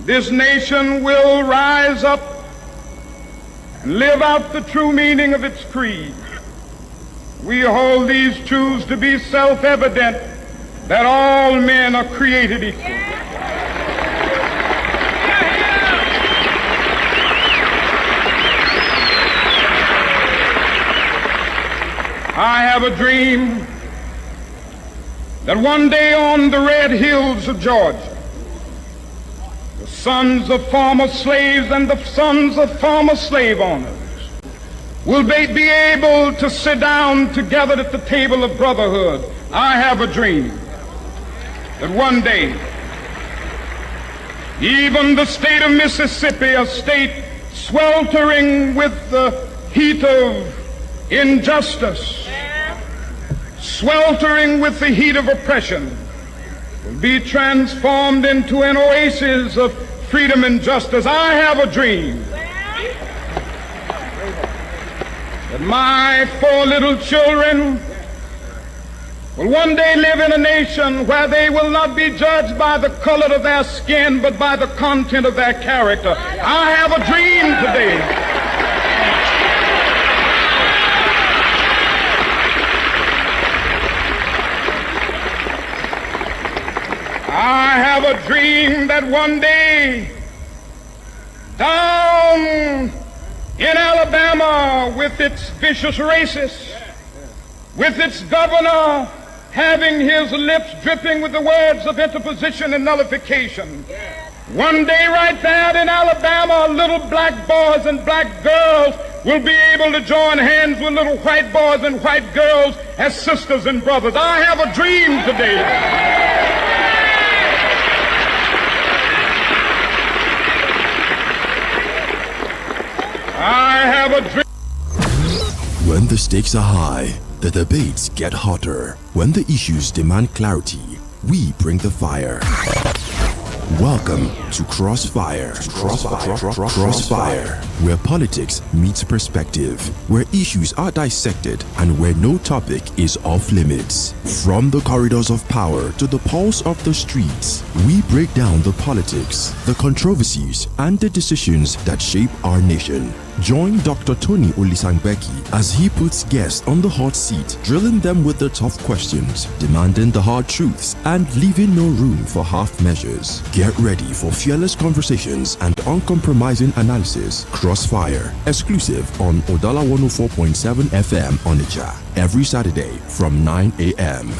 this nation will rise up and live out the true meaning of its creed. We hold these truths to be self-evident, that all men are created equal. I have a dream that one day on the red hills of Georgia, the sons of former slaves and the sons of former slave owners will be able to sit down together at the table of brotherhood. I have a dream that one day, even the state of Mississippi, a state sweltering with the heat of injustice, sweltering with the heat of oppression, will be transformed into an oasis of freedom and justice. I have a dream that my 4 little children will one day live in a nation where they will not be judged by the color of their skin, but by the content of their character. I have a dream today I have a dream that one day down in Alabama, with its vicious racists, with its governor having his lips dripping with the words of interposition and nullification, one day right there in Alabama, little black boys and black girls will be able to join hands with little white boys and white girls as sisters and brothers. I have a dream today. I have a dream. When the stakes are high, the debates get hotter. When the issues demand clarity, we bring the fire. Welcome to Crossfire. Crossfire, where politics meets perspective, where issues are dissected, and where no topic is off limits. From the corridors of power to the pulse of the streets, we break down the politics, the controversies, and the decisions that shape our nation. Join Dr. Tony Olisa Mbeki as he puts guests on the hot seat, drilling them with the tough questions, demanding the hard truths, and leaving no room for half measures. Get ready for fearless conversations and uncompromising analysis. Crossfire, exclusive on Udala 104.7 FM Onitsha, every Saturday from 9 a.m.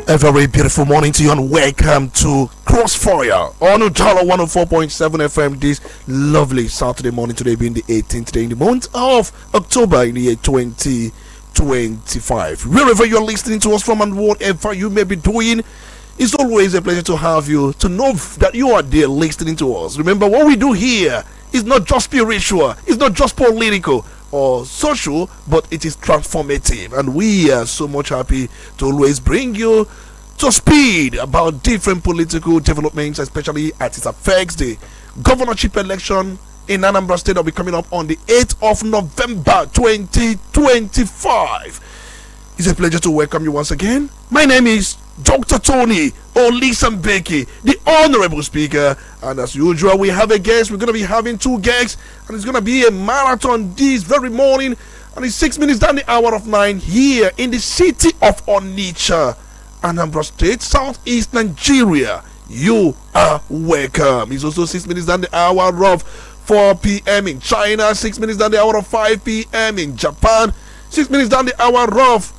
A very beautiful morning to you and welcome to Crossfire on Udala 104.7 FM this lovely Saturday morning, today being the 18th day in the month of October in the year 2025. Wherever you're listening to us from and whatever you may be doing, it's always a pleasure to have you, to know that you are there listening to us. Remember, what we do here is not just spiritual, it's not just political or social, but it is transformative. And we are so much happy to always bring you to speed about different political developments, especially as it affects the governorship election in Anambra State that will be coming up on the 8th of November 2025. It's a pleasure to welcome you once again. My name is Dr. Tony Olisa Mbeki, the Honorable Speaker, and as usual, we have a guest. We're going to be having two guests, and it's going to be a marathon this very morning, and it's 6 minutes down the hour of 9 here in the city of Onitsha, Anambra State, Southeast Nigeria. You are welcome. It's also 6 minutes down the hour of 4 p.m. in China, 6 minutes down the hour of 5 p.m. in Japan, 6 minutes down the hour of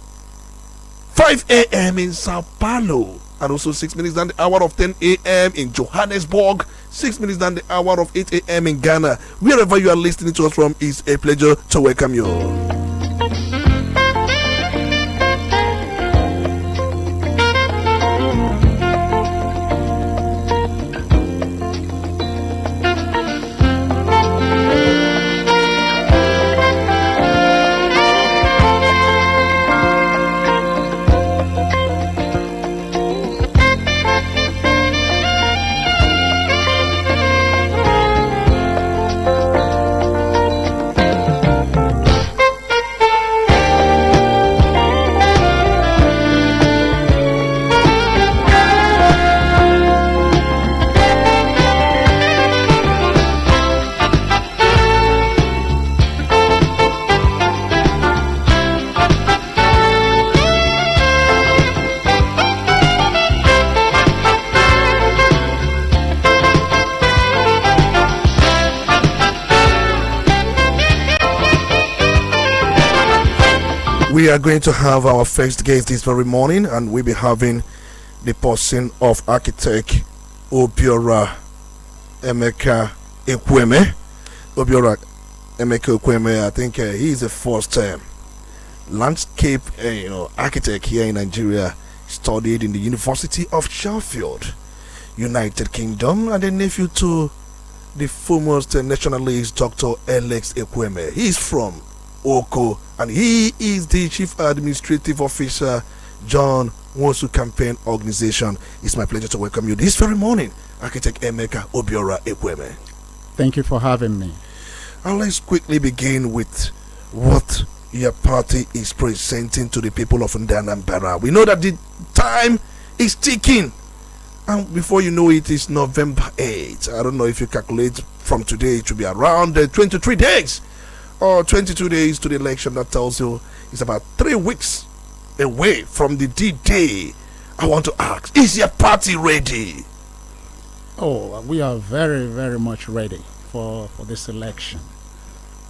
5 a.m. in Sao Paulo, and also 6 minutes down the hour of 10 a.m. in Johannesburg, 6 minutes down the hour of 8 a.m. in Ghana. Wherever you are listening to us from, it's a pleasure to welcome you. We are going to have our first guest this very morning, and we'll be having the person of architect Obiora Emeka Ekweme. Obiora Emeka Ekweme, I think he is the first landscape architect here in Nigeria. Studied in the University of Sheffield, United Kingdom, and a nephew to the foremost nationalist Dr. Alex Ekweme. He is from Oko, and he is the Chief Administrative Officer, John Nwosu Campaign Organization. It's my pleasure to welcome you this very morning, Architect Emeka Obiora Ekweme. Thank you for having me. And let's quickly begin with what your party is presenting to the people of Anambra. We know that the time is ticking, and before you know it, it's November 8th. I don't know if you calculate from today, it should be around 23 days or 22 days to the election. That tells you it's about 3 weeks away from the D-Day. I want to ask, is your party ready? Oh, we are very, very much ready for this election.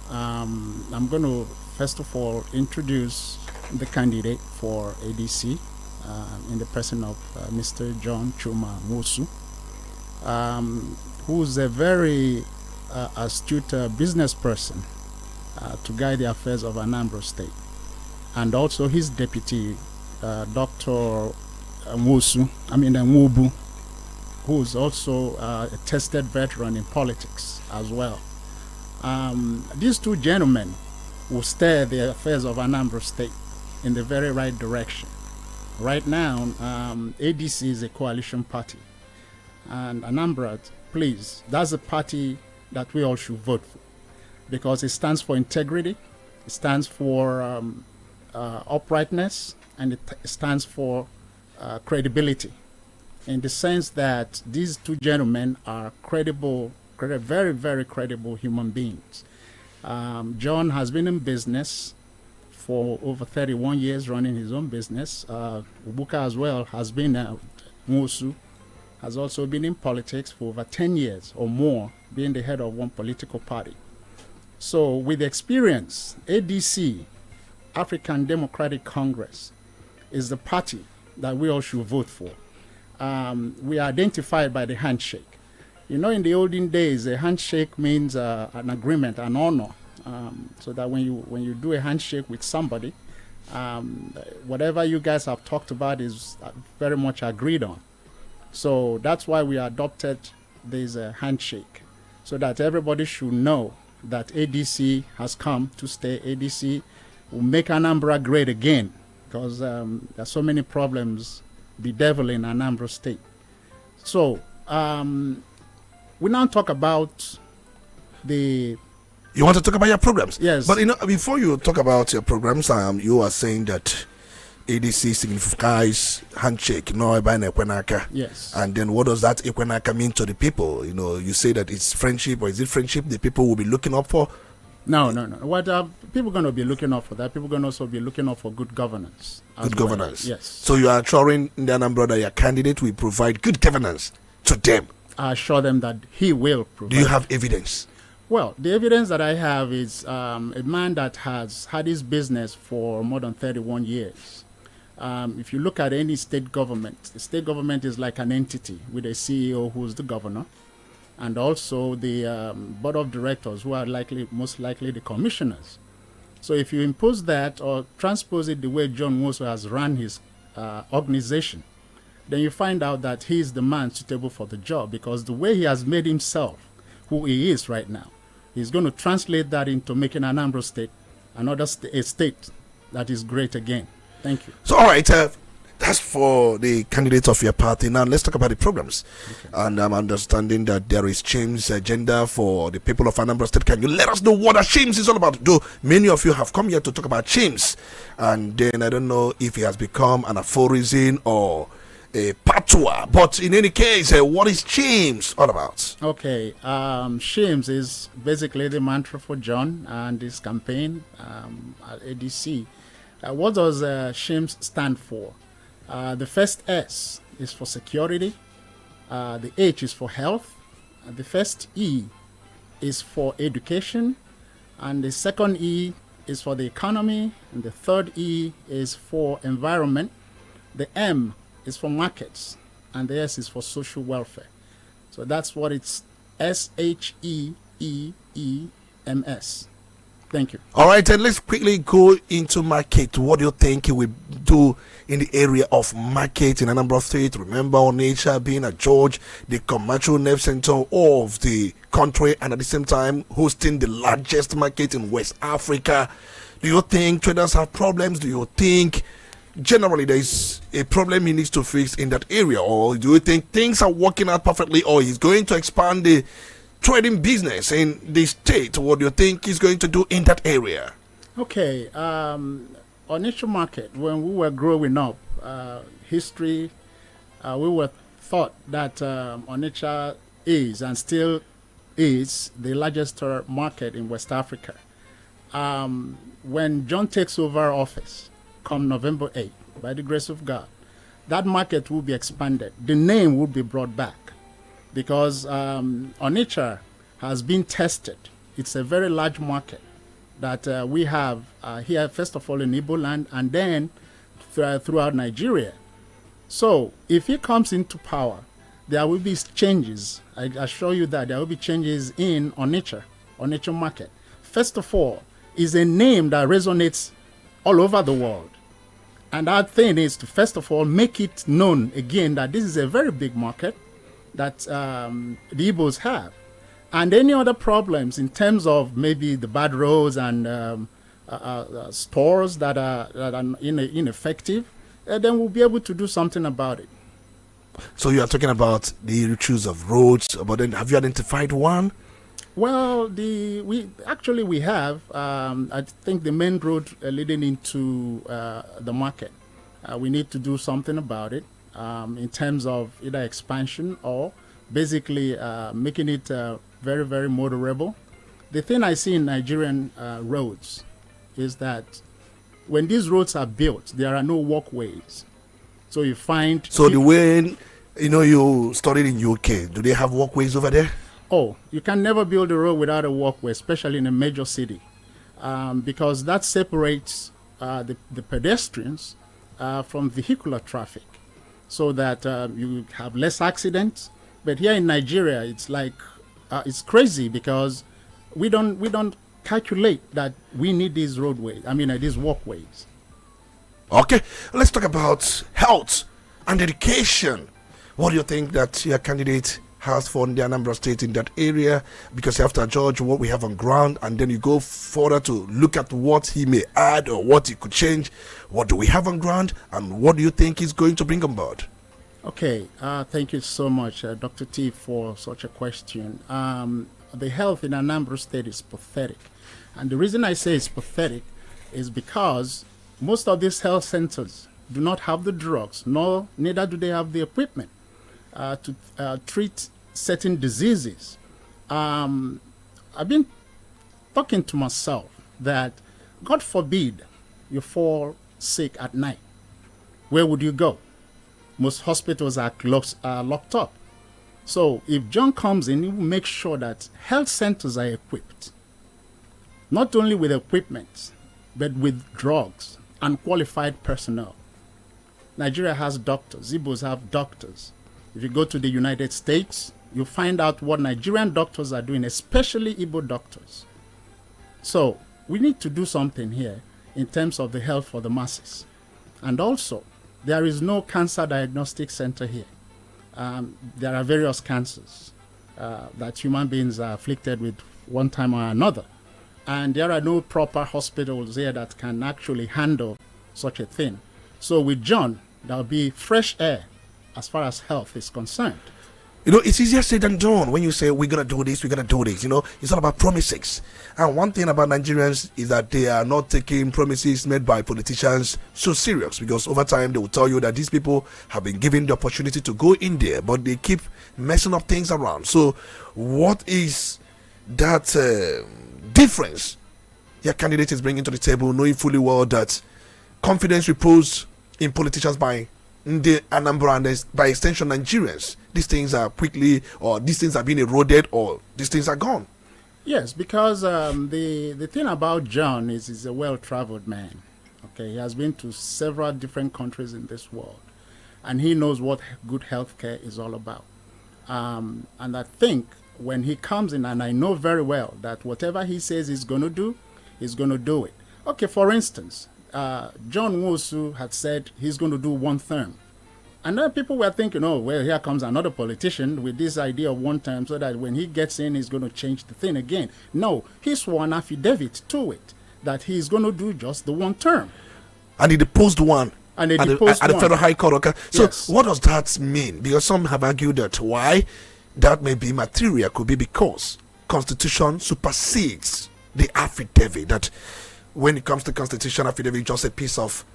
I'm going to first of all introduce the candidate for ADC in the person of Mr. John Chuma Nwosu, who's a very astute business person to guide the affairs of Anambra State, and also his deputy, Dr. Nwobu, who's also a tested veteran in politics as well. These two gentlemen will steer the affairs of Anambra State in the very right direction. Right now, ADC is a coalition party, and Anambra, please, that's a party that we all should vote for, because it stands for integrity, it stands for uprightness, and it stands for credibility, in the sense that these two gentlemen are credible, very, very credible human beings. John has been in business for over 31 years, running his own business. Ubuka as well has been, Nwosu has also been in politics for over 10 years or more, being the head of one political party. So with experience, ADC, African Democratic Congress, is the party that we all should vote for. We are identified by the handshake. You know, in the olden days, a handshake means an agreement, an honor, so that when you do a handshake with somebody, whatever you guys have talked about is very much agreed on. So that's why we adopted this handshake. so that everybody should know that ADC has come to stay. ADC will make Anambra great again, because there are so many problems bedeviling Anambra State. So we now talk about the... You want to talk about your programs? Yes. But before you talk about your programs, you are saying that ADC signifies handshake, no ekwenaka. Yes. And then what does that ekwenaka mean to the people? You say that it's friendship, or is it friendship the people will be looking up for? No. What are people going to be looking up for? That people going to also be looking up for good governance. Good governance. Yes. So you are assuring the Anambra that your candidate will provide good governance to them. I assure them that he will provide. Do you have evidence? Well, the evidence that I have is a man that has had his business for more than 31 years. If you look at any state government, the state government is like an entity with a CEO who's the governor, and also the board of directors, who are most likely the commissioners. So if you impose that or transpose it the way John Woso has run his organization, then you find out that he is the man suitable for the job, because the way he has made himself who he is right now, he's going to translate that into making Anambra State a state that is great again. Thank you. So, all right, that's for the candidates of your party. Now, let's talk about the programs. Okay. And I'm understanding that there is James' agenda for the people of Anambra State. Can you let us know what that James is all about? Though many of you have come here to talk about James, and then I don't know if he has become an aphorism or a patois, but in any case, what is James all about? Okay, James is basically the mantra for John and his campaign at ADC. What does James stand for? The first S is for security, the H is for health, the first E is for education, and the second E is for the economy, and the third E is for environment, the M is for markets, and the S is for social welfare. So that's what it's SHEEEMS. Thank you. All right, and let's quickly go into market. What do you think he will do in the area of market in Anambra State? Remember, Onitsha being a George, the commercial nerve center of the country, and at the same time hosting the largest market in West Africa. Do you think traders have problems? Do you think generally there is a problem he needs to fix in that area, or do you think things are working out perfectly, or he's going to expand the trading business in the state? What do you think he's going to do in that area? Okay, Onitsha market, when we were growing up, history, we were thought that Onitsha is and still is the largest market in West Africa. When John takes over office, come November 8th, by the grace of God, that market will be expanded. The name will be brought back, because Onitsha has been tested. It's a very large market that we have here, first of all, in Igbo land, and then throughout Nigeria. So if he comes into power, there will be changes. I assure you that there will be changes in Onitsha market. First of all, is a name that resonates all over the world. And that thing is to, first of all, make it known again that this is a very big market that the Igbos have. And any other problems in terms of maybe the bad roads and stores that are ineffective, then we'll be able to do something about it. So you are talking about the issues of roads, but then have you identified one? Well, we have. I think the main road leading into the market. We need to do something about it in terms of either expansion or basically making it very, very motorable. The thing I see in Nigerian roads is that when these roads are built, there are no walkways. So you find... So the way, you studied in UK, do they have walkways over there? Oh, you can never build a road without a walkway, especially in a major city, because that separates the pedestrians from vehicular traffic, so that you have less accidents. But here in Nigeria, it's like it's crazy, because we don't calculate that we need these roadways. These walkways. Okay, let's talk about health and education. What do you think that your candidate has for the Anambra State in that area, because you have to judge what we have on ground, and then you go further to look at what he may add or what he could change. What do we have on ground, and what do you think he's going to bring on board? Okay, thank you so much, Dr. T, for such a question. The health in Anambra State is pathetic. And the reason I say it's pathetic is because most of these health centers do not have the drugs, neither do they have the equipment to treat certain diseases. I've been talking to myself that, God forbid, you fall sick at night. Where would you go? Most hospitals are locked up. So if John comes in, he will make sure that health centers are equipped, not only with equipment, but with drugs and qualified personnel. Nigeria has doctors. Igbos have doctors. If you go to the United States, you'll find out what Nigerian doctors are doing, especially Igbo doctors. So we need to do something here in terms of the health for the masses. And also, there is no cancer diagnostic center here. There are various cancers that human beings are afflicted with one time or another. And there are no proper hospitals here that can actually handle such a thing. So with John, there'll be fresh air as far as health is concerned. You know, it's easier said than done when you say, we're going to do this, we're going to do this. You know, it's all about promises. And one thing about Nigerians is that they are not taking promises made by politicians so serious, because over time they will tell you that these people have been given the opportunity to go in there, but they keep messing up things around. So what is that difference your candidate is bringing to the table, knowing fully well that confidence reposed in politicians by the Anambra and by extension Nigerians, these things are quickly, or these things are being eroded, or these things are gone? Yes, because the thing about John is he's a well-traveled man. Okay, he has been to several different countries in this world, and he knows what good healthcare is all about. And I think when he comes in, and I know very well that whatever he says he's going to do, he's going to do it. Okay, for instance, John Nwosu had said he's going to do one term. And then people were thinking, oh, well, here comes another politician with this idea of one term, so that when he gets in, he's going to change the thing again. No, he swore an affidavit to it that he's going to do just the one term. And he deposed one. And he at deposed the Federal High Court. Okay. So yes. What does that mean? Because some have argued that why that may be material could be because Constitution supersedes the affidavit. That when it comes to Constitution, affidavit is just a piece of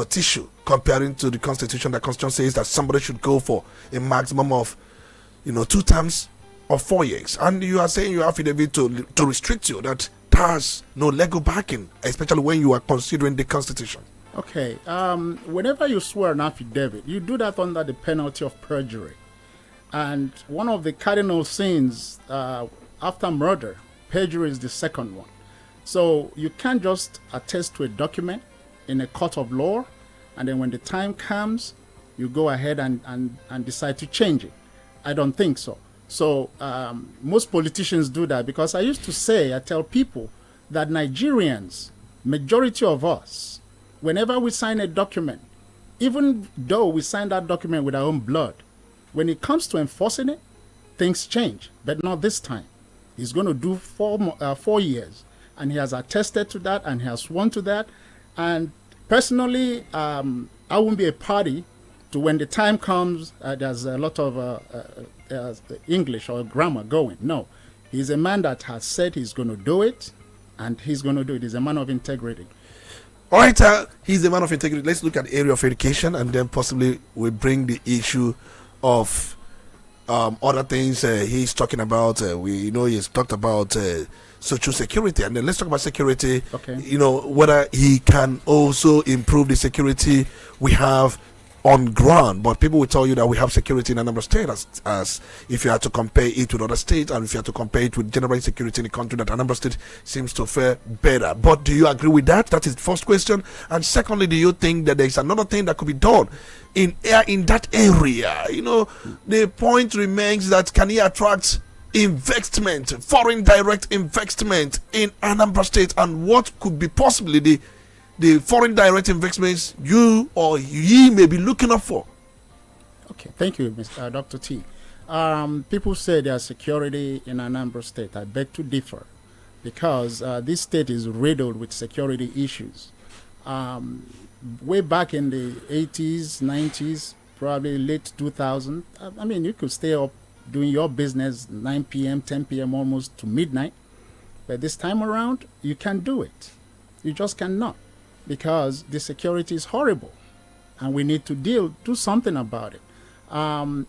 tissue, comparing to the Constitution. The Constitution says that somebody should go for a maximum of 2 terms of 4 years, and you are saying your affidavit to restrict you. That has no legal backing, especially when you are considering the Constitution. Okay, whenever you swear an affidavit, you do that under the penalty of perjury. And one of the cardinal sins after murder, perjury is the second one. So you can't just attest to a document in a court of law, and then when the time comes, you go ahead and decide to change it. I don't think so. So most politicians do that, because I tell people that Nigerians, majority of us, whenever we sign a document, even though we sign that document with our own blood, when it comes to enforcing it, things change. But not this time. He's going to do 4 years, and he has attested to that, and he has sworn to that. And personally, I won't be a party to when the time comes, there's a lot of English or grammar going. No, he's a man that has said he's going to do it, and he's going to do it. He's a man of integrity. All right, he's a man of integrity. Let's look at the area of education, and then possibly we bring the issue of other things he's talking about. He's talked about social security, and then let's talk about security. Okay. Whether he can also improve the security we have on ground. But people will tell you that we have security in Anambra State as if you had to compare it with other states, and if you had to compare it with general security in the country, that Anambra State seems to fare better. But do you agree with that? That is the first question. And secondly, do you think that there is another thing that could be done in that area? The point remains that can he attract investment, foreign direct investment in Anambra State, and what could be possibly the foreign direct investments you or he may be looking up for? Okay, thank you, Mr. Dr. T. People say there's security in Anambra State. I beg to differ, because this state is riddled with security issues. Way back in the 80s, 90s, probably late 2000, I mean, you could stay up doing your business 9 p.m., 10 p.m., almost to midnight. But this time around, you can't do it. You just cannot, because the security is horrible, and we need to do something about it.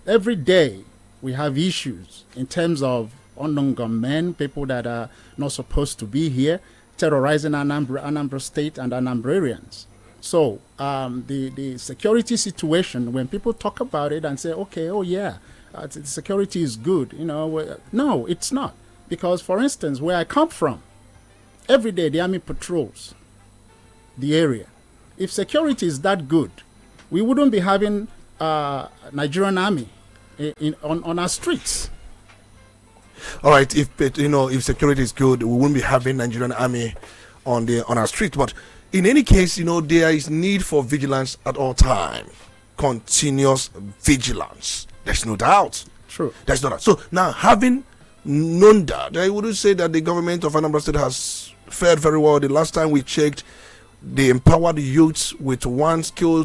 Every day, we have issues in terms of unknown gunmen, people that are not supposed to be here, terrorizing Anambra State and Anambrarians. So the security situation, when people talk about it and say, okay, oh yeah, the security is good, no, it's not. Because, for instance, where I come from, every day the army patrols the area. If security is that good, we wouldn't be having Nigerian army on our streets. All right, if security is good, we won't be having Nigerian army on our street. But in any case, there is need for vigilance at all time, continuous vigilance. There's no doubt. True. There's no doubt. So now, having known that, I wouldn't say that the government of Anambra State has fared very well. The last time we checked, they empowered youths with one skill,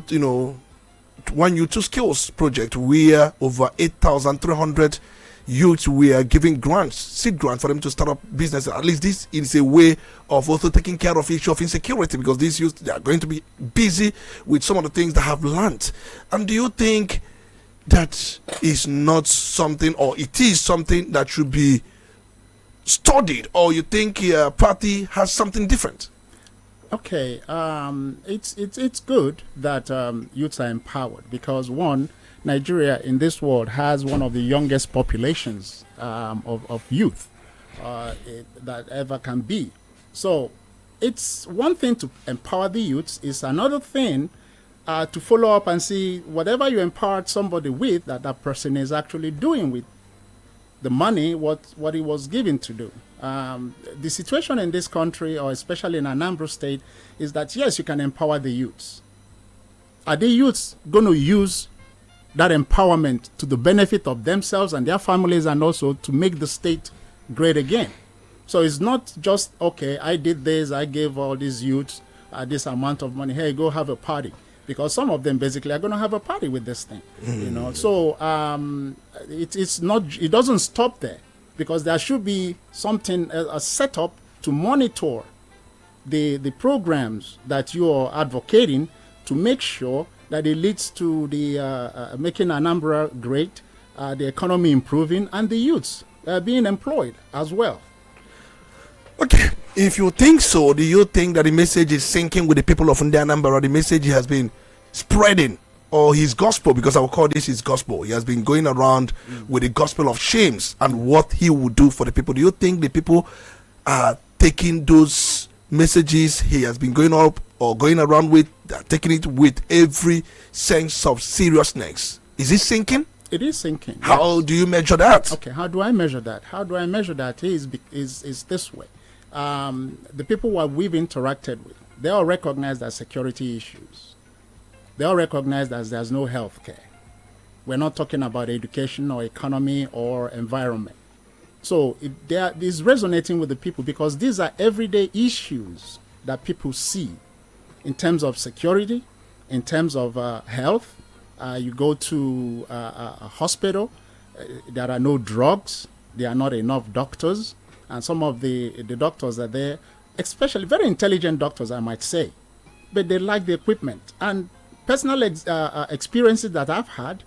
one youth two skills project, where over 8,300 youths were given grants, seed grants, for them to start up business. At least this is a way of also taking care of issue of insecurity, because these youths, they are going to be busy with some of the things they have learned. And do you think that is not something, or it is something that should be studied, or you think your party has something different? Okay, it's good that youths are empowered, because one, Nigeria in this world has one of the youngest populations of youth that ever can be. So it's one thing to empower the youths, it's another thing to follow up and see whatever you empowered somebody with, that person is actually doing with the money, what he was given to do. The situation in this country, or especially in Anambra State, is that yes, you can empower the youths. Are the youths going to use that empowerment to the benefit of themselves and their families, and also to make the state great again? So it's not just, okay, I did this, I gave all these youths this amount of money, hey, go have a party. Because some of them basically are going to have a party with this thing, So it doesn't stop there, because there should be something, a setup to monitor the programs that you are advocating, to make sure that it leads to the making Anambra great, the economy improving, and the youths being employed as well. Okay, if you think so, do you think that the message is sinking with the people of Anambra? The message has been spreading, or his gospel, because I will call this his gospel. He has been going around with the gospel of shames and what he would do for the people. Do you think the people are taking those messages he has been going up or going around with, taking it with every sense of seriousness? Is it sinking? It is sinking. How do you measure that? Okay, how do I measure that? How do I measure that is this way. The people who we've interacted with, they all recognize that security issues. They all recognize that there's no health care. We're not talking about education or economy or environment. So it is resonating with the people, because these are everyday issues that people see in terms of security, in terms of health. You go to a hospital, there are no drugs, there are not enough doctors, and some of the doctors are there, especially very intelligent doctors, I might say, but they lack the equipment. And personal experiences that I've had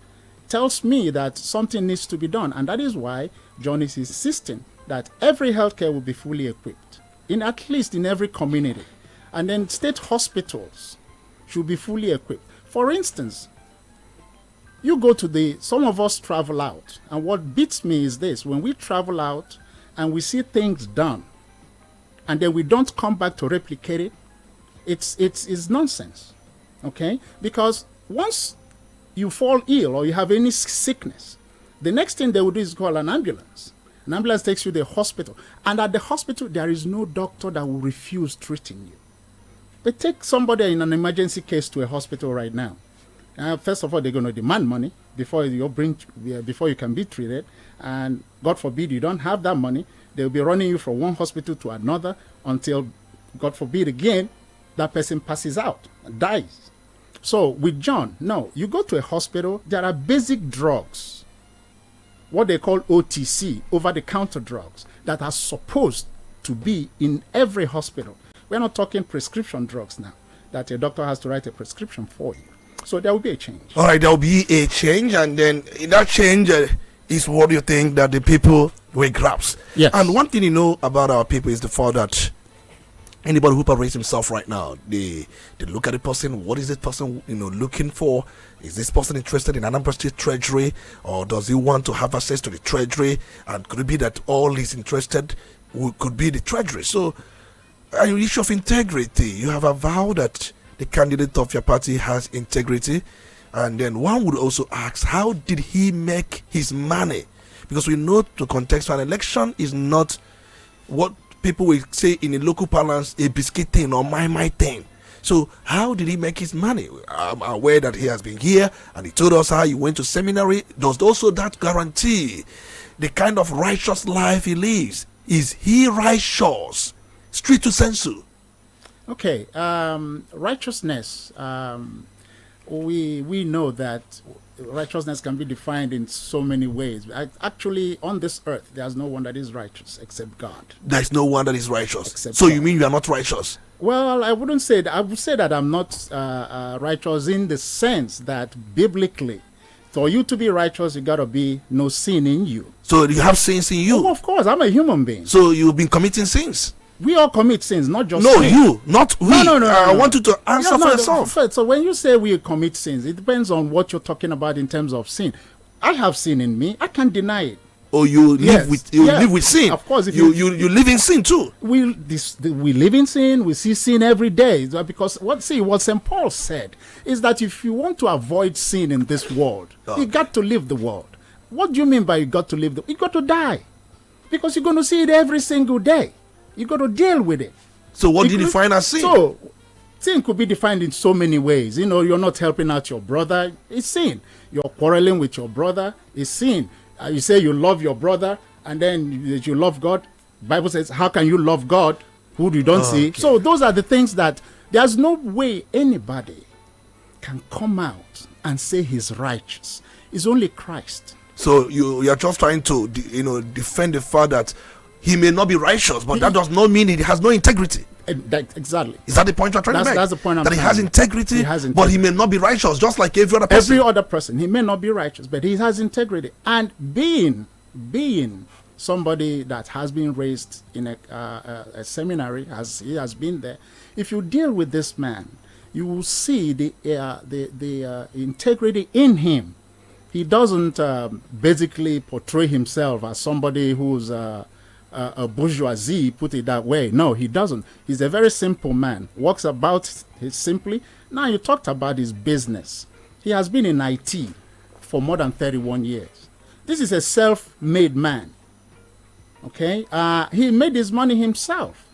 tells me that something needs to be done, and that is why John is insisting that every healthcare will be fully equipped, at least in every community, and then state hospitals should be fully equipped. For instance, you go to some of us travel out, and what beats me is this: when we travel out and we see things done, and then we don't come back to replicate it, it's nonsense, okay? Because once you fall ill or you have any sickness, the next thing they will do is call an ambulance. An ambulance takes you to the hospital, and at the hospital there is no doctor that will refuse treating you. But take somebody in an emergency case to a hospital right now. First of all, they're going to demand money before before you can be treated, and God forbid you don't have that money, they'll be running you from one hospital to another until, God forbid again, that person passes out and dies. So with John, no, you go to a hospital, there are basic drugs, what they call OTC, over-the-counter drugs, that are supposed to be in every hospital. We're not talking prescription drugs now, that a doctor has to write a prescription for you. So there will be a change. All right, there will be a change, and then in that change is what you think that the people will grasp. Yes. And one thing you know about our people is the fact that anybody who parades himself right now, they look at the person. What is this person looking for? Is this person interested in Anambra State Treasury, or does he want to have access to the Treasury? And could it be that all he's interested could be the Treasury? So, an issue of integrity. You have avowed that the candidate of your party has integrity, and then one would also ask, how did he make his money? Because we know the context of an election is not what people will say in a local parlance, a biscuit thing or my thing. So how did he make his money? I'm aware that he has been here and he told us how he went to seminary. Does also that guarantee the kind of righteous life he lives? Is he righteous? Street to sensu. Okay, righteousness, we know that righteousness can be defined in so many ways. Actually, on this earth, there's no one that is righteous except God. There's no one that is righteous. Except so God. You mean you are not righteous? Well, I wouldn't say that. I would say that I'm not righteous in the sense that biblically, for you to be righteous, you got to be no sin in you. So you have sins in you? Oh, of course, I'm a human being. So you've been committing sins? We all commit sins, not just No, sin. you, not we. No. I want you to answer for yourself. So when you say we commit sins, it depends on what you're talking about in terms of sin. I have sin in me. I can't deny it. Or you live with sin. Of course, if you live in sin too. We live in sin. We see sin every day. Because what St. Paul said is that if you want to avoid sin in this world, you got to live the world. What do you mean by you got to live you got to die, because you're going to see it every single day. You got to deal with it. So what do you define as sin? So sin could be defined in so many ways. You're not helping out your brother. It's sin. You're quarreling with your brother. It's sin. You say you love your brother, and then you love God. Bible says, how can you love God who you don't see? Okay. So those are the things that there's no way anybody can come out and say he's righteous. It's only Christ. So you're just trying to defend the fact that he may not be righteous, but that does not mean he has no integrity. Exactly. Is that the point you're trying to make? That's the point I'm that trying he has integrity, but he may not be righteous, just like every other person. Every other person. He may not be righteous, but he has integrity. And being somebody that has been raised in a seminary, as he has been there, if you deal with this man, you will see the integrity in him. He doesn't basically portray himself as somebody who's a bourgeoisie, put it that way. No, he doesn't. He's a very simple man, walks about simply. Now, you talked about his business. He has been in IT for more than 31 years. This is a self-made man. Okay, he made his money himself.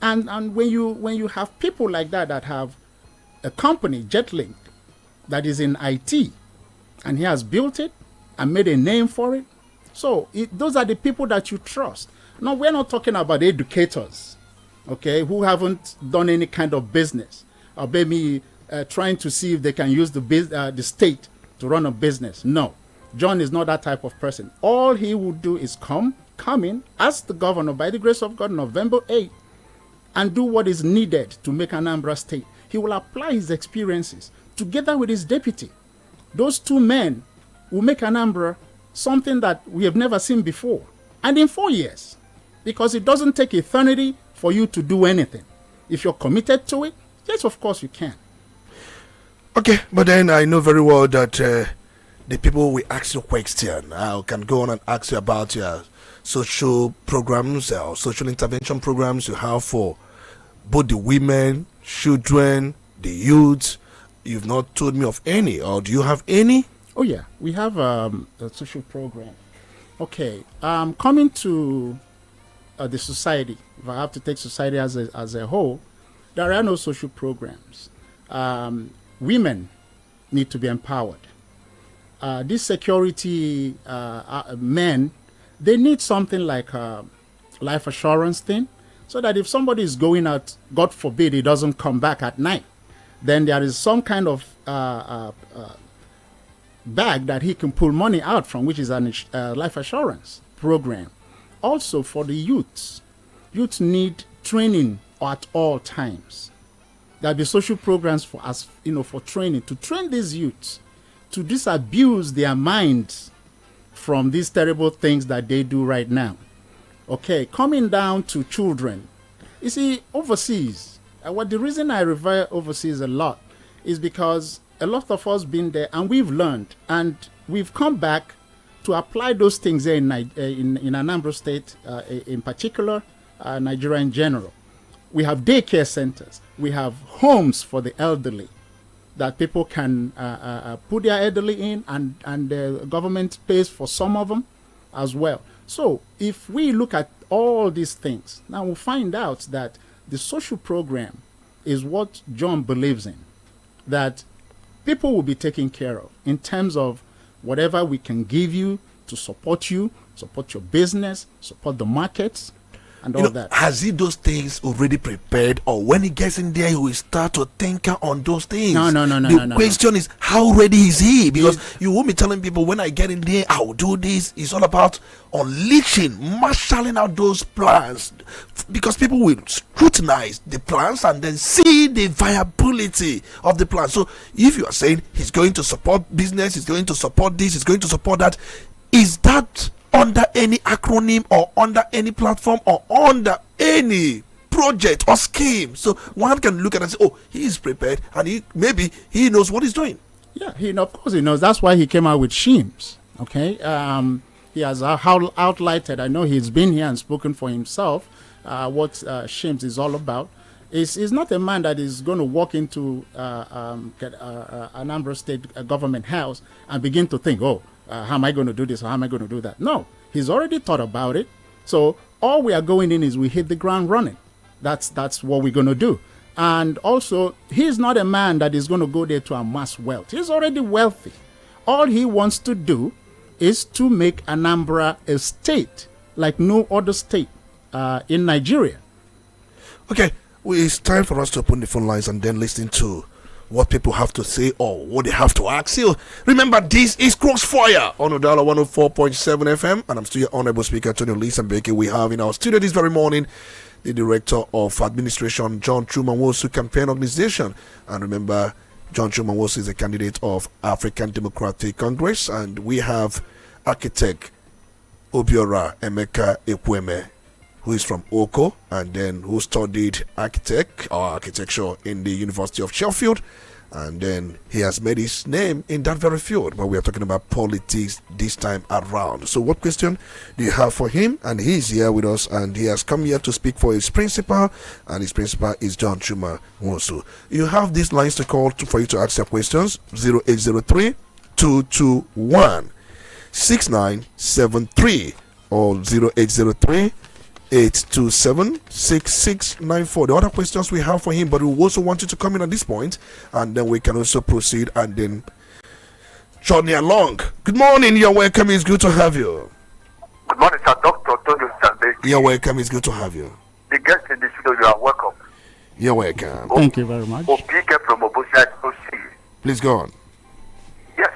And when you have people like that have a company, Jetlink, that is in IT, and he has built it and made a name for it, so those are the people that you trust. Now, we're not talking about educators, okay, who haven't done any kind of business, or maybe trying to see if they can use the state to run a business. No, John is not that type of person. All he would do is come in as the governor, by the grace of God, November 8th, and do what is needed to make Anambra State. He will apply his experiences together with his deputy. Those two men will make Anambra something that we have never seen before, and in 4 years, because it doesn't take eternity for you to do anything. If you're committed to it, yes, of course you can. Okay, but then I know very well that the people will ask you a question. I can go on and ask you about your social programs or social intervention programs you have for both the women, children, the youth. You've not told me of any, or do you have any? Oh yeah, we have a social program. Okay, coming to the society, if I have to take society as a whole, there are no social programs. Women need to be empowered. These security men, they need something like a life assurance thing, so that if somebody is going out, God forbid, he doesn't come back at night, then there is some kind of bag that he can pull money out from, which is a life assurance program. Also for the youths need training at all times. There'll be social programs for us, for training, to train these youths to disabuse their minds from these terrible things that they do right now. Okay, coming down to children. You see, overseas, the reason I revere overseas a lot is because a lot of us been there and we've learned, and we've come back to apply those things here in Anambra State, in particular, Nigeria in general. We have daycare centers. We have homes for the elderly that people can put their elderly in, and the government pays for some of them as well. So if we look at all these things, now we'll find out that the social program is what John believes in, that people will be taken care of in terms of whatever we can give you to support you, support your business, support the markets, and all that. Has he those things already prepared, or when he gets in there, he will start to think on those things? No. The question is, how ready is he? Because you won't be telling people, when I get in there, I'll do this. It's all about unleashing, marshalling out those plans, because people will scrutinize the plans and then see the viability of the plan. So if you are saying he's going to support business, he's going to support this, he's going to support that, is that under any acronym or under any platform or under any project or scheme? So one can look at it and say, oh, he is prepared, and maybe he knows what he's doing. Yeah, of course he knows. That's why he came out with Shims. Okay, he has outlighted. I know he's been here and spoken for himself what Shims is all about. He's not a man that is going to walk into Anambra State government house and begin to think, how am I going to do this, or how am I going to do that? No, he's already thought about it. So all we are going in is we hit the ground running. That's what we're going to do. And also, he's not a man that is going to go there to amass wealth. He's already wealthy. All he wants to do is to make Anambra a state like no other state in Nigeria. Okay, it's time for us to open the phone lines and then listen to what people have to say or what they have to ask you. Remember, this is Crossfire on Udala 104.7 FM, and I'm still your honorable speaker, Olisa Mbeki. We have in our studio this very morning the Director of Administration, John Chumanwosu Campaign Organization. And remember, John Chumanwosu is a candidate of African Democratic Congress, and we have architect Obiora Emeka Ekweme, who is from Oko, and then who studied architecture in the University of Sheffield, and then he has made his name in that very field. But we are talking about politics this time around. So what question do you have for him? And he's here with us, and he has come here to speak for his principal, and his principal is John Chuma Nwosu. You have these lines to call for you to ask your questions: 0803 221 6973 or 0803 827-6694. The other questions we have for him, but we also want you to come in at this point, and then we can also proceed and then journey along. Good morning, you're welcome. It's good to have you. Good morning, sir. Dr. Olisa Mbeki. You're welcome. It's good to have you. The guests in the studio, you are welcome. You're welcome. Thank you very much. Opike from Obusia OC. Please go on. Yes.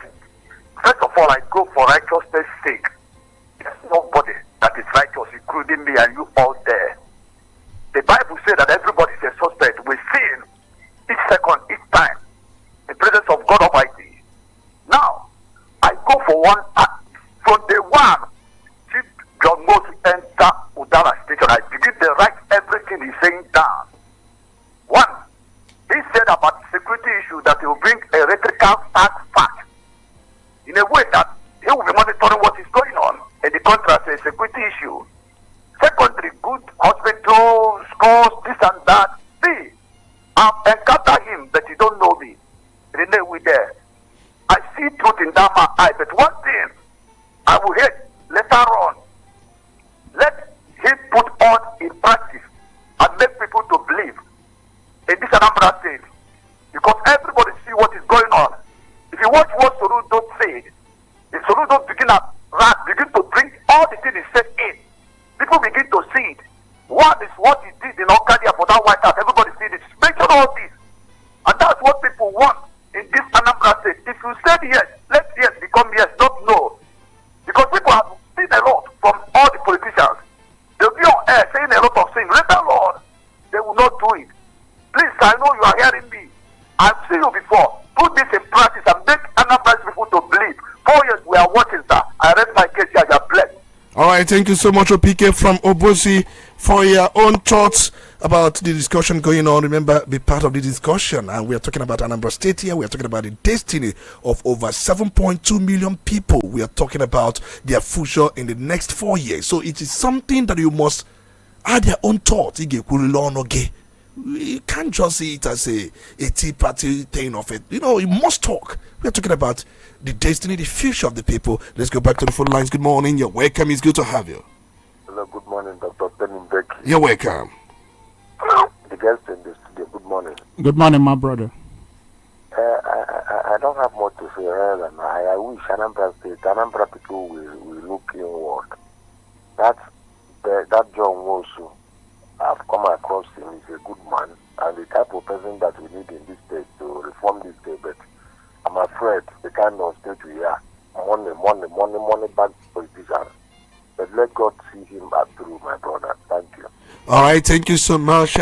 First of all, I go for righteousness' sake. There's nobody that is righteous, including me and you all there. The Bible says that everybody is a suspect. We sin each second, each time, in the presence of God Almighty. Now, I go for one act. From day one, Chief John Moses enter Udala station. I begin to write everything he's saying down. One, he said about the security issue that he will bring a electrical fact in a way that he will be monitoring what is going on in the country as a security issue. Secondly, good hospitals, schools, this and that. See, I've encountered him, but he don't know me. Rene, we there. I see truth in that man's eye, but one thing I will hate later on. Let him put on in practice and make people to believe in this Anambra state. Because everybody see what is going on. you watch what Soludo said, if Soludo begin to bring all the things he said in, people begin to see it. One is what he did in Okadia for that White House. Everybody see it. Mention all this. And that's what people want in this Anambra State. If you said yes, let yes become yes, not no. Because people have seen a lot from all the politicians. They'll be on air saying a lot of things. Later on, they will not do it. Please, I know you are hearing me. I've seen you before. Put this in practice and make Anambra people to believe. 4 years we are watching, sir. I read my case here. You are blessed. All right, thank you so much, OPK from Obosi, for your own thoughts about the discussion going on. Remember, be part of the discussion. And we are talking about Anambra State here. We are talking about the destiny of over 7.2 million people. We are talking about their future in the next 4 years. So it is something that you must add your own thoughts. You can't just see it as a tea party thing of it. You must talk. We are talking about the destiny, the future of the people. Let's go back to the phone lines. Good morning. You're welcome. It's good to have you. Hello, good morning, Dr. Mbeki. You're welcome. The guest in the studio, good morning. Good morning, my brother. I don't have much to say other than I wish Anambra people will look inward. That John Wosu, I've come across him, he's a good man and the type of person that we need in this state to reform this state. But I'm afraid the kind of state we are, money back politicians. But let God see him through, my brother. Thank you. All right, thank you so much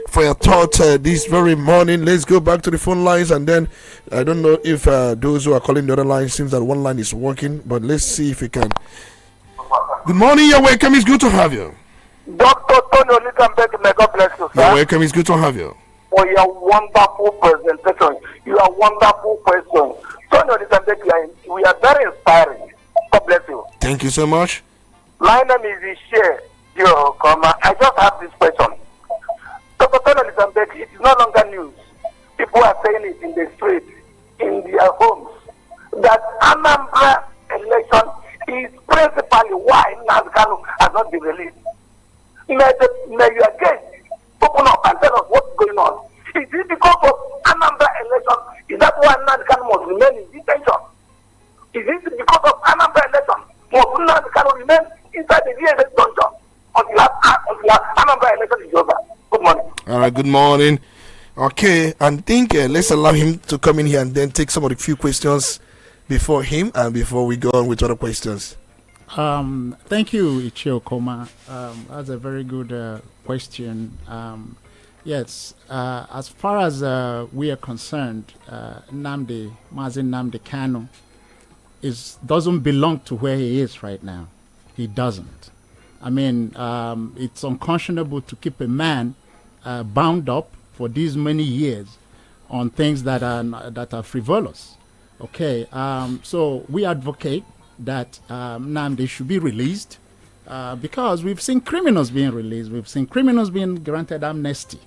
for your thoughts this very morning. Let's go back to the phone lines, and then I don't know if those who are calling the other line, seems that one line is working, but let's see if we can. Good morning, you're welcome. It's good to have you. Dr. Tony Olisa Mbeki, may God bless you, sir. You're welcome. It's good to have you. For your wonderful presentation. You are wonderful person. Tony Olisa Mbeki, we are very inspiring. God bless you. Thank you so much. My name is Ishe. I just have this question. Dr. Tony Olisa Mbeki, it is no longer news. People are saying it in the street, in their homes, that Anambra election is principally why Nazganu has not been released. May you again open up and tell us what's going on. Is it because of Anambra election? Is that why Nazganu must remain in detention? Is it because of Anambra election? Must Nazganu remain inside the VNS dungeon until Anambra election is over? Good morning. All right, good morning. Okay, and think let's allow him to come in here and then take some of the few questions before him and before we go on with other questions. Thank you, Ichio Koma. That's a very good question. Yes, as far as we are concerned, Mazi Nnamdi Kanu doesn't belong to where he is right now. He doesn't. I mean, it's unconscionable to keep a man bound up for these many years on things that are frivolous. Okay, so we advocate that Nnamdi should be released because we've seen criminals being released. We've seen criminals being granted amnesty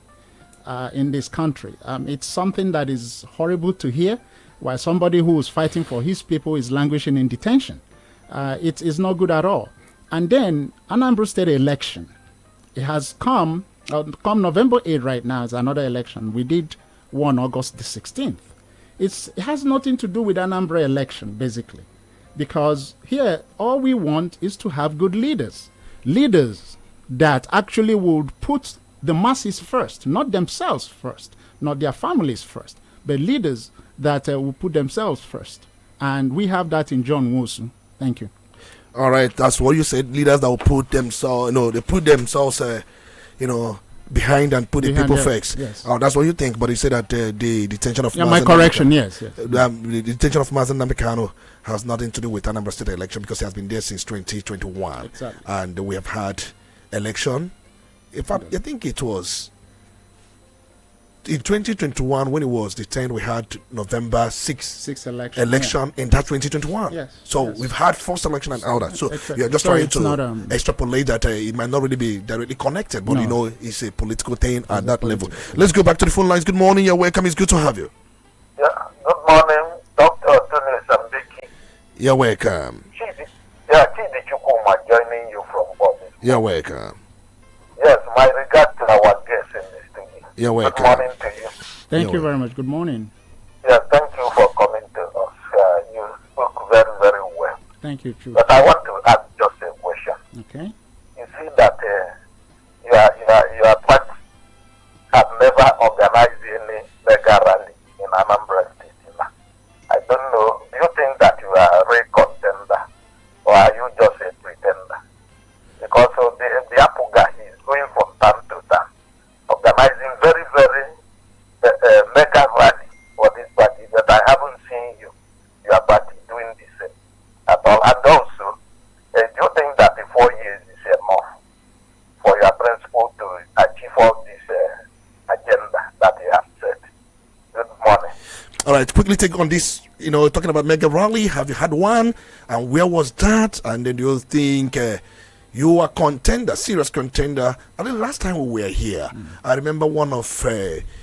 in this country. It's something that is horrible to hear, while somebody who is fighting for his people is languishing in detention. It is not good at all. And then Anambra State election. It has come November 8 right now is another election. We did one August the 16th. It has nothing to do with Anambra election, basically. Because here, all we want is to have good leaders. Leaders that actually would put the masses first, not themselves first, not their families first, but leaders that will put themselves first. And we have that in John Wosu. Thank you. All right, that's what you said. Leaders that will put themselves, they put themselves, behind and put the people first. Yes. Oh, that's what you think. But you said that the detention of my correction, yes. The detention of Mazi Nnamdi Kanu has nothing to do with Anambra State election because he has been there since 2021. Exactly. And we have had election. In fact, I think it was in 2021 when it was detained, we had November 6th election in that 2021. Yes. So yes. We've had first election and all that. So exactly. you're just So trying it's to not, extrapolate that it might not really be directly connected, but No. It's a political thing at that level. Let's go back to the phone lines. Good morning. You're welcome. It's good to have you. Yeah, good morning, Dr. Tony Mbeki. You're welcome. Chidi Chukuma joining you from Boston. You're welcome. Yes, my regard to our guests in this studio. You're welcome. Good morning to you. Thank you very much. Good morning. Yeah, thank you for coming to us. Thank you, True. But I want to ask just a question. Okay. You see that your party have never organized any mega rally in Anambra State. I don't know. Do you think that you are a real contender, or are you just a pretender? Because of the Apuga is going from town to town, organizing very, very mega rally for this party. But I haven't seen your party doing the same at all. And also, do you think that the 4 years is enough for your principal to achieve all this agenda that you have set? Good morning. All right, quickly take on this. Talking about mega rally. Have you had one? And where was that? And then you think you are contender, serious contender. I think last time we were here, I remember one of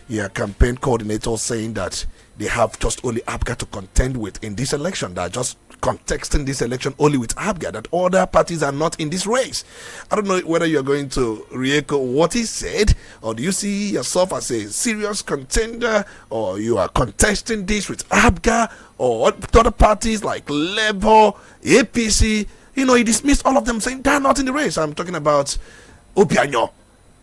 your campaign coordinators saying that they have just only APGA to contend with in this election. They're just contesting this election only with APGA, that other parties are not in this race. I don't know whether you're going to re-echo what he said, or do you see yourself as a serious contender, or you are contesting this with APGA or other parties like Labour, APC? He dismissed all of them, saying they're not in the race. I'm talking about Obianyo.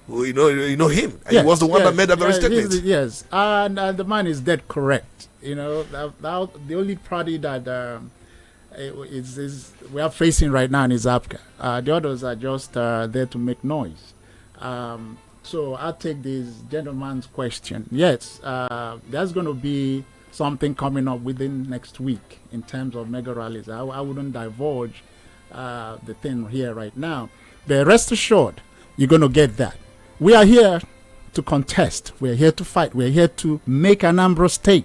You know him. Yes, he was the one that made that very statement. Yes, and the man is dead correct. The only party that we are facing right now is APGA. The others are just there to make noise. So I'll take this gentleman's question. Yes, there's going to be something coming up within next week in terms of mega rallies. I wouldn't divulge the thing here right now, but rest assured, you're going to get that. We are here to contest. We're here to fight. We're here to make Anambra State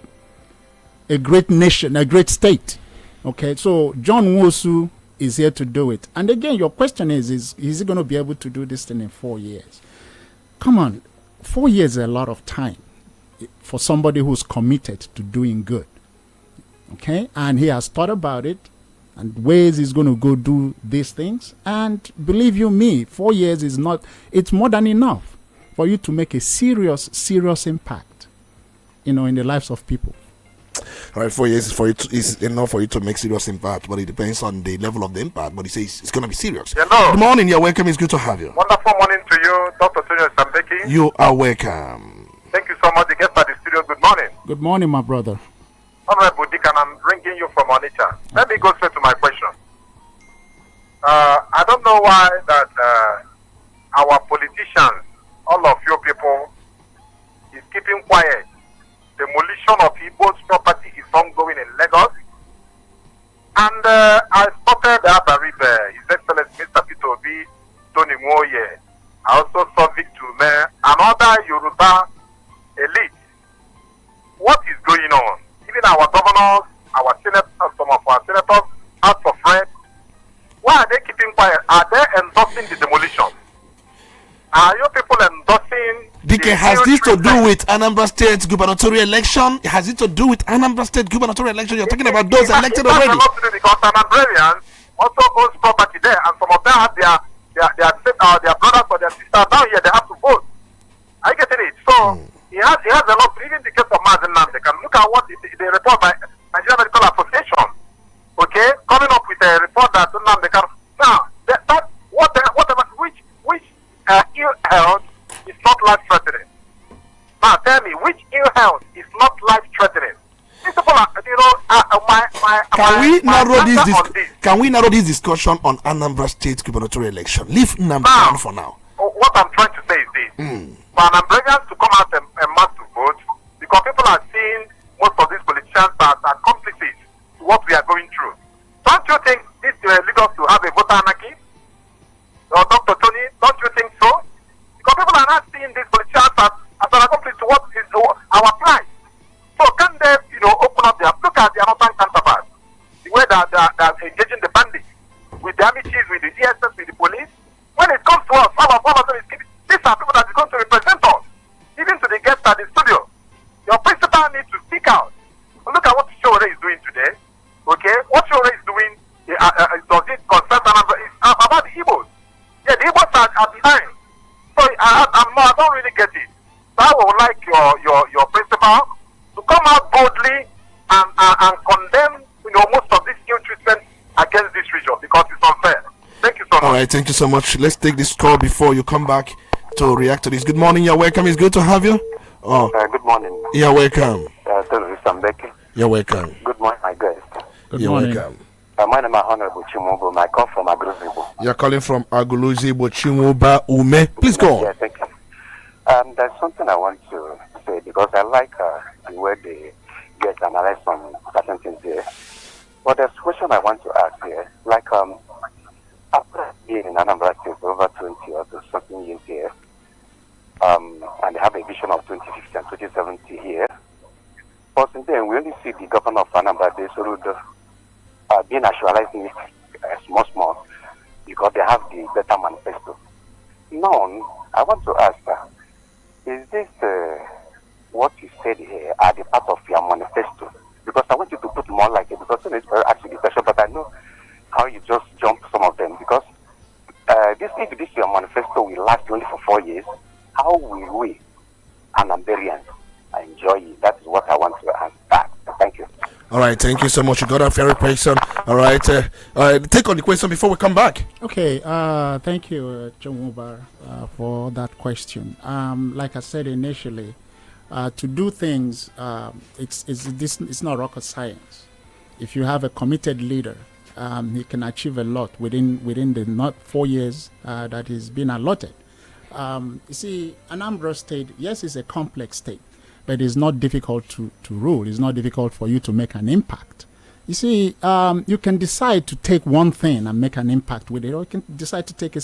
a great nation, a great state. Okay, so John Nwosu is here to do it. And again, your question is he going to be able to do this thing in 4 years? Come on, 4 years is a lot of time for somebody who's committed to doing good. Okay, and he has thought about it and ways he's going to go do these things. And believe you me, 4 years is not, it's more than enough for you to make a serious impact, in the lives of people. All right, 4 years is enough for you to make serious impact, but it depends on the level of the impact. But he says it's going to be serious. Hello. Good morning, you're welcome. It's good to have you. Wonderful morning to you, Dr. Olisa Mbeki. You are welcome. Thank you so much. The guest at the studio. Good morning. Good morning, my brother. Honorable Dick, and I'm ringing you from Onitsha. Let me go straight to my question. I don't know why that our politicians, all of you people, is keeping quiet. Demolition of Igbo's property is ongoing in Lagos. And I spotted Abaribe, His Excellency Mr. Peter Obi, Tony Moye. I also saw Victor Mayor and other Yoruba elite. What is going on? Even our governors, our senators, some of our senators, House of Reps, why are they keeping quiet? Are they endorsing the demolition? Are you people endorsing? DK, has this to do with Anambra State gubernatorial election? Has it to do with Anambra State gubernatorial election? You're talking about those elected already. It has a lot to do because Anambrarians also owns property there, and some of them have their brothers or their sisters down here. They have to vote. Are you getting it? So he has a lot. Even the case of Mazen Namde, can look at what the report by Nigerian Medical Association. Okay, coming up with a report that Namde can now which ill health is not life threatening. Now tell me, which ill health is not life threatening? These people are, Can we narrow this discussion on Anambra State gubernatorial election? Leave Namde down for now. What I'm trying to say is this: for Anambrarians to come out and mass to vote, because people are seeing most of these politicians as accomplices to what we are going through. Don't you think this leads us to have a voter anarchy? Or Dr. Tony, don't you think so? Because people are not seeing these politicians as an accomplice to what is our plight. So can they, open up their, look at their northern counterparts, the way that they're engaging the bandits, with the amities, with the ESS, with the police. When it comes to us, all of them is keeping, these are people that are going to represent us, even to the guests at the studio. Your principal needs to speak out. Look at what Shore is doing today. Okay, what Shore is doing, does it concern about the Igbos? Yeah, the Igbos are behind. So I don't really get it. So I would like your principal to come out boldly and condemn most of this ill treatment against these right, thank you so much. Let's take this call before you come back to react to this. Good morning, you're welcome. It's good to have you. Oh, Good morning. you're welcome. Olisa Mbeki. You're welcome. Good morning, my guest. Good You're morning. welcome. My name is Honorable Chimobo. I come from Agruzibo. You're calling from Aguluzibo Chimuba Ume. Please go Yeah, on. thank you. There's something I want to say because I like the way they get analyze some certain things here. But there's a question I want to ask here. Like, after being in Anambra State for over 20 or so something years here, and they have a vision of 2050 and 2070 here. But then we only see the governor of Anambra, they sort of being actualizing it small, because they have the better manifesto. Now, I want to ask, is this what you said here are the part of your manifesto? Because I want you to put more like it, because it's very actually the question, but I know how you just jump some of them, because if this your manifesto will last only for 4 years, how will we, Anambarians, enjoy it? That is what I want to ask back. Thank you. All right, thank you so much. You got a very question. All right, take on the question before we come back. Okay, thank you, Chumuba, for that question. Like I said initially, to do things, it's not rocket science. If you have a committed leader, he can achieve a lot within the not 4 years that is being allotted. You see, Anambra State, yes, it's a complex state, but it's not difficult to rule. It's not difficult for you to make an impact. You see, you can decide to take one thing and make an impact with it, or you can decide to take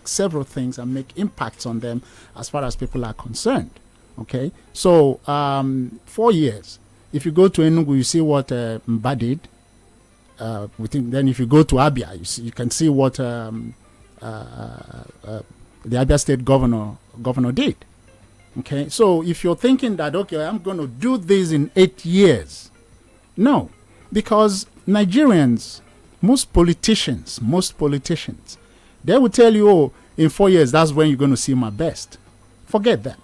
several things and make impacts on them as far as people are concerned. Okay, so 4 years. If you go to Enugu, you see what Mba did. Then if you go to Abia, you can see what the Abia State governor did. Okay, so if you're thinking that, okay, I'm going to do this in 8 years, no, because Nigerians, most politicians, they will tell you, oh, in 4 years, that's when you're going to see my best. Forget that.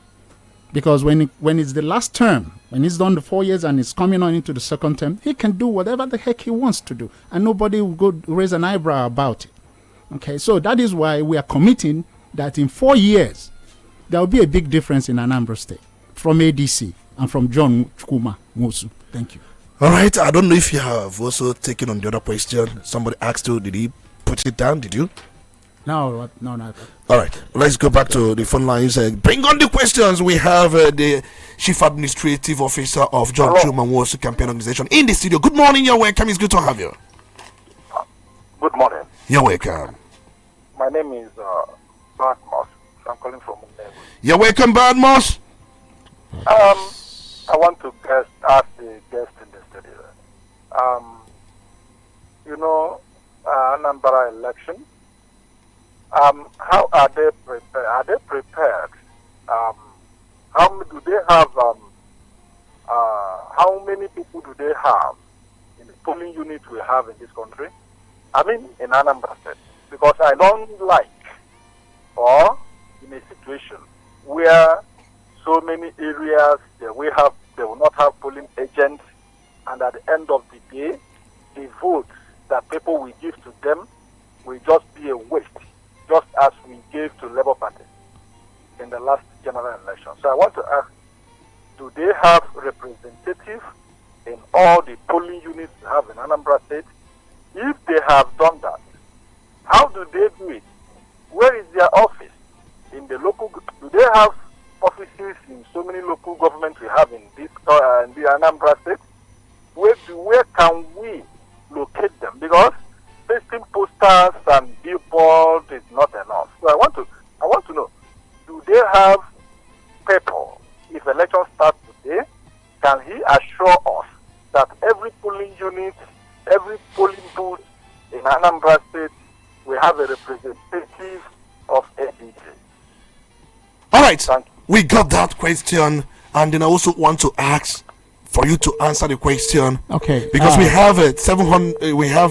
Because when it's the last term, when he's done the 4 years and it's coming on into the second term, he can do whatever the heck he wants to do, and nobody will go raise an eyebrow about it. Okay, so that is why we are committing that in 4 years, there will be a big difference in Anambra State from ADC and from John Chukwuma Nwosu. Thank you. All right, I don't know if you have also taken on the other question. Somebody asked you, did he put it down? Did you? No. All right, let's go back to the phone lines. Bring on the questions. We have the Chief Administrative Officer of John Chukwuma Nwosu Campaign Organization in the studio. Good morning, you're welcome. It's good to have you. Good morning. You're welcome. My name is Badmos. I'm calling from Udala. You're welcome, Badmos. I want to ask the guest in the studio. Anambra election. How are they prepared? Are they prepared? How many do they have? How many people do they have in the polling unit we have in this country? I mean, in Anambra State, because I don't like, or in a situation where so many areas they will not have polling agents, and at the end of the day, the votes that people will give to them will just be a waste, just as we gave to Labour Party in the last general election. So I want to ask, do they have representatives in all the polling units we have in Anambra State? If they have done that, how do they do it? Where is their office? In the local, do they have offices in so many local governments we have in this in the Anambra State? Where can we locate them? Because pasting posters and billboards is not enough. So I want to know, do they have people? If election starts today, can he assure us that every polling unit, every polling booth in Anambra State will have a representative of ADC? All right, we got that question, and then I also want to ask for you to answer the question. Okay. Because we have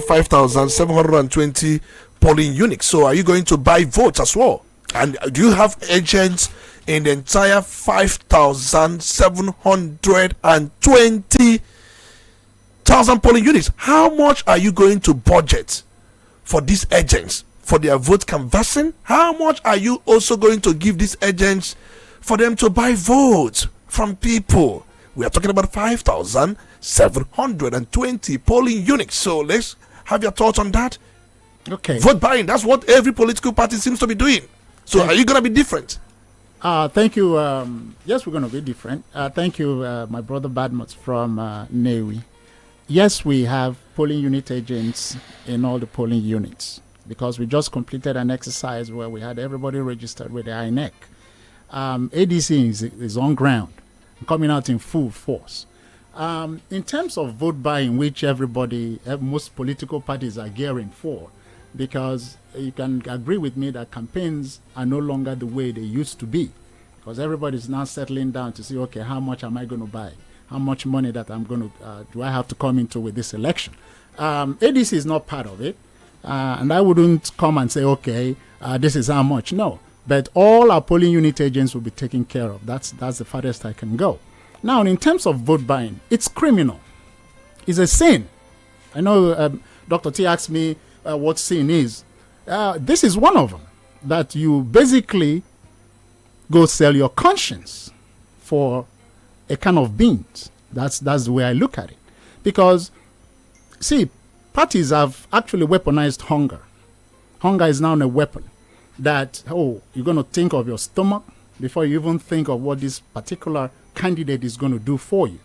5,720 polling units. So are you going to buy votes as well? And do you have agents in the entire 5,720,000 polling units? How much are you going to budget for these agents for their vote canvassing? How much are you also going to give these agents for them to buy votes from people? We are talking about 5,720 polling units. So let's have your thoughts on that. Okay. Vote buying, that's what every political party seems to be doing. So are you going to be different? Thank you. Yes, we're going to be different. Thank you, my brother Badmus from Newi. Yes, we have polling unit agents in all the polling units because we just completed an exercise where we had everybody registered with the INEC. ADC is on ground, coming out in full force. In terms of vote buying, which most political parties are gearing for, because you can agree with me that campaigns are no longer the way they used to be, because everybody's now settling down to see, okay, how much am I going to buy? How much money that I'm going to, do I have to come into with this election? ADC is not part of it. And I wouldn't come and say, okay, this is how much. No. But all our polling unit agents will be taken care of. That's the farthest I can go. Now, in terms of vote buying, it's criminal. It's a sin. I know Dr. T asked me what sin is. This is one of them, that you basically go sell your conscience for a can of beans. That's the way I look at it. Because, see, parties have actually weaponized hunger. Hunger is now a weapon that, you're going to think of your stomach before you even think of what this particular candidate is going to do for you.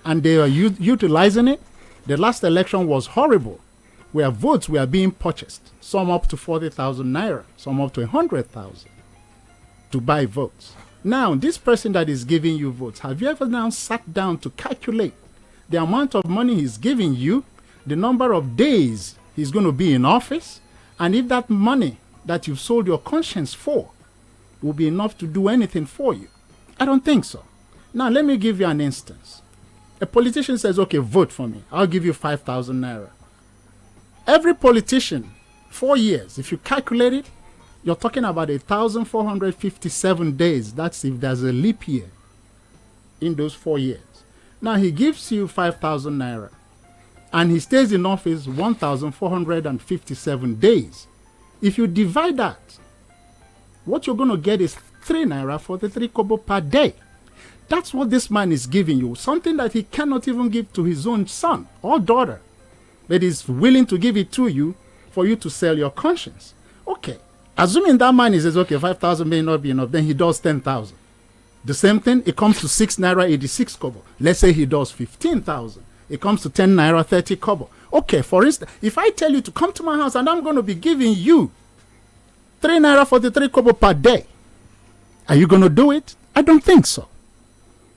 And they are utilizing it. The last election was horrible, where votes were being purchased, some up to 40,000 naira, some up to 100,000 to buy votes. Now, this person that is giving you votes, have you ever now sat down to calculate the amount of money he's giving you, the number of days he's going to be in office, and if that money that you've sold your conscience for will be enough to do anything for you? I don't think so. Now, let me give you an instance. A politician says, okay, vote for me. I'll give you 5,000 naira. Every politician, 4 years, if you calculate it, you're talking about 1,457 days. That's if there's a leap year in those 4 years. Now, he gives you 5,000 naira, and he stays in office 1,457 days. If you divide that, what you're going to get is 3 naira 43 kobo per day. That's what this man is giving you, something that he cannot even give to his own son or daughter, but he's willing to give it to you for you to sell your conscience. Okay, assuming that man says, okay, 5,000 may not be enough, then he does 10,000. The same thing, it comes to 6 naira 86 kobo. Let's say he does 15,000. It comes to 10 naira 30 kobo. Okay, for instance, if I tell you to come to my house and I'm going to be giving you 3 naira 43 kobo per day, are you going to do it? I don't think so.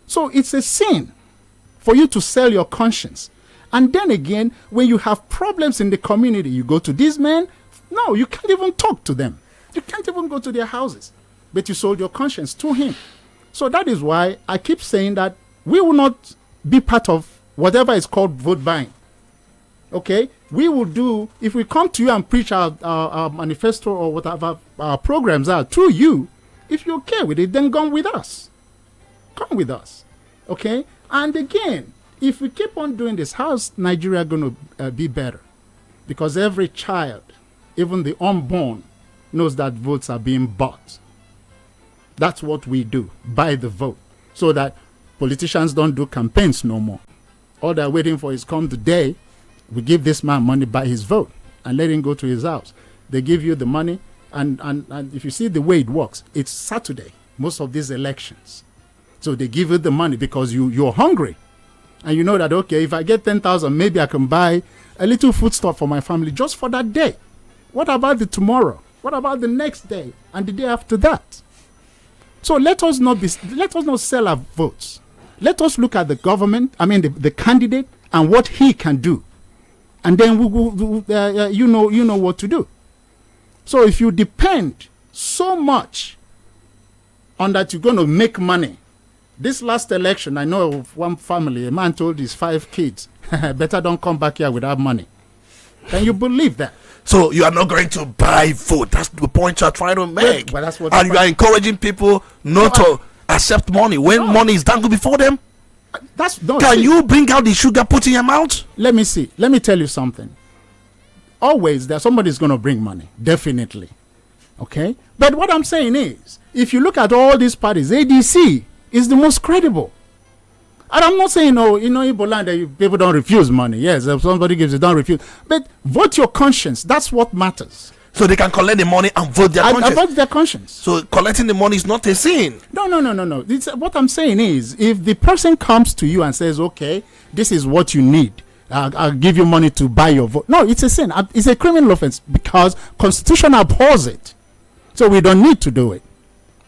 So it's a sin for you to sell your conscience. And then again, when you have problems in the community, you go to these men. No, you can't even talk to them. You can't even go to their houses. But you sold your conscience to him. So that is why I keep saying that we will not be part of whatever is called vote buying. Okay? We will do, if we come to you and preach our manifesto or whatever our programs are to you, if you're okay with it, then come with us. Come with us. Okay? And again, if we keep on doing this, how's Nigeria going to be better? Because every child, even the unborn, knows that votes are being bought. That's what we do, buy the vote, so that politicians don't do campaigns no more. All they're waiting for is come the day, we give this man money, buy his vote, and let him go to his house. They give you the money, and if you see the way it works, it's Saturday, most of these elections. So they give you the money because you're hungry. And you know that, okay, if I get 10,000, maybe I can buy a little foodstuff for my family just for that day. What about the tomorrow? What about the next day and the day after that? So let us not sell our votes. Let us look at the government, the candidate, and what he can do. And then you know what to do. So if you depend so much on that you're going to make money. This last election, I know of one family, a man told his 5 kids, better don't come back here without money. Can you believe that? So you are not going to buy food. That's the point you're trying to make. But that's what and you are encouraging people not to accept money when money is dangled before them. Can you bring out the sugar, put in your mouth? Let me see. Let me tell you something. always that somebody's going to bring money, definitely. Okay? But what I'm saying is, if you look at all these parties, ADC is the most credible. And I'm not saying, Igbo land, people don't refuse money. Yes, if somebody gives it, don't refuse. But vote your conscience. That's what matters. So they can collect the money and vote their conscience. Vote their conscience. So collecting the money is not a sin. No. What I'm saying is, if the person comes to you and says, okay, this is what you need, I'll give you money to buy your vote. No, it's a sin. It's a criminal offense because Constitution abhors it. So we don't need to do it.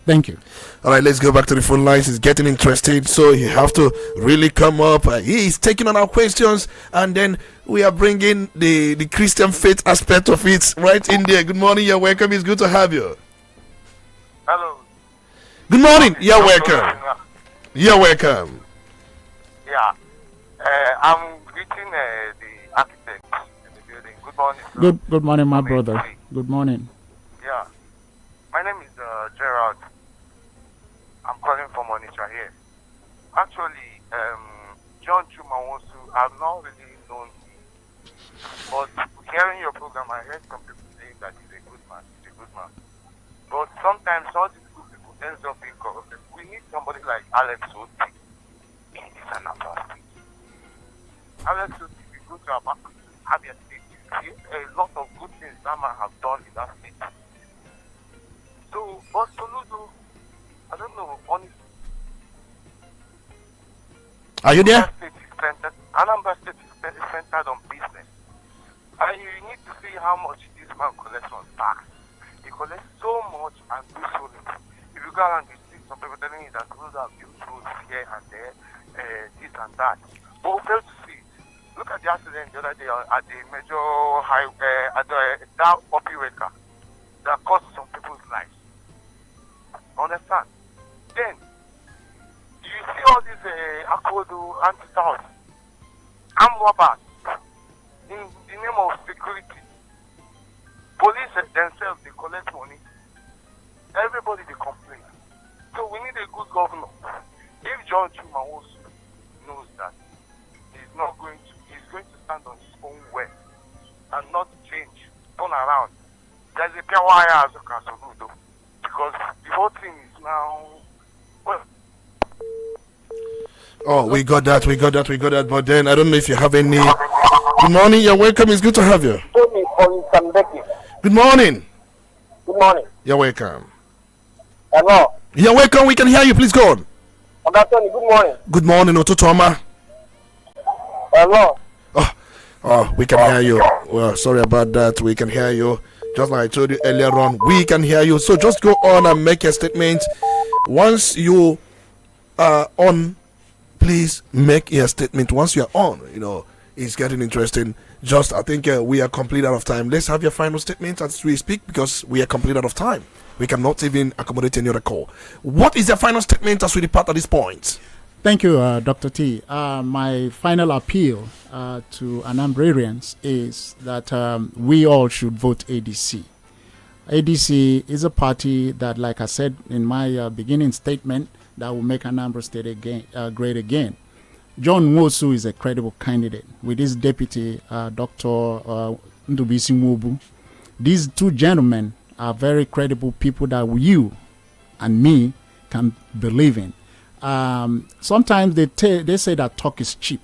Thank you. All right, let's go back to the phone lines. It's getting interesting, so you have to really come up. He is taking on our questions, and then we are bringing the Christian faith aspect of it right in there. Good morning, you're welcome. It's good to have you. Hello. Good morning, you're welcome. You're welcome. Yeah, I'm greeting the architect in the building. Good morning, sir. Good morning, my brother. Good morning. Yeah, my name is Gerald. I'm calling from Onitsha here. Actually, John Chumawosu, I've not really known him, but hearing your program, I heard some people saying that he's a good man. But sometimes all these good people ends up being corrupted. We need somebody like Alex Oti. He is an ambassador. Alex Oti, we go to Abia State, you see a lot of good things that man have done in that state. So, but Soludo, I don't know, honestly. Are you there? Anambra State is centered on business. And you need to see how much this man collects on tax. He collects so much and do so little. If you go around, you see some people telling you that those are built roads here and there, this and that. But we fail to see it. Look at the accident the other day at the major highway, at that Opi Weka that cost some people's lives. Understand? Then, do you see all these Akodo anti-South armed robbers in the name of security? Police themselves, they collect money. Everybody, they complain. So we need a good governor. If John Chumawosu knows that he's going to stand on his own way and not change, turn around. There's a Piawaya as a Kasoludo. Because the whole thing is now, well. Oh, we got that. But then I don't know if you have any. Good morning, you're welcome. It's good to have you. Olisa Mbeki. Good morning. Good morning. You're welcome. Hello. You're welcome. We can hear you. Please go on. Tony, good morning. Good morning, Ototoma. Hello. Oh, we can hear you. Well, sorry about that. We can hear you. Just like I told you earlier on, we can hear you. So just go on and make a statement. Once you are on, please make a statement. Once you are on, it's getting interesting. I think we are complete out of time. Let's have your final statement as we speak because we are complete out of time. We cannot even accommodate any other call. What is your final statement as we depart at this point? Thank you, Dr. T. My final appeal to Anambrarians is that we all should vote ADC. ADC is a party that, like I said in my beginning statement, that will make Anambra State great again. John Nwosu is a credible candidate with his deputy, Dr. Ndubisi Mwobu. These two gentlemen are very credible people that you and me can believe in. Sometimes they say that talk is cheap.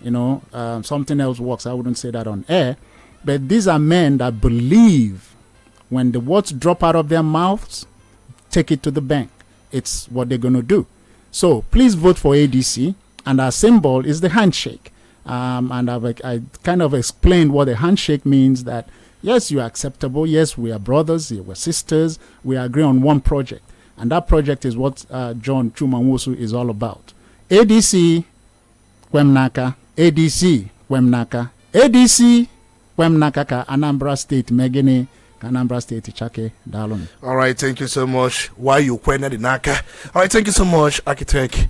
Something else works. I wouldn't say that on air. But these are men that believe when the words drop out of their mouths, take it to the bank. It's what they're going to do. So please vote for ADC. And our symbol is the handshake. And I kind of explained what a handshake means, that yes, you are acceptable. Yes, we are brothers. We're sisters. We agree on one project. And that project is what John Chumawosu is all about. ADC, Kwemnaka. ADC, Kwemnaka. ADC, Kwemnaka ka Anambra State Megene, Anambra State Chake Dalon. All right, thank you so much. Why you kwena the naka? All right, thank you so much, Architect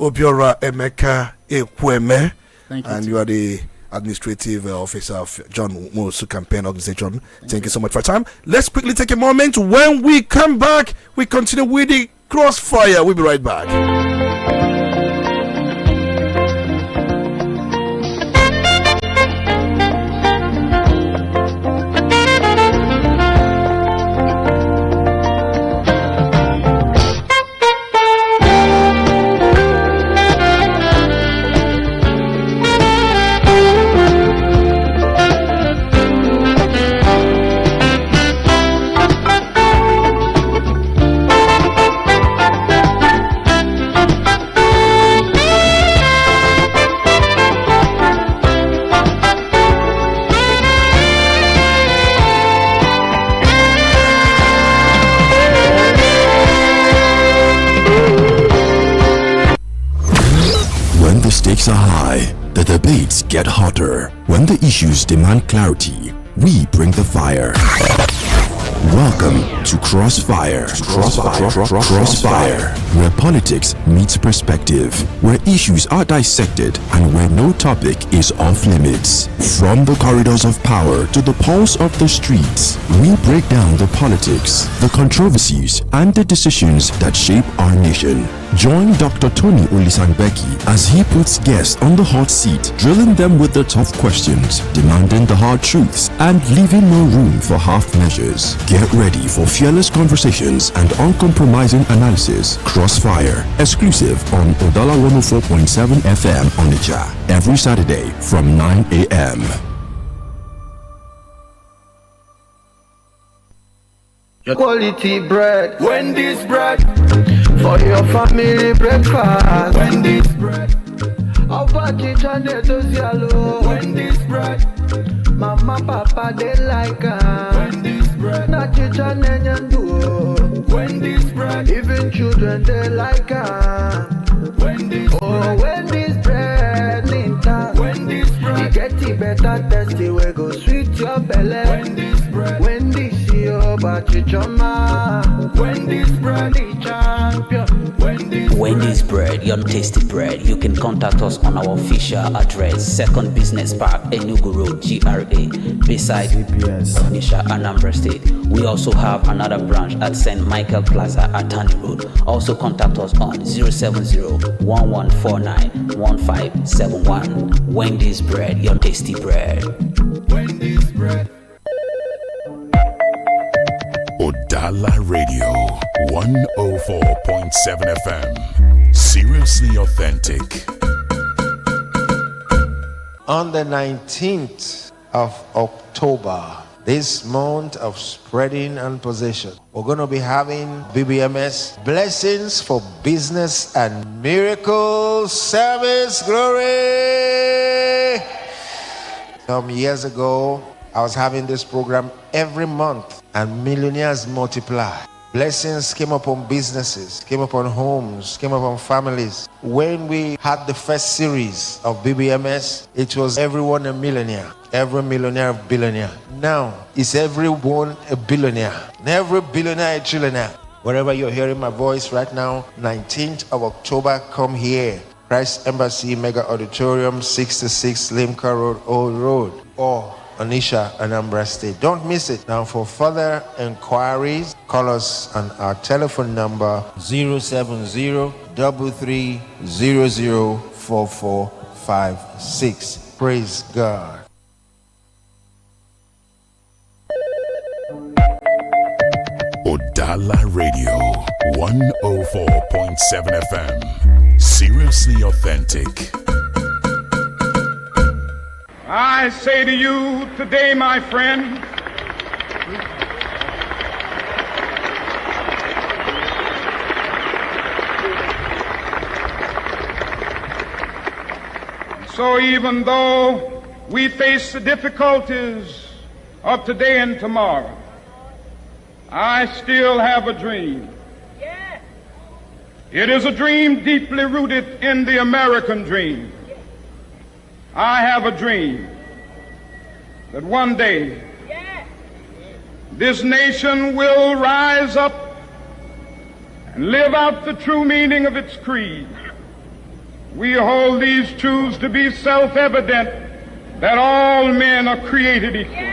Obiora Emeka Ekweme. Thank you. And you are the administrative officer of John Nwosu Campaign Organization. Thank you so much for your time. Let's quickly take a moment. When we come back, we continue with the Crossfire. We'll be right back. stakes are high, the debates get hotter. When the issues demand clarity, we bring the fire. Welcome to Crossfire. Crossfire, where politics meets perspective, where issues are dissected, and where no topic is off limits. From the corridors of power to the pulse of the streets, we break down the politics, the controversies, and the decisions that shape our nation. Join Dr. Tony Olisa Mbeki as he puts guests on the hot seat, drilling them with the tough questions, demanding the hard truths, and leaving no room for half measures. Get ready for fearless conversations and uncompromising analysis. Crossfire, exclusive on Udala 104.7 FM Onitsha, every Saturday from 9 a.m. Quality bread, Wendy's bread, for your family breakfast. Wendy's bread, Wendy's bread, mama papa they like Wendy's bread, Wendy's bread, even children they like Wendy's bread. Wendy's bread, Wendy's bread, you get it better tasty, we go sweet your belly. Wendy's bread, Wendy's Wendy's bread, the champion. Wendy's bread, your tasty bread. You can contact us on our official address, Second Business Park, Enugu Road, GRA, beside Onitsha, Anambra State. We also have another branch at St. Michael Plaza at Tani Road. Also contact us on 070-1149-1571. Wendy's bread, your tasty bread. Wendy's bread. Udala Radio 104.7 FM. Seriously authentic. On the 19th of October, this month of spreading and possession, we're going to be having BBMS Blessings for Business and Miracles Service. Glory! Some years ago, I was having this program every month, and millionaires multiply. Blessings came upon businesses, came upon homes, came upon families. When we had the first series of BBMS, it was everyone a millionaire, every millionaire a billionaire. Now, it's everyone a billionaire, and every billionaire a trillionaire. Wherever you're hearing my voice right now, 19th of October, come here. Christ Embassy Mega Auditorium, 66 Limca Road, Old Road, or Onitsha, Anambra State. Don't miss it. Now, for further inquiries, call us on our telephone number 070-33004456. Praise God. Udala Radio 104.7 FM. Seriously authentic. I say to you today, my friend, so even though we face the difficulties of today and tomorrow, I still have a dream. It is a dream deeply rooted in the American dream. I have a dream that one day this nation will rise up and live out the true meaning of its creed. We hold these truths to be self-evident, that all men are created equal.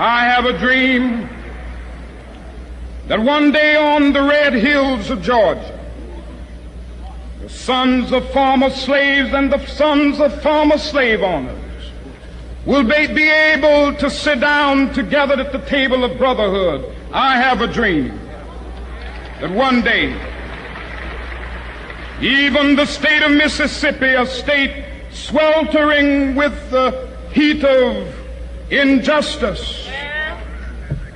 I have a dream that one day on the red hills of Georgia, the sons of former slaves and the sons of former slave owners will be able to sit down together at the table of brotherhood. I have a dream that one day, even the state of Mississippi, a state sweltering with the heat of injustice,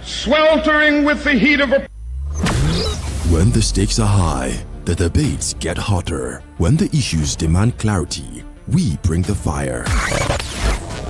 sweltering with the heat of a... When the stakes are high, the debates get hotter. When the issues demand clarity, we bring the fire.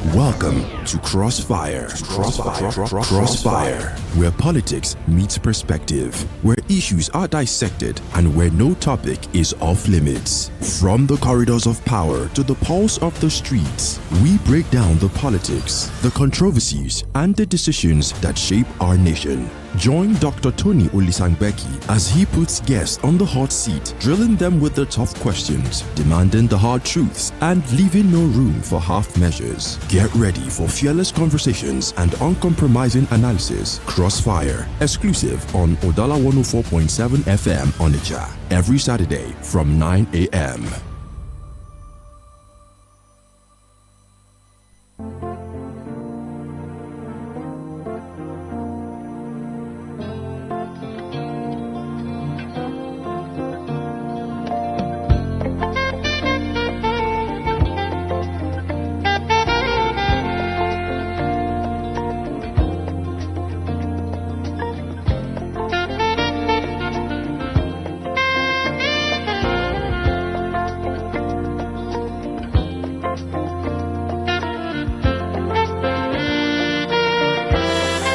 Welcome to Crossfire. Crossfire, where politics meets perspective, where issues are dissected, and where no topic is off limits. From the corridors of power to the pulse of the streets, we break down the politics, the controversies, and the decisions that shape our nation. Join Dr. Tony Olisa Mbeki as he puts guests on the hot seat, drilling them with the tough questions, demanding the hard truths, and leaving no room for half measures. Get ready for fearless conversations and uncompromising analysis. Crossfire, exclusive on Udala 104.7 FM Onitsha, every Saturday from 9 a.m.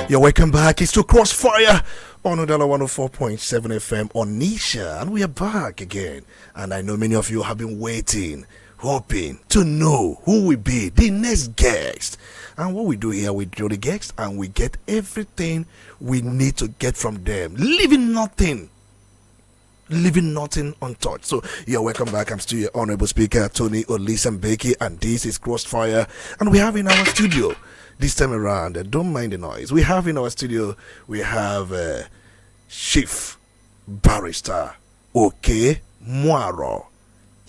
You're welcome back. It's to Crossfire on Udala 104.7 FM Onitsha, and we are back again. And I know many of you have been waiting, hoping to know who will be the next guest. And what we do here, we draw the guest and we get everything we need to get from them, leaving nothing untouched. So you're welcome back. I'm still your honorable speaker, Tony Olisa Mbeki, and this is Crossfire. And we have in our studio this time around, don't mind the noise. We have in our studio, we have Chief Barrister Oke Mwaro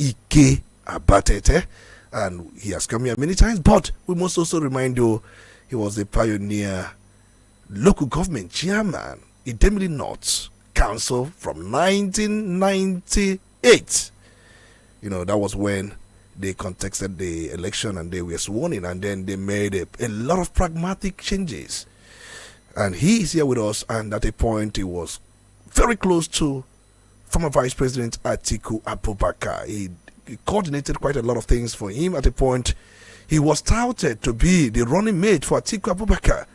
Ike Abatete, and he has come here many times, but we must also remind you, he was the pioneer local government chairman, Idemili North Council from 1998. You know, that was when they contested the election and they were sworn in, and then they made a lot of pragmatic changes. And he is here with us, and at a point he was very close to former Vice President Atiku Abubakar. He coordinated quite a lot of things for him. At a point, he was touted to be the running mate for Atiku Abubakar,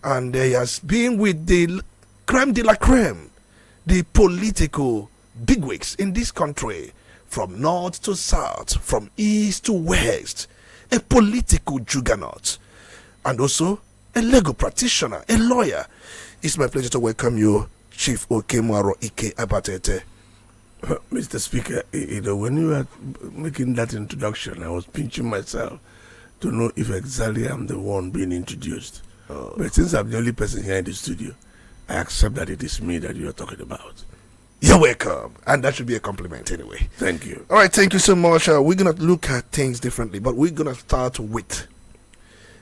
and he has been with the creme de la creme, the political bigwigs in this country, from north to south, from east to west, a political juggernaut, and also a legal practitioner, a lawyer. It's my pleasure to welcome you, Chief Okemwaro Ike Abatete. Mr. Speaker, you know, when you were making that introduction, I was pinching myself to know if exactly I'm the one being introduced. But since I'm the only person here in the studio, I accept that it is me that you are talking about. You're welcome, and that should be a compliment anyway. Thank you. All right, thank you so much. We're going to look at things differently, but we're going to start with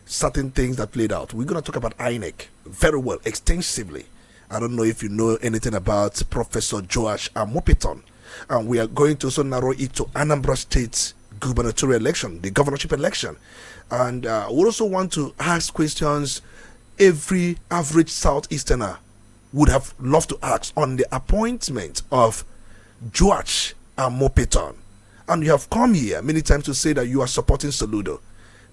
certain things that played out. We're going to talk about INEC very well, extensively. I don't know if you know anything about Professor Joash Amopiton, and we are going to also narrow it to Anambra State gubernatorial election, the governorship election. And we also want to ask questions every average Southeasterner would have loved to ask on the appointment of Joash Amopiton. And you have come here many times to say that you are supporting Soludo,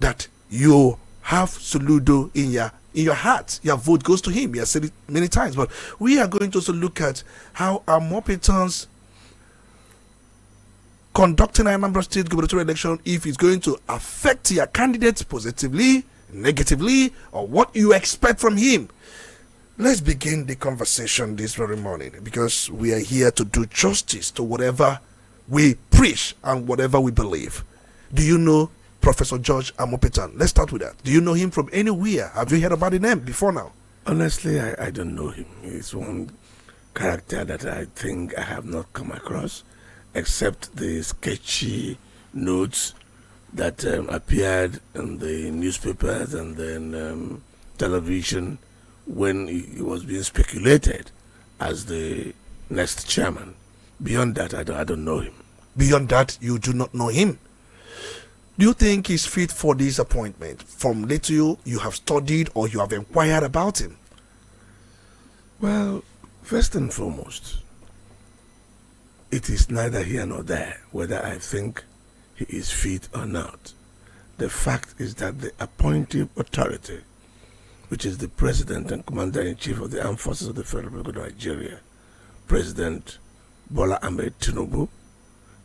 that you have Soludo in your heart. Your vote goes to him. You have said it many times. But we are going to also look at how Amopiton's conducting an Anambra State gubernatorial election, if it's going to affect your candidate positively, negatively, or what you expect from him. Let's begin the conversation this very morning, because we are here to do justice to whatever we preach and whatever we believe. Do you know Professor George Amopiton? Let's start with that. Do you know him from anywhere? Have you heard about the name before now? Honestly, I don't know him. He's one character that I think I have not come across, except the sketchy notes that appeared in the newspapers and then television when he was being speculated as the next chairman. Beyond that, I don't know him. Beyond that, you do not know him. Do you think he's fit for this appointment? From little you have studied or you have inquired about him? Well, first and foremost, it is neither here nor there whether I think he is fit or not. The fact is that the appointive authority, which is the President and Commander-in-Chief of the Armed Forces of the Federal Republic of Nigeria, President Bola Ahmed Tinubu,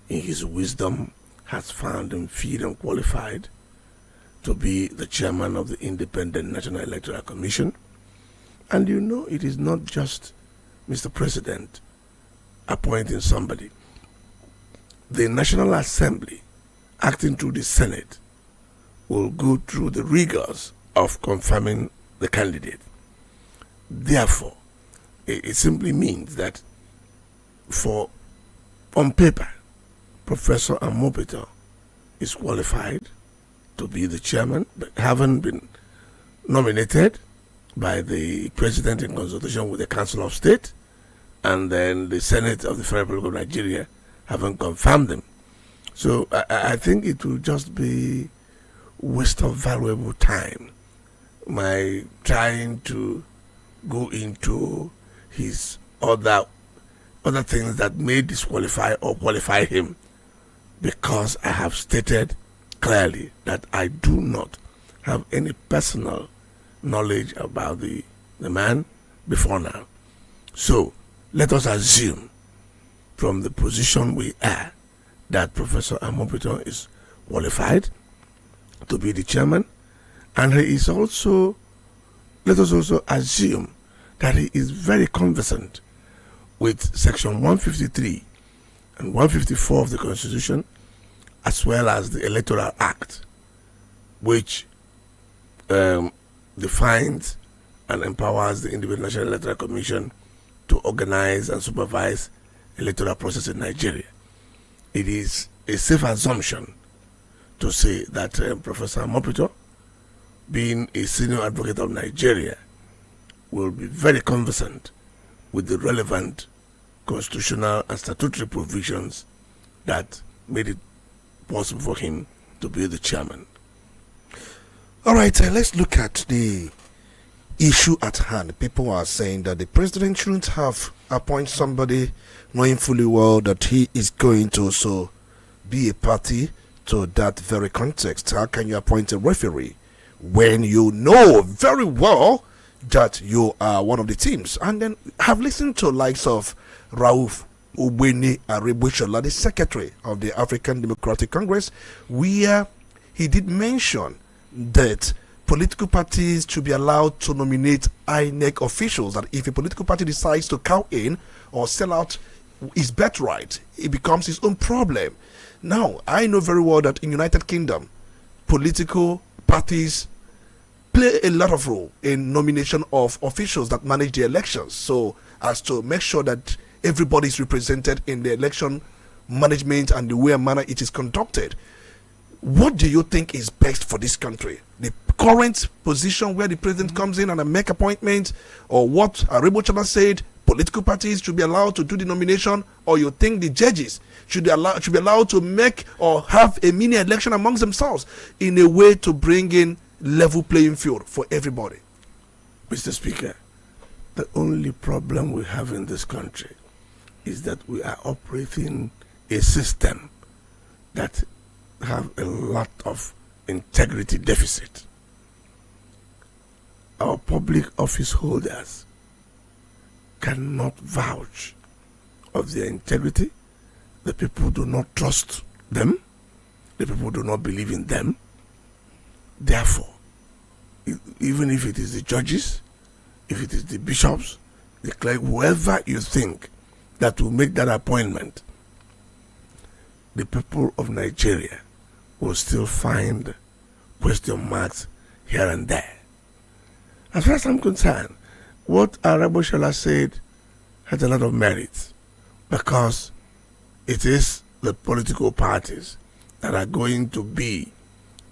in his wisdom, has found him fit and qualified to be the chairman of the Independent National Electoral Commission. And you know, it is not just Mr. President appointing somebody. The National Assembly, acting through the Senate, will go through the rigors of confirming the candidate. Therefore, it simply means that on paper, Professor Amopito is qualified to be the chairman, but haven't been nominated by the President in consultation with the Council of State, and then the Senate of the Federal Republic of Nigeria haven't confirmed them. So I think it will just be waste of valuable time, my trying to go into his other things that may disqualify or qualify him, because I have stated clearly that I do not have any personal knowledge about the man before now. So let us assume from the position we are that Professor Amopito is qualified to be the chairman, and he is also, let us also assume that he is very conversant with Section 153 and 154 of the Constitution, as well as the Electoral Act, which defines and empowers the Independent National Electoral Commission to organize and supervise electoral process in Nigeria. It is a safe assumption to say that Professor Mopito, being a senior advocate of Nigeria, will be very conversant with the relevant constitutional and statutory provisions that made it possible for him to be the chairman. All right, let's look at the issue at hand. People are saying that the president shouldn't have appointed somebody knowing fully well that he is going to also be a party to that very context. How can you appoint a referee when you know very well that you are one of the teams? And then have listened to likes of Rauf Ubweni Aribushola, the secretary of the African Democratic Congress, where he did mention that political parties should be allowed to nominate INEC officials, that if a political party decides to cow in or sell out his birthright, it becomes his own problem. Now, I know very well that in United Kingdom, political parties play a lot of role in nomination of officials that manage the elections, so as to make sure that everybody is represented in the election management and the way and manner it is conducted. What do you think is best for this country? The current position where the president comes in and make appointments, or what Arebochola said, political parties should be allowed to do the nomination, or you think the judges should be allowed to make or have a mini election amongst themselves in a way to bring in level playing field for everybody? Mr. Speaker, the only problem we have in this country is that we are operating a system that have a lot of integrity deficit. Our public office holders cannot vouch of their integrity. The people do not trust them. The people do not believe in them. Therefore, even if it is the judges, if it is the bishops, the clerk, whoever you think that will make that appointment, the people of Nigeria will still find question marks here and there. As far as I'm concerned, what Arebochola said has a lot of merit, because it is the political parties that are going to be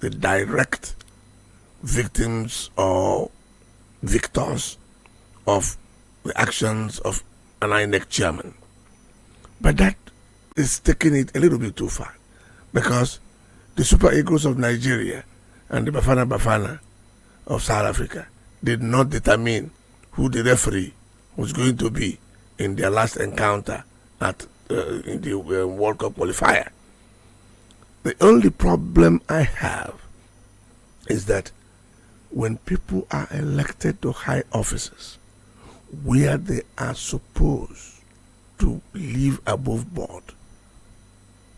the direct victims or victors of the actions of an INEC chairman. But that is taking it a little bit too far, because the super egos of Nigeria and the Bafana of South Africa did not determine who the referee was going to be in their last encounter at in the World Cup qualifier. The only problem I have is that when people are elected to high offices, where they are supposed to live above board,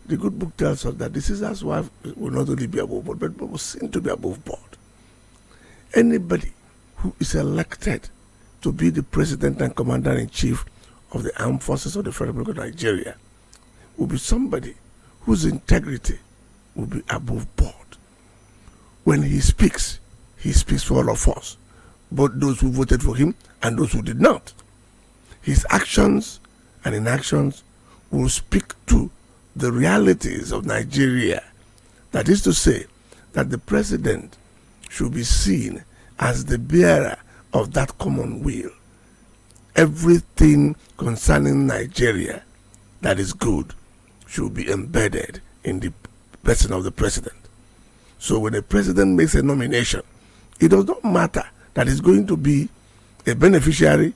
the good book tells us that the Caesar's wife will not only be above board, but will seem to be above board. Anybody who is elected to be the president and commander-in-chief of the armed forces of the Federal Republic of Nigeria will be somebody whose integrity will be above board. When he speaks for all of us, both those who voted for him and those who did not. His actions and inactions will speak to the realities of Nigeria. That is to say, that the president should be seen as the bearer of that common will. Everything concerning Nigeria that is good should be embedded in the person of the president. So when a president makes a nomination, it does not matter that he's going to be a beneficiary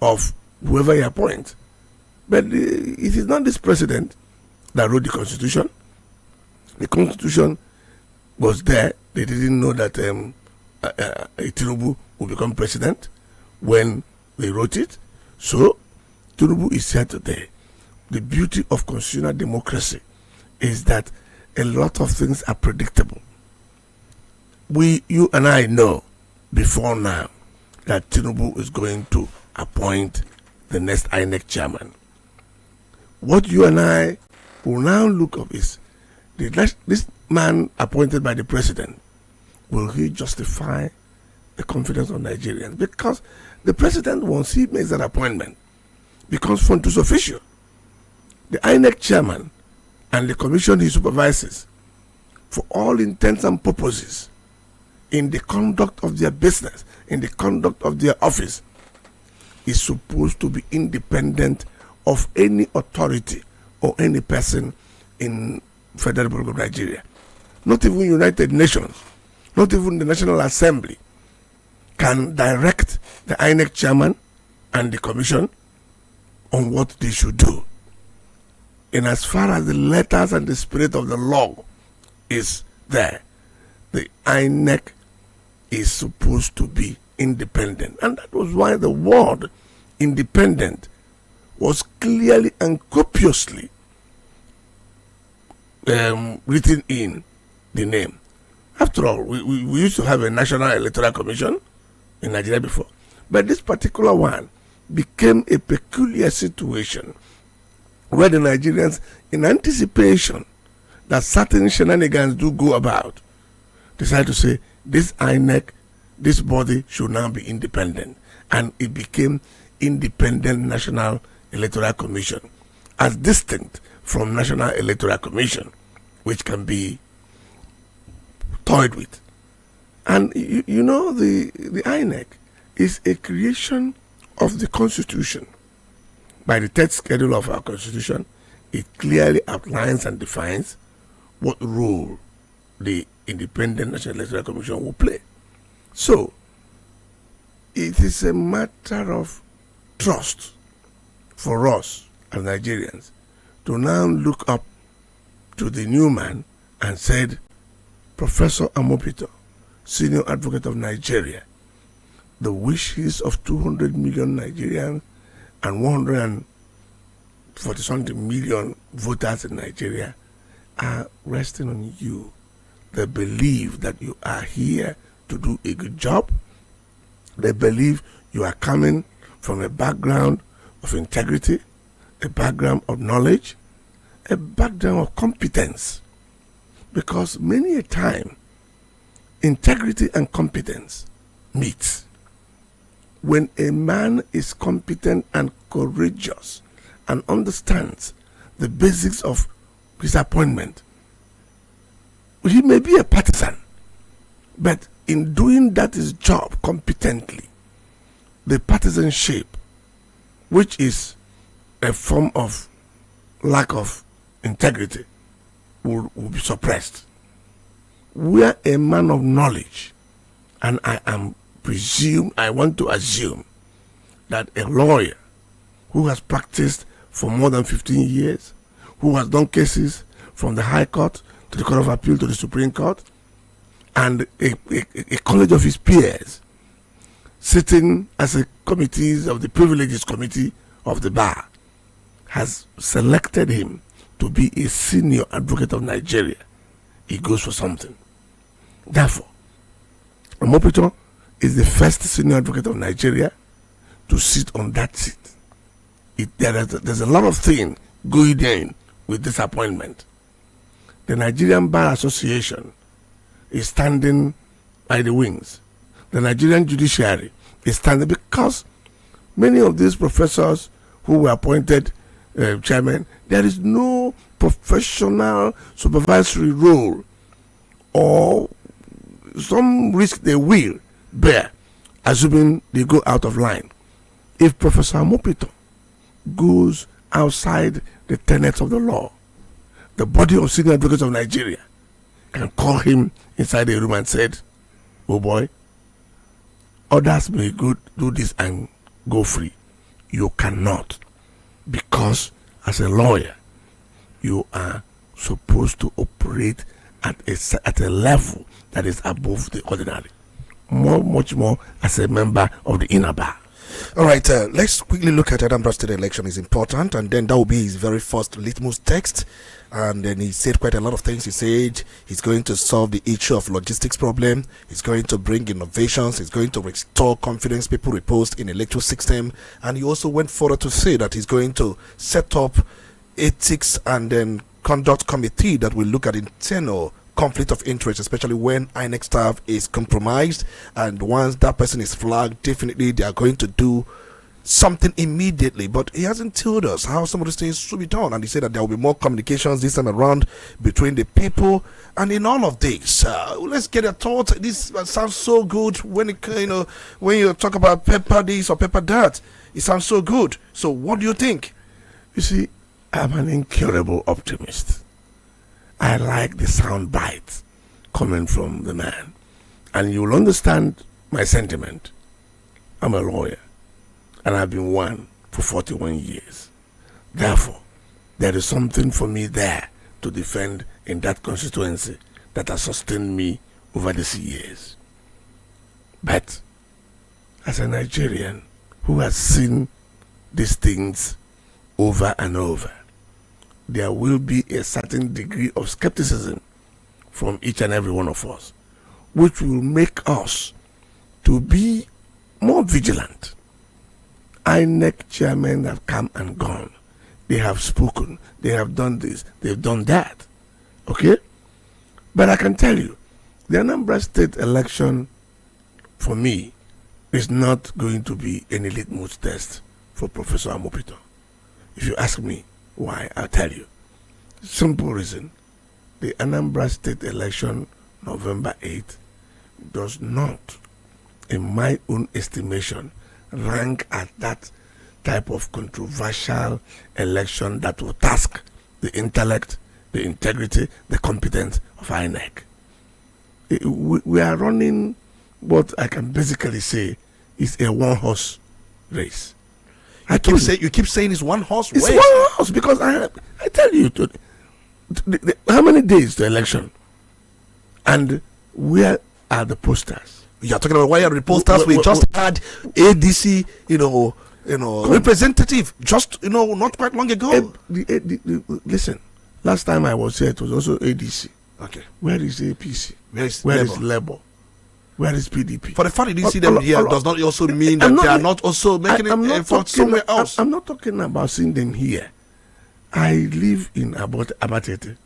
of whoever he appoints. But it is not this president that wrote the Constitution. The Constitution was there. They didn't know that Tinubu would become president when they wrote it. So Tinubu is here today. The beauty of constitutional democracy is that a lot of things are predictable. You and I know before now that Tinubu is going to appoint the next INEC chairman. What you and I will now look up is this man appointed by the president, will he justify the confidence of Nigerians? Because the president, once he makes that appointment, becomes functus officio. The INEC chairman and the commission he supervises, for all intents and purposes, in the conduct of their business, in the conduct of their office, is supposed to be independent of any authority or any person in Federal Republic of Nigeria. Not even United Nations, not even the National Assembly can direct the INEC chairman and the commission on what they should do. And as far as the letters and the spirit of the law is there, the INEC is supposed to be independent. And that was why the word independent was clearly and copiously written in the name. After all, we used to have a National Electoral Commission in Nigeria before. But this particular one became a peculiar situation where the Nigerians, in anticipation that certain shenanigans do go about, decide to say, this INEC, this body should now be independent. And it became Independent National Electoral Commission, as distinct from National Electoral Commission, which can be toyed with. And you know, the INEC is a creation of the Constitution. By the third schedule of our Constitution, it clearly outlines and defines what role the Independent National Electoral Commission will play. So, it is a matter of trust for us as Nigerians to now look up to the new man and said, Professor Amopito, Senior Advocate of Nigeria, the wishes of 200 million Nigerians and 140-something million voters in Nigeria are resting on you. They believe that you are here to do a good job. They believe you are coming from a background of integrity, a background of knowledge, a background of competence. Because many a time, integrity and competence meet. When a man is competent and courageous and understands the basics of his appointment, he may be a partisan, but in doing that his job competently, the partisanship, which is a form of lack of integrity, will be suppressed. We are a man of knowledge, and I want to assume that a lawyer who has practiced for more than 15 years, who has done cases from the High Court to the Court of Appeal to the Supreme Court, and a college of his peers sitting as a committees of the privileges committee of the bar has selected him to be a senior advocate of Nigeria, he goes for something. Therefore, Omopito is the first senior advocate of Nigeria to sit on that seat. There's a lot of things going in with this appointment. The Nigerian Bar Association is standing by the wings. The Nigerian judiciary is standing because many of these professors who were appointed chairman, there is no professional supervisory role or some risk they will bear, assuming they go out of line. If Professor Mopito goes outside the tenets of the law, the body of senior advocates of Nigeria can call him inside a room and said, "Oh boy, others may go do this and go free. You cannot, because as a lawyer, you are supposed to operate at a level that is above the ordinary. Much more as a member of the inner bar." All right, let's quickly look at Anambra State election. Is important, and then that will be his very first litmus text. And then he said quite a lot of things. He said he's going to solve the issue of logistics problem. He's going to bring innovations. He's going to restore confidence people repose in electoral system. And he also went further to say that he's going to set up ethics and then conduct committee that will look at internal conflict of interest, especially when INEC staff is compromised, and once that person is flagged, definitely they are going to do something immediately. But he hasn't told us how some of these things should be done, and he said that there will be more communications this time around between the people. And in all of this, let's get a thought. This sounds so good when when you talk about pepper this or pepper that. It sounds so good. So what do you think? You see, I'm an incurable optimist. I like the sound bites coming from the man, and you'll understand my sentiment. I'm a lawyer, and I've been one for 41 years. Therefore, there is something for me there to defend in that constituency that has sustained me over these years. But as a Nigerian who has seen these things over and over, there will be a certain degree of skepticism from each and every one of us, which will make us to be more vigilant. INEC chairmen have come and gone. They have spoken. They have done this. They've done that. Okay? But I can tell you, the Anambra State election, for me, is not going to be any litmus test for Professor Amopito. If you ask me why, I'll tell you. Simple reason. The Anambra State election, November 8th, does not, in my own estimation, rank at that type of controversial election that will task the intellect, the integrity, the competence of INEC. We are running what I can basically say is a one-horse race. You keep saying it's one-horse race. It's one horse because I tell you, how many days to election? And where are the posters? You're talking about why are the posters? We just had ADC, representative just not quite long ago. Listen, last time I was here, it was also ADC. Okay. Where is APC? Where is Labour? Where is PDP? For the fact you didn't see them here does not also mean that they are not also making an effort somewhere else. I'm not talking about seeing them here. I live in Abatete.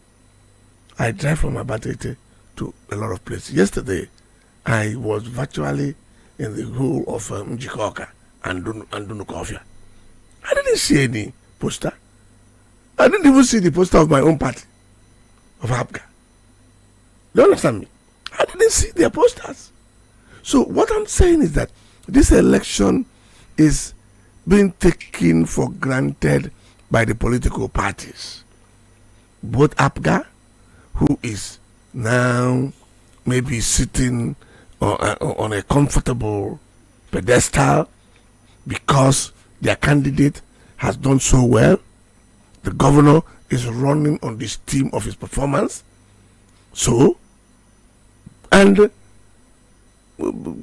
I drive from Abatete to a lot of places. Yesterday, I was virtually in the whole of Njikoka and Dunukofia. I didn't see any poster. I didn't even see the poster of my own party, of APGA. You understand me? I didn't see their posters. So what I'm saying is that this election is being taken for granted by the political parties. Both APGA, who is now maybe sitting on a comfortable pedestal because their candidate has done so well. The governor is running on the steam of his performance. So And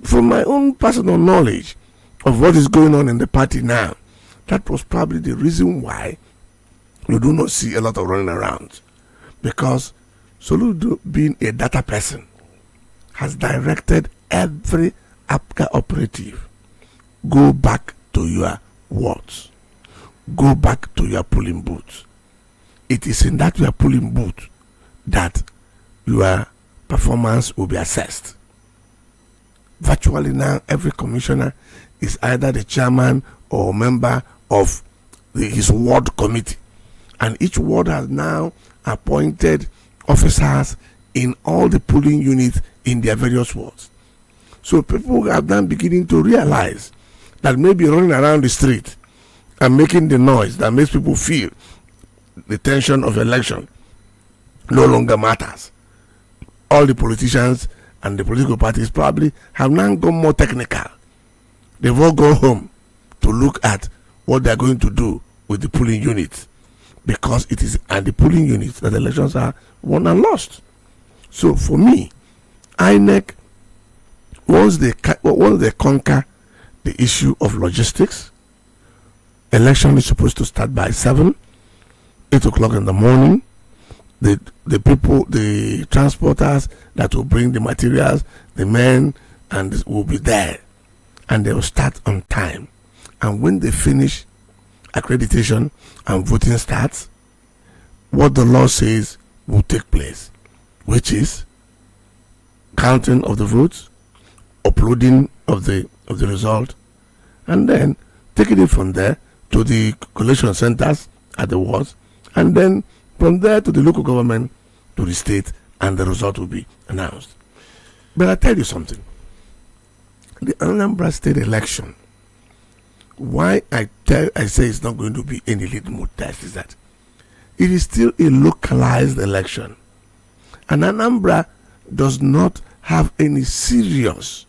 from my own personal knowledge of what is going on in the party now, that was probably the reason why you do not see a lot of running around. Because Soludo, being a data person, has directed every APGA operative, go back to your wards, go back to your polling booth. It is in that your polling booth that your performance will be assessed. Virtually now, every commissioner is either the chairman or member of his ward committee, and each ward has now appointed officers in all the polling units in their various wards. So people are now beginning to realize that maybe running around the street and making the noise that makes people feel the tension of election no longer matters. All the politicians and the political parties probably have now gone more technical. They've all gone home to look at what they're going to do with the polling units, because it is at the polling units that elections are won and lost. So for me, INEC, once they conquer the issue of logistics, election is supposed to start by 8 o'clock in the morning. The people, the transporters that will bring the materials, the men, and will be there, and they will start on time. And when they finish accreditation and voting starts, what the law says will take place, which is counting of the votes, uploading of the result, and then taking it from there to the collation centers at the wards, and then from there to the local government, to the state, and the result will be announced. But I tell you something, the Anambra state election, why I say it's not going to be any litmus test is that it is still a localized election, and Anambra does not have any serious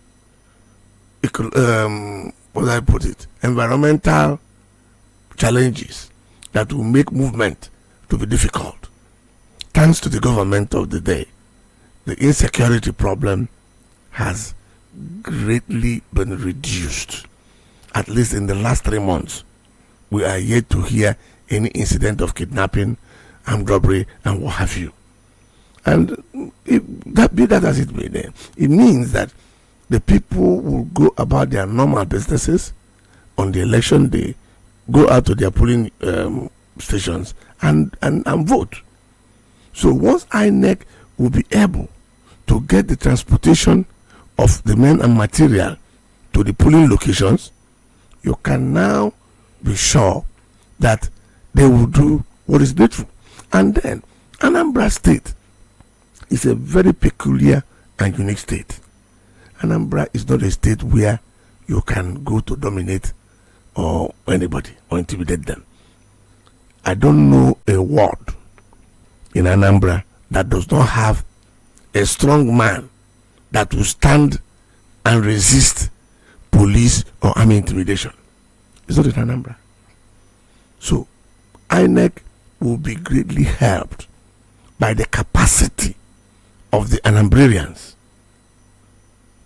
environmental challenges that will make movement to be difficult. Thanks to the government of the day, the insecurity problem has greatly been reduced. At least in the last 3 months, we are yet to hear any incident of kidnapping, armed robbery, and what have you. And be that as it may, it means that the people will go about their normal businesses on the election day, go out to their polling stations and vote. So once INEC will be able to get the transportation of the men and material to the polling locations, you can now be sure that they will do what is needful. And then Anambra State is a very peculiar and unique state. Anambra is not a state where you can go to dominate or anybody or intimidate them. I don't know a ward in Anambra that does not have a strong man that will stand and resist police or army intimidation. It's not in Anambra. So INEC will be greatly helped by the capacity of the Anambrarians,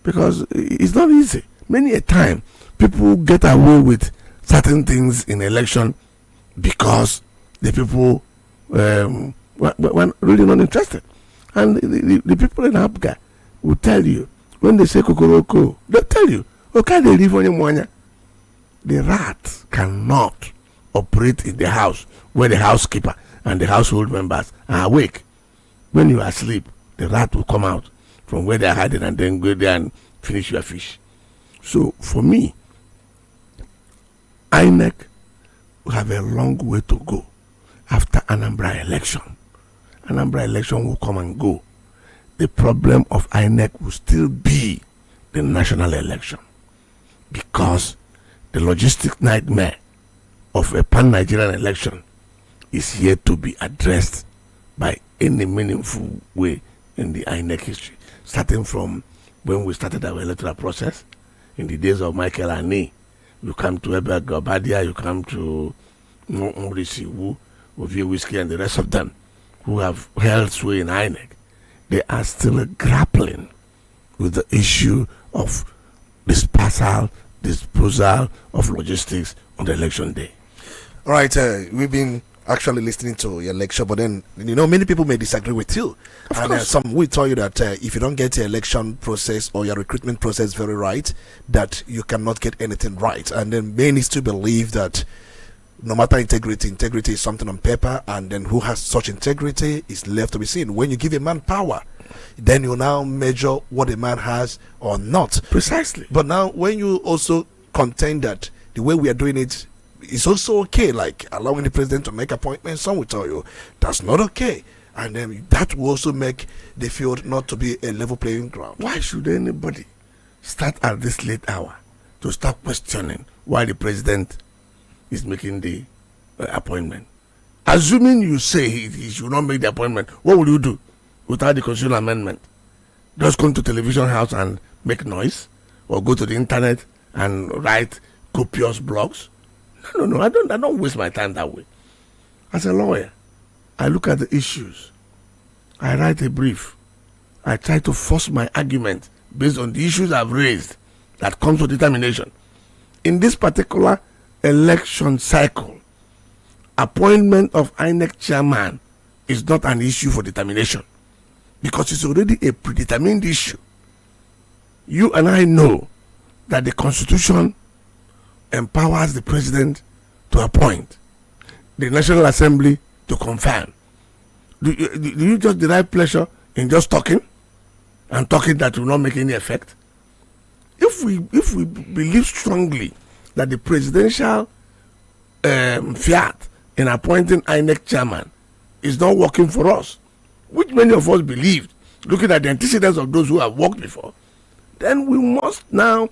because it's not easy. Many a time people get away with certain things in election because the people were really not interested. And the people in APGA will tell you, when they say Kokoroko, they'll tell you, okay, they live on your money. The rat cannot operate in the house where the housekeeper and the household members are awake. When you are asleep, the rat will come out from where they are hiding and then go there and finish your fish. So for me, INEC will have a long way to go after Anambra election. Anambra election will come and go. The problem of INEC will still be the national election, because the logistic nightmare of a pan-Nigerian election is yet to be addressed by any meaningful way in the INEC history, starting from when we started our electoral process in the days of Michael Ani. You come to Ebert Gabadia, you come to Maurice Wu, Ovie Whiskey, and the rest of them who have held sway in INEC. They are still grappling with the issue of disposal of logistics on the election day. All right, we've been actually listening to your lecture, but then many people may disagree with you, and some will tell you that if you don't get the election process or your recruitment process very right, that you cannot get anything right. And then many still believe that no matter integrity is something on paper, and then who has such integrity is left to be seen. When you give a man power, then you now measure what a man has or not. Precisely. But now when you also contend that the way we are doing it is also okay, like allowing the president to make appointments, some will tell you that's not okay, and then that will also make the field not to be a level playing ground. Why should anybody start at this late hour to start questioning why the president is making the appointment? Assuming you say he should not make the appointment, what will you do without the constitutional amendment? Just come to television house and make noise, or go to the internet and write copious blogs? No, I don't waste my time that way. As a lawyer, I look at the issues, I write a brief, I try to force my argument based on the issues I've raised that comes to determination. In this particular election cycle, appointment of INEC chairman is not an issue for determination, because it's already a predetermined issue. You and I know that the Constitution empowers the president to appoint, the National Assembly to confirm. Do you just derive pleasure in just talking, and talking that will not make any effect? If we believe strongly that the presidential fiat in appointing INEC chairman is not working for us, which many of us believed, looking at the antecedents of those who have worked before, then we must now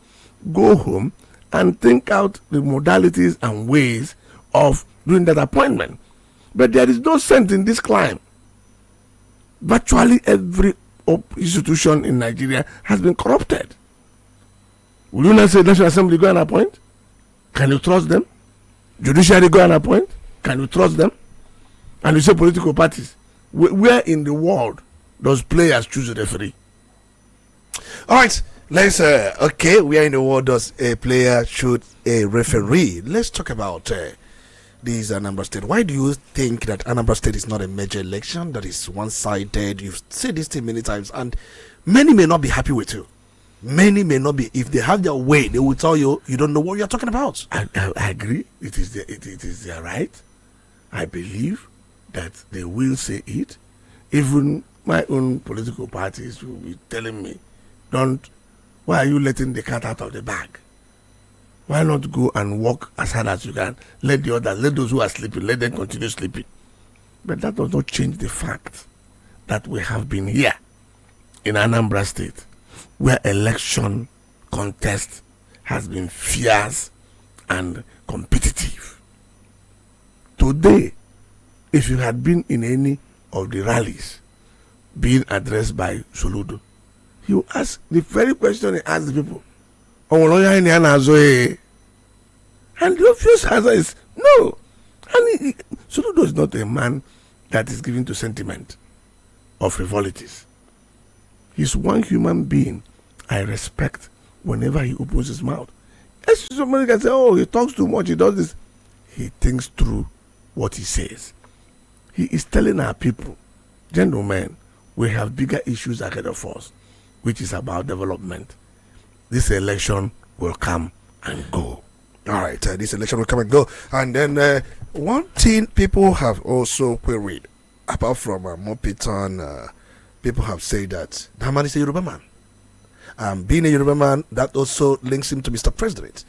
go home and think out the modalities and ways of doing that appointment. But there is no sense in this climb. Virtually every institution in Nigeria has been corrupted. Will you not say National Assembly go and appoint? Can you trust them? Judiciary go and appoint? Can you trust them? And you say political parties. Where in the world does players choose a referee? All right. Let's where in the world does a player choose a referee? Let's talk about this Anambra State. Why do you think that Anambra State is not a major election, that is one-sided? You've said this thing many times, and many may not be happy with you. Many may not be. If they have their way, they will tell you you don't know what you're talking about. I agree. It is their right. I believe that they will say it. Even my own political parties will be telling me, why are you letting the cat out of the bag? Why not go and work as hard as you can? Let those who are sleeping, let them continue sleeping. But that does not change the fact that we have been here in Anambra State, where election contest has been fierce and competitive. Today, if you had been in any of the rallies being addressed by Soludo, you ask the very question he asked the people. And the obvious answer is no. And Soludo is not a man that is given to sentiment or frivolities. He's one human being I respect whenever he opens his mouth. As somebody can say, oh, he talks too much, he does this. He thinks through what he says. He is telling our people, gentlemen, we have bigger issues ahead of us, which is about development. This election will come and go. All right, this election will come and go. And then one thing people have also queried, apart from Mopiton, people have said that Haman is a Yoruba man. Being a Yoruba man, that also links him to Mr. President.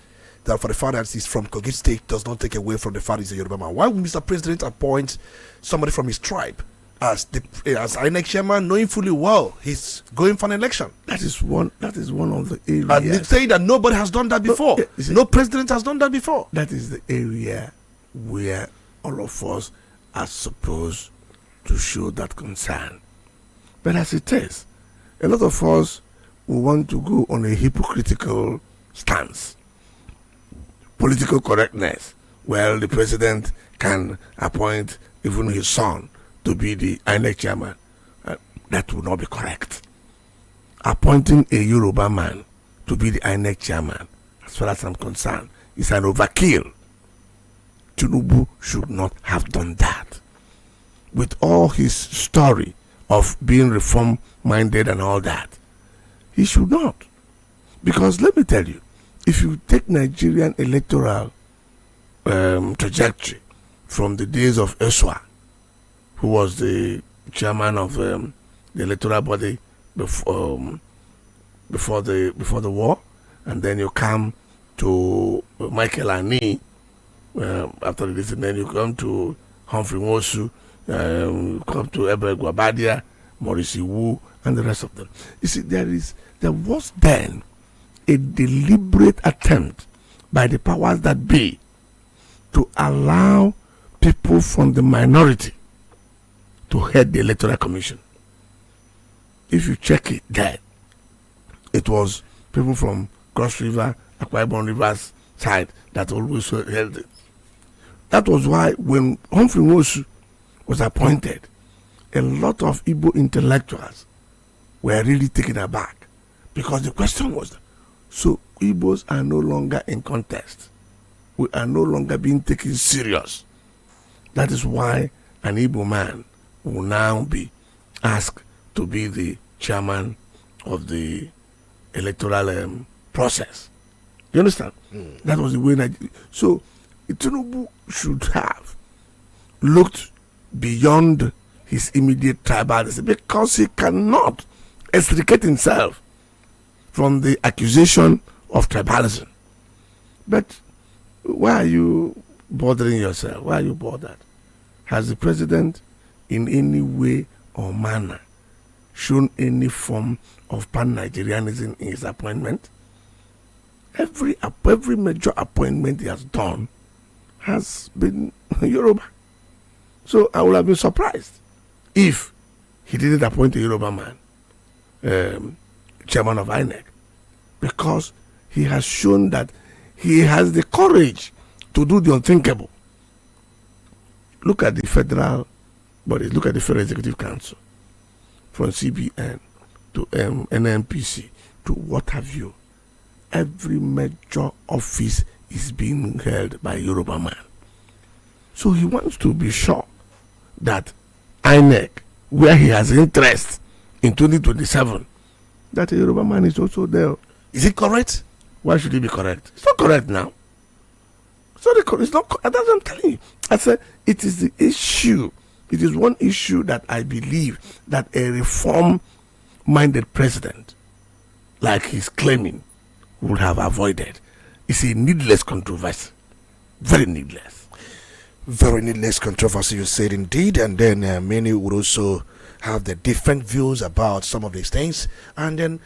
That for the fact that he's from Kogi State does not take away from the fact he's a Yoruba man. Why would Mr. President appoint somebody from his tribe as INEC chairman, knowing fully well he's going for an election? That is one of the areas. And they say that nobody has done that before. No president has done that before. That is the area where all of us are supposed to show that concern. But as it is, a lot of us will want to go on a hypocritical stance. Political correctness. Well, the president can appoint even his son to be the INEC chairman. That would not be correct. appointing a Yoruba man to be the INEC chairman, as far as I'm concerned, is an overkill. Tinubu should not have done that. With all his story of being reform-minded and all that, he should not. Because let me tell you, if you take Nigerian electoral trajectory from the days of Eswa, who was the chairman of the electoral body before the war, and then you come to Michael Ani after this, and then you come to Humphrey Nwosu, come to Ebere Gwabadia, Maurice Iwu, and the rest of them. You see, there was then a deliberate attempt by the powers that be to allow people from the minority to head the Electoral Commission. If you check it there, it was people from Cross River, Akwa Ibom Rivers side that always held it. That was why when Humphrey Nwosu was appointed, a lot of Igbo intellectuals were really taken aback, because the question was, so Igbos are no longer in contest. We are no longer being taken serious. That is why an Igbo man will now be asked to be the chairman of the electoral process. You understand? That was the way. So Tinubu should have looked beyond his immediate tribalism, because he cannot extricate himself from the accusation of tribalism. But why are you bothering yourself? Why are you bothered? Has the president in any way or manner shown any form of pan-Nigerianism in his appointment? Every major appointment he has done has been Yoruba. So I would have been surprised if he didn't appoint a Yoruba man chairman of INEC, because he has shown that he has the courage to do the unthinkable. Look at the federal bodies, look at the Federal Executive Council, from CBN to NNPC to what have you. Every major office is being held by a Yoruba man. So he wants to be sure that INEC, where he has interest in 2027, that a Yoruba man is also there. Is it correct? Why should it be correct? It's not correct now. It's not. That's what I'm telling you. I said it is the issue. It is one issue that I believe that a reform-minded president, like he's claiming, would have avoided. It's a needless controversy. Very needless. Very needless controversy, you said indeed. And then many would also have the different views about some of these things. And then,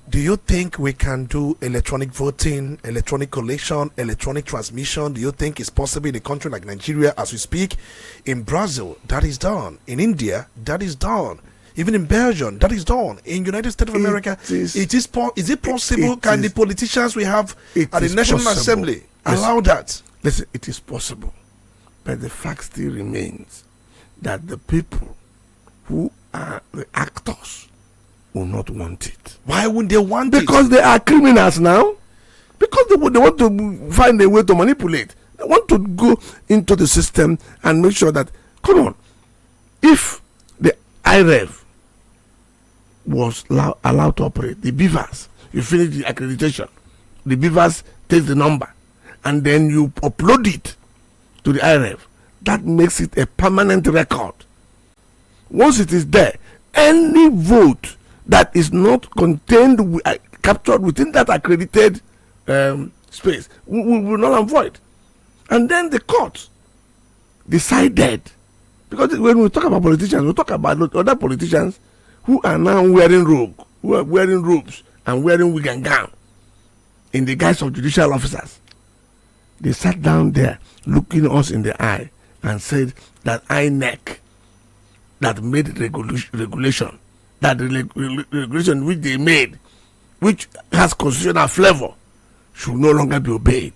do you think we can do electronic voting, electronic collation, electronic transmission? Do you think it's possible in a country like Nigeria as we speak? In Brazil, that is done. In India, that is done. Even in Belgium, that is done. In United States of America, is it possible? Can the politicians we have at the National Assembly allow that? Listen, it is possible. But the fact still remains that the people who are the actors will not want it. Why wouldn't they want it? Because they are criminals now. Because they want to find a way to manipulate. They want to go into the system and make sure that, come on, if the IREV was allowed to operate, the beavers, you finish the accreditation, the beavers take the number, and then you upload it to the IREV, that makes it a permanent record. Once it is there, any vote that is not contained, captured within that accredited space, will not and void. And then the court decided, because when we talk about politicians, we talk about other politicians who are now wearing robes and wearing wig and gown in the guise of judicial officers. They sat down there looking us in the eye and said that INEC that made regulation, that regulation which they made, which has constitutional flavor, should no longer be obeyed.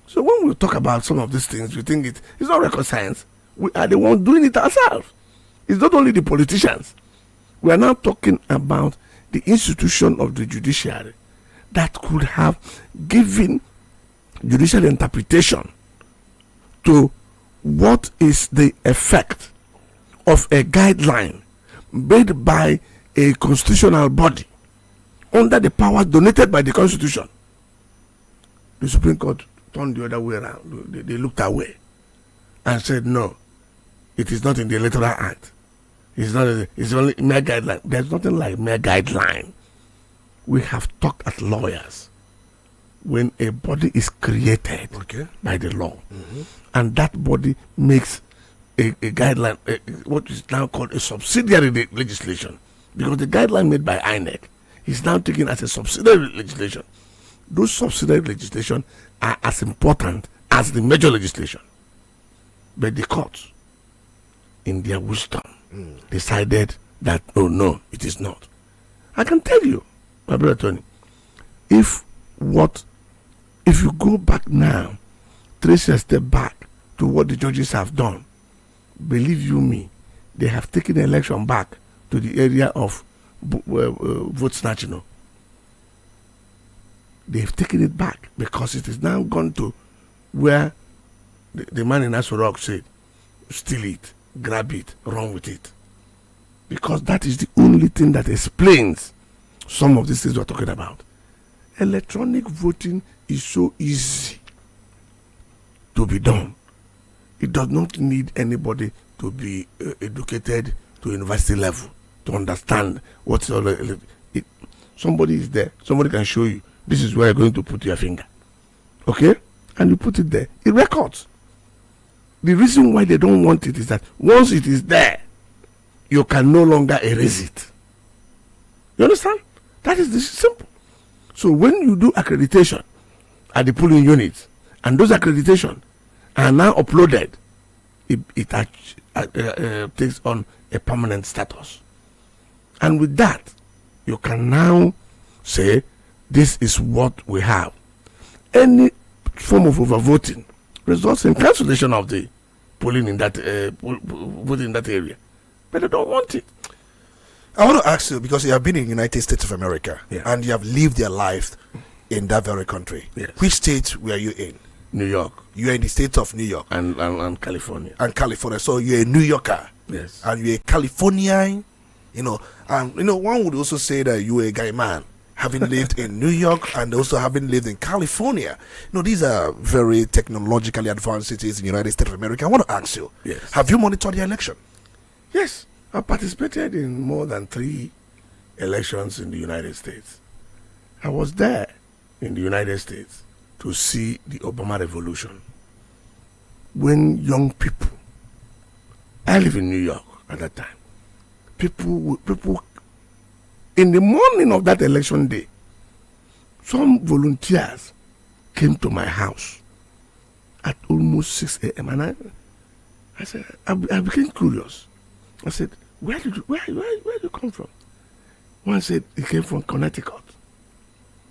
So when we talk about some of these things, we think it's not rocket science. We are the ones doing it ourselves. It's not only the politicians. We are now talking about the institution of the judiciary that could have given judicial interpretation to what is the effect of a guideline made by a constitutional body under the powers donated by the Constitution. The Supreme Court turned the other way around. They looked away and said, no, it is not in the Electoral Act. It's not. It's only mere guideline. There's nothing like mere guideline. We have talked as lawyers. When a body is created by the law, and that body makes a guideline, what is now called a subsidiary legislation, because the guideline made by INEC is now taken as a subsidiary legislation. Those subsidiary legislation are as important as the major legislation. But the courts, in their wisdom, decided that, oh no, it is not. I can tell you, my brother Tony, if you go back now, trace a step back to what the judges have done, believe you me, they have taken the election back to the area of vote snatching. They've taken it back because it is now gone to where the man in Asorok said, steal it, grab it, run with it. Because that is the only thing that explains some of these things we're talking about. Electronic voting is so easy to be done. It does not need anybody to be educated to university level to understand what's all it. Somebody is there. Somebody can show you. This is where you're going to put your finger. Okay? And you put it there. It records. The reason why they don't want it is that once it is there, you can no longer erase it. You understand? That is this simple. So when you do accreditation at the polling units, and those accreditation are now uploaded, it takes on a permanent status. And with that, you can now say, this is what we have. Any form of overvoting results in cancellation of the polling in that voting in that area. But they don't want it. I want to ask you, because you have been in the United States of America, and you have lived your life in that very country. Yes. Which state were you in? New York. You are in the state of New York. And California. And California. So you're a New Yorker. Yes. And you're a Californian. One would also say that you are a guy man, having lived in New York and also having lived in California. These are very technologically advanced cities in the United States of America. I want to ask you, have you monitored the election? Yes. I participated in more than 3 elections in the United States. I was there in the United States to see the Obama Revolution. When young people, I live in New York at that time, people in the morning of that election day, some volunteers came to my house at almost 6 a.m. and I said, I became curious. I said, where did you come from? One said he came from Connecticut.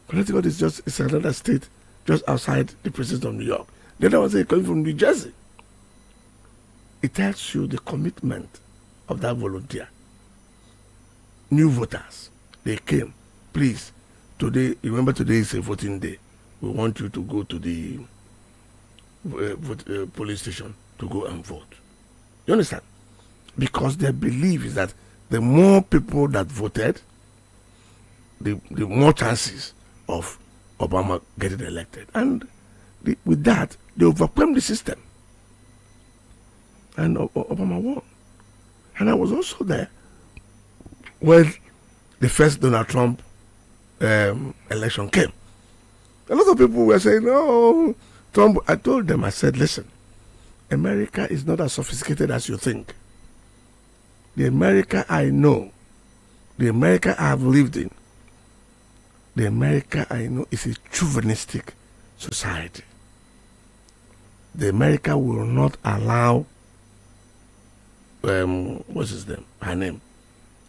Connecticut is another state just outside the precinct of New York. The other one said he came from New Jersey. It tells you the commitment of that volunteer. New voters, they came. Please, today is a voting day. We want you to go to the police station to go and vote. You understand? Because their belief is that the more people that voted, the more chances of Obama getting elected. And with that, they overwhelmed the system. And Obama won. And I was also there when the first Donald Trump election came. A lot of people were saying, no, Trump. I told them, I said, listen, America is not as sophisticated as you think. The America I know, the America I have lived in, the America I know is a chauvinistic society. The America will not allow, what's his name? Her name?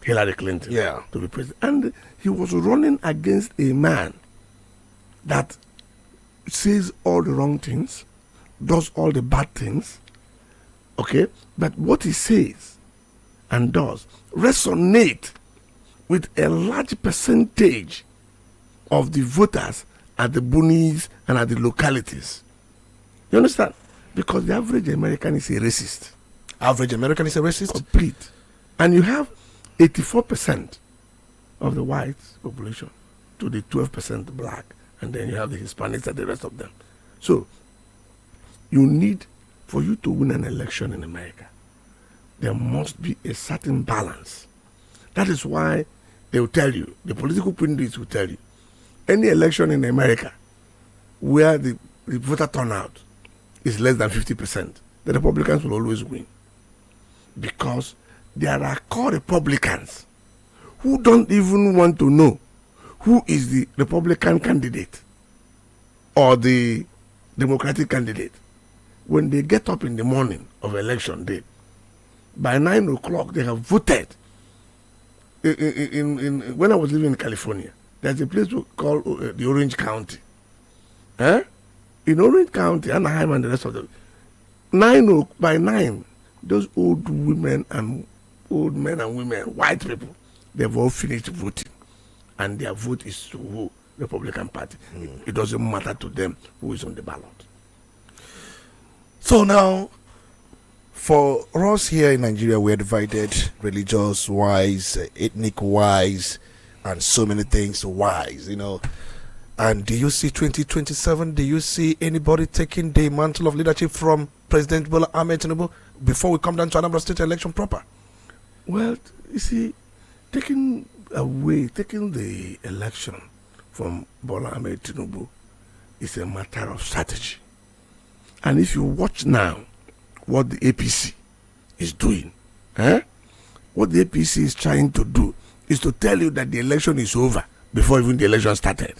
Hillary Clinton to be president. And he was running against a man that says all the wrong things, does all the bad things, okay? But what he says and does resonate with a large percentage of the voters at the boonies and at the localities. You understand? Because the average American is a racist. Average American is a racist? Complete. And you have 84% of the white population to the 12% black, and then you have the Hispanics and the rest of them. So, you need, for you to win an election in America, there must be a certain balance. That is why they will tell you, the political pundits will tell you, any election in America where the voter turnout is less than 50%, the Republicans will always win. Because there are core Republicans who don't even want to know who is the Republican candidate or the Democratic candidate. When they get up in the morning of election day, by 9 o'clock they have voted. When I was living in California, there's a place called the Orange County. In Orange County, Anaheim and the rest of them, by 9, those old men and women, white people, they've all finished voting. And their vote is to who? Republican Party. It doesn't matter to them who is on the ballot. So now, for us here in Nigeria, we're divided religious-wise, ethnic-wise, and so many things wise, And do you see 2027? Do you see anybody taking the mantle of leadership from President Bola Ahmed Tinubu before we come down to Anambra State election proper? Well, you see, taking the election from Bola Ahmed Tinubu is a matter of strategy. And if you watch now what the APC is doing, what the APC is trying to do is to tell you that the election is over before even the election started.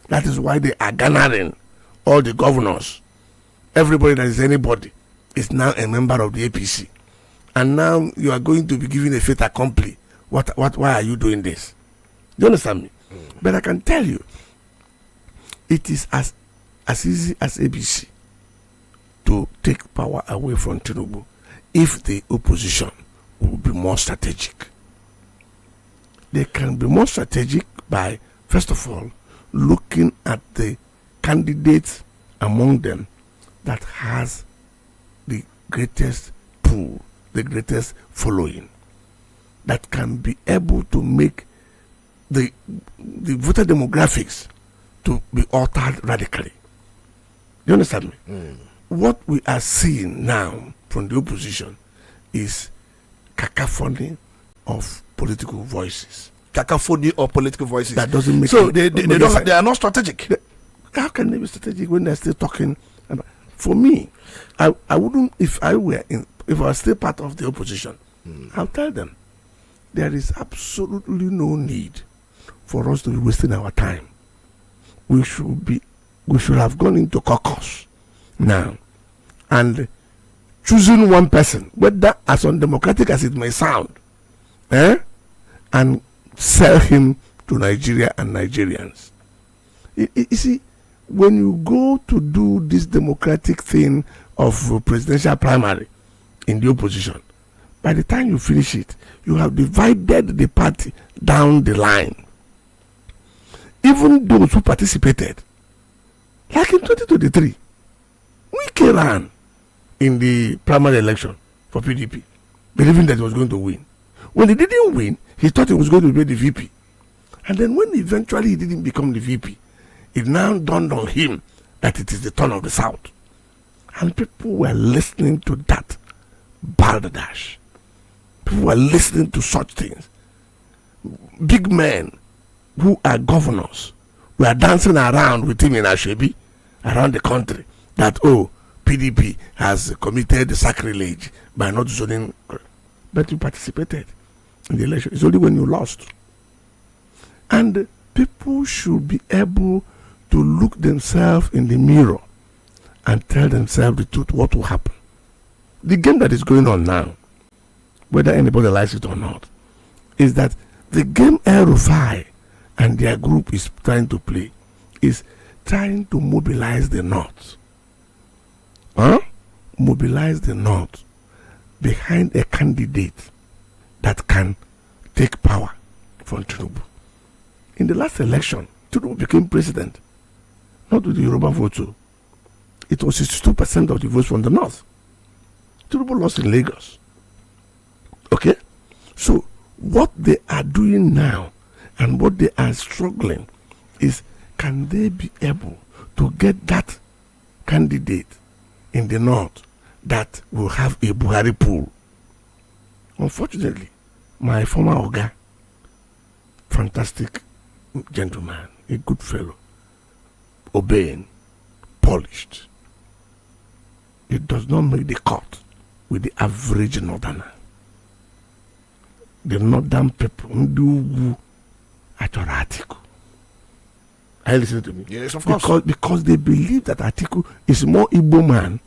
That is why they are garnering all the governors. Everybody that is anybody is now a member of the APC. And now you are going to be given a fait accompli. Why are you doing this? Do you understand me? But I can tell you, it is as easy as ABC to take power away from Tinubu if the opposition will be more strategic. They can be more strategic by, first of all, looking at the candidates among them that has the greatest pool, the greatest following, that can be able to make the voter demographics to be altered radically. Do you understand me? What we are seeing now from the opposition is cacophony of political voices. Cacophony of political voices. That doesn't make so they are not strategic. How can they be strategic when they're still talking about? For me, I wouldn't, if I was still part of the opposition, I'll tell them there is absolutely no need for us to be wasting our time. We should have gone into caucus now and choosing one person, whether as undemocratic as it may sound, and sell him to Nigeria and Nigerians. You see, when you go to do this democratic thing of presidential primary in the opposition, by the time you finish it, you have divided the party down the line. Even those who participated, like in 2023, Wike ran in the primary election for PDP, believing that he was going to win. When he didn't win, he thought he was going to be the VP. And then when eventually he didn't become the VP, it now dawned on him that it is the turn of the South. And people were listening to that balderdash. People were listening to such things. Big men who are governors were dancing around with him in Ashebi, around the country, that, PDP has committed sacrilege by not zoning. But you participated in the election. It's only when you lost. And people should be able to look themselves in the mirror and tell themselves the truth, what will happen. The game that is going on now, whether anybody likes it or not, is that the game El-Rufai and their group is trying to play is trying to mobilize the North. Mobilize the North behind a candidate that can take power from Tinubu. In the last election, Tinubu became president, not with the Yoruba vote. It was 62% of the votes from the north. Tinubu lost in Lagos. Okay? So, what they are doing now and what they are struggling is, can they be able to get that candidate in the north that will have a Buhari pool? Unfortunately, my former Oga, fantastic gentleman, a good fellow, obeying, polished, it does not make the cut with the average northerner. The northern people do Atiku. Are you listening to me? Yes, of course. Because they believe that Atiku is more Igbo man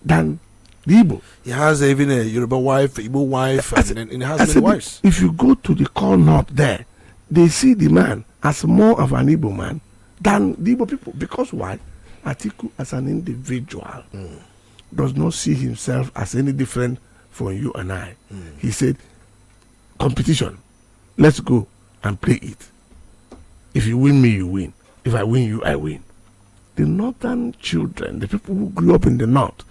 than the Igbo. He has even a Yoruba wife, Igbo wife, and he has many wives. If you go to the core north there, they see the man as more of an Igbo man than the Igbo people. Because why? Atiku as an individual does not see himself as any different from you and I. He said, competition, let's go and play it. If you win me, you win. If I win you, I win. The northern children, the people who grew up in the north,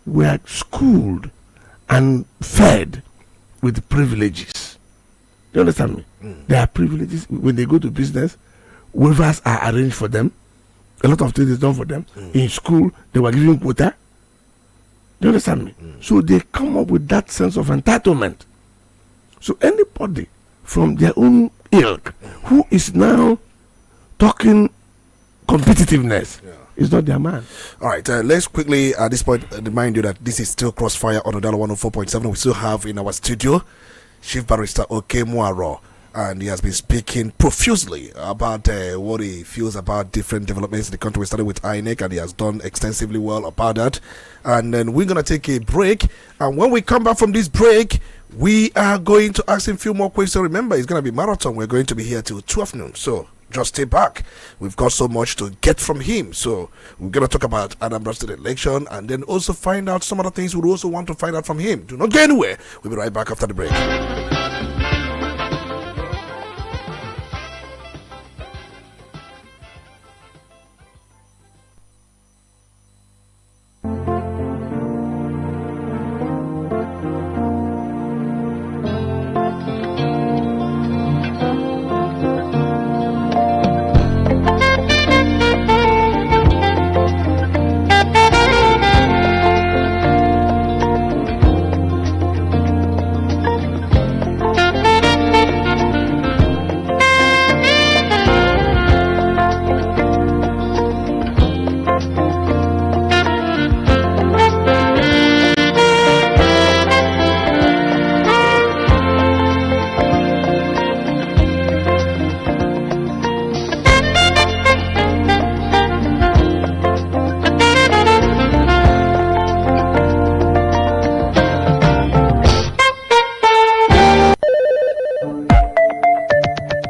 were schooled and fed with privileges. Do you understand me? There are privileges. When they go to business, waivers are arranged for them. A lot of things is done for them. In school, they were given quota. Do you understand me? So they come up with that sense of entitlement. So anybody from their own ilk who is now talking competitiveness is not their man. All right, let's quickly at this point remind you that this is still Crossfire on Udala 104.7. We still have in our studio Chief Barrister Oke Muaro, and he has been speaking profusely about what he feels about different developments in the country. We started with INEC, and he has done extensively well about that. And then we're going to take a break, and when we come back from this break, we are going to ask him a few more questions. Remember, it's going to be marathon. We're going to be here till 12 noon, so just stay back. We've got so much to get from him. So we're going to talk about Anambra State election and then also find out some other things we also want to find out from him. Do not go anywhere. We'll be right back after the break.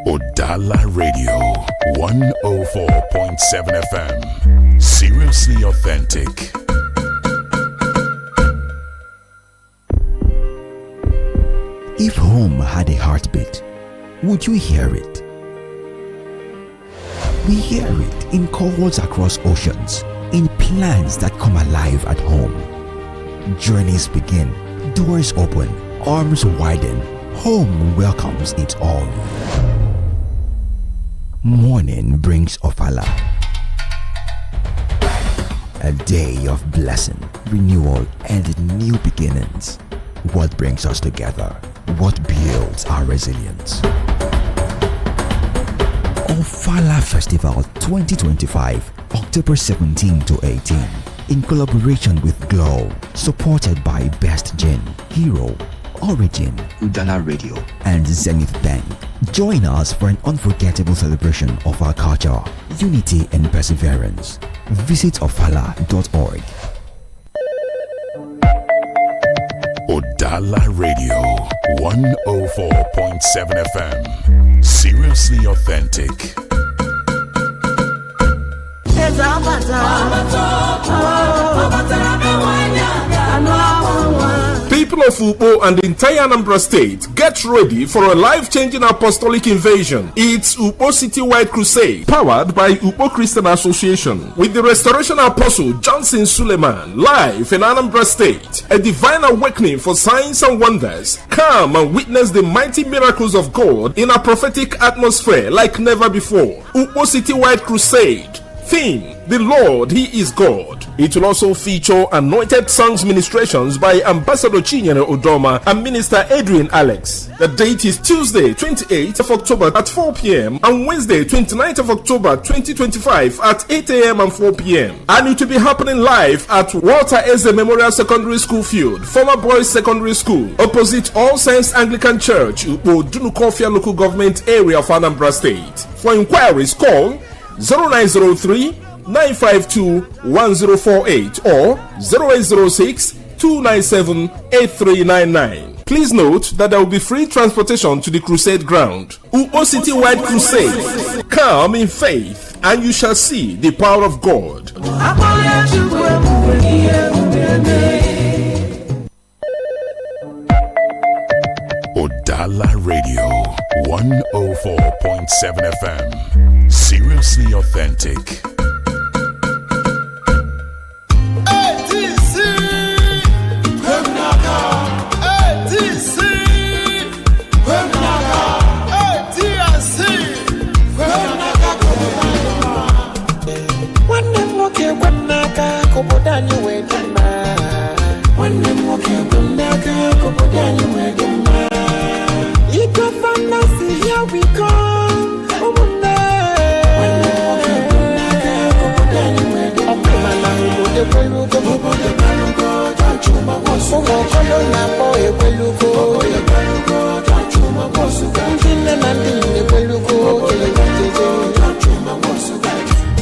Udala Radio 104.7 FM. Seriously authentic. If home had a heartbeat, would you hear it? We hear it in calls across oceans, in plans that come alive at home. Journeys begin, doors open, arms widen, home welcomes it all. Morning brings Ofala, a day of blessing, renewal, and new beginnings. What brings us together? What builds our resilience? Ofala Festival 2025, October 17 to 18, in collaboration with Glow, supported by Best Gin, Hero, Origin, Udala Radio, and Zenith Bank. Join us for an unforgettable celebration of our culture, unity, and perseverance. Visit ofala.org. Udala Radio 104.7 FM. Seriously authentic. People of Upo and the entire Anambra State, get ready for a life-changing apostolic invasion. It's Upo Citywide Crusade, powered by Upo Christian Association, with the Restoration Apostle Johnson Suleiman, live in Anambra State. A divine awakening for signs and wonders. Come and witness the mighty miracles of God in a prophetic atmosphere like never before. Upo Citywide Crusade. Theme: the Lord, He is God. It will also feature anointed songs ministrations by Ambassador Chinyere Odoma and Minister Adrian Alex. The date is Tuesday, 28th of October at 4 p.m. and Wednesday, 29th of October 2025 at 8 a.m. and 4 p.m. And it will be happening live at Walter Eze Memorial Secondary School Field, former Boys Secondary School, opposite All Saints Anglican Church, Upo Dunukofia Local Government Area of Anambra State. For inquiries, call 0903 952 1048 or 0806 297 8399. Please note that there will be free transportation to the crusade ground. Upo Citywide Crusade. Come in faith and you shall see the power of God. Udala Radio 104.7 FM. Seriously authentic. Here we come.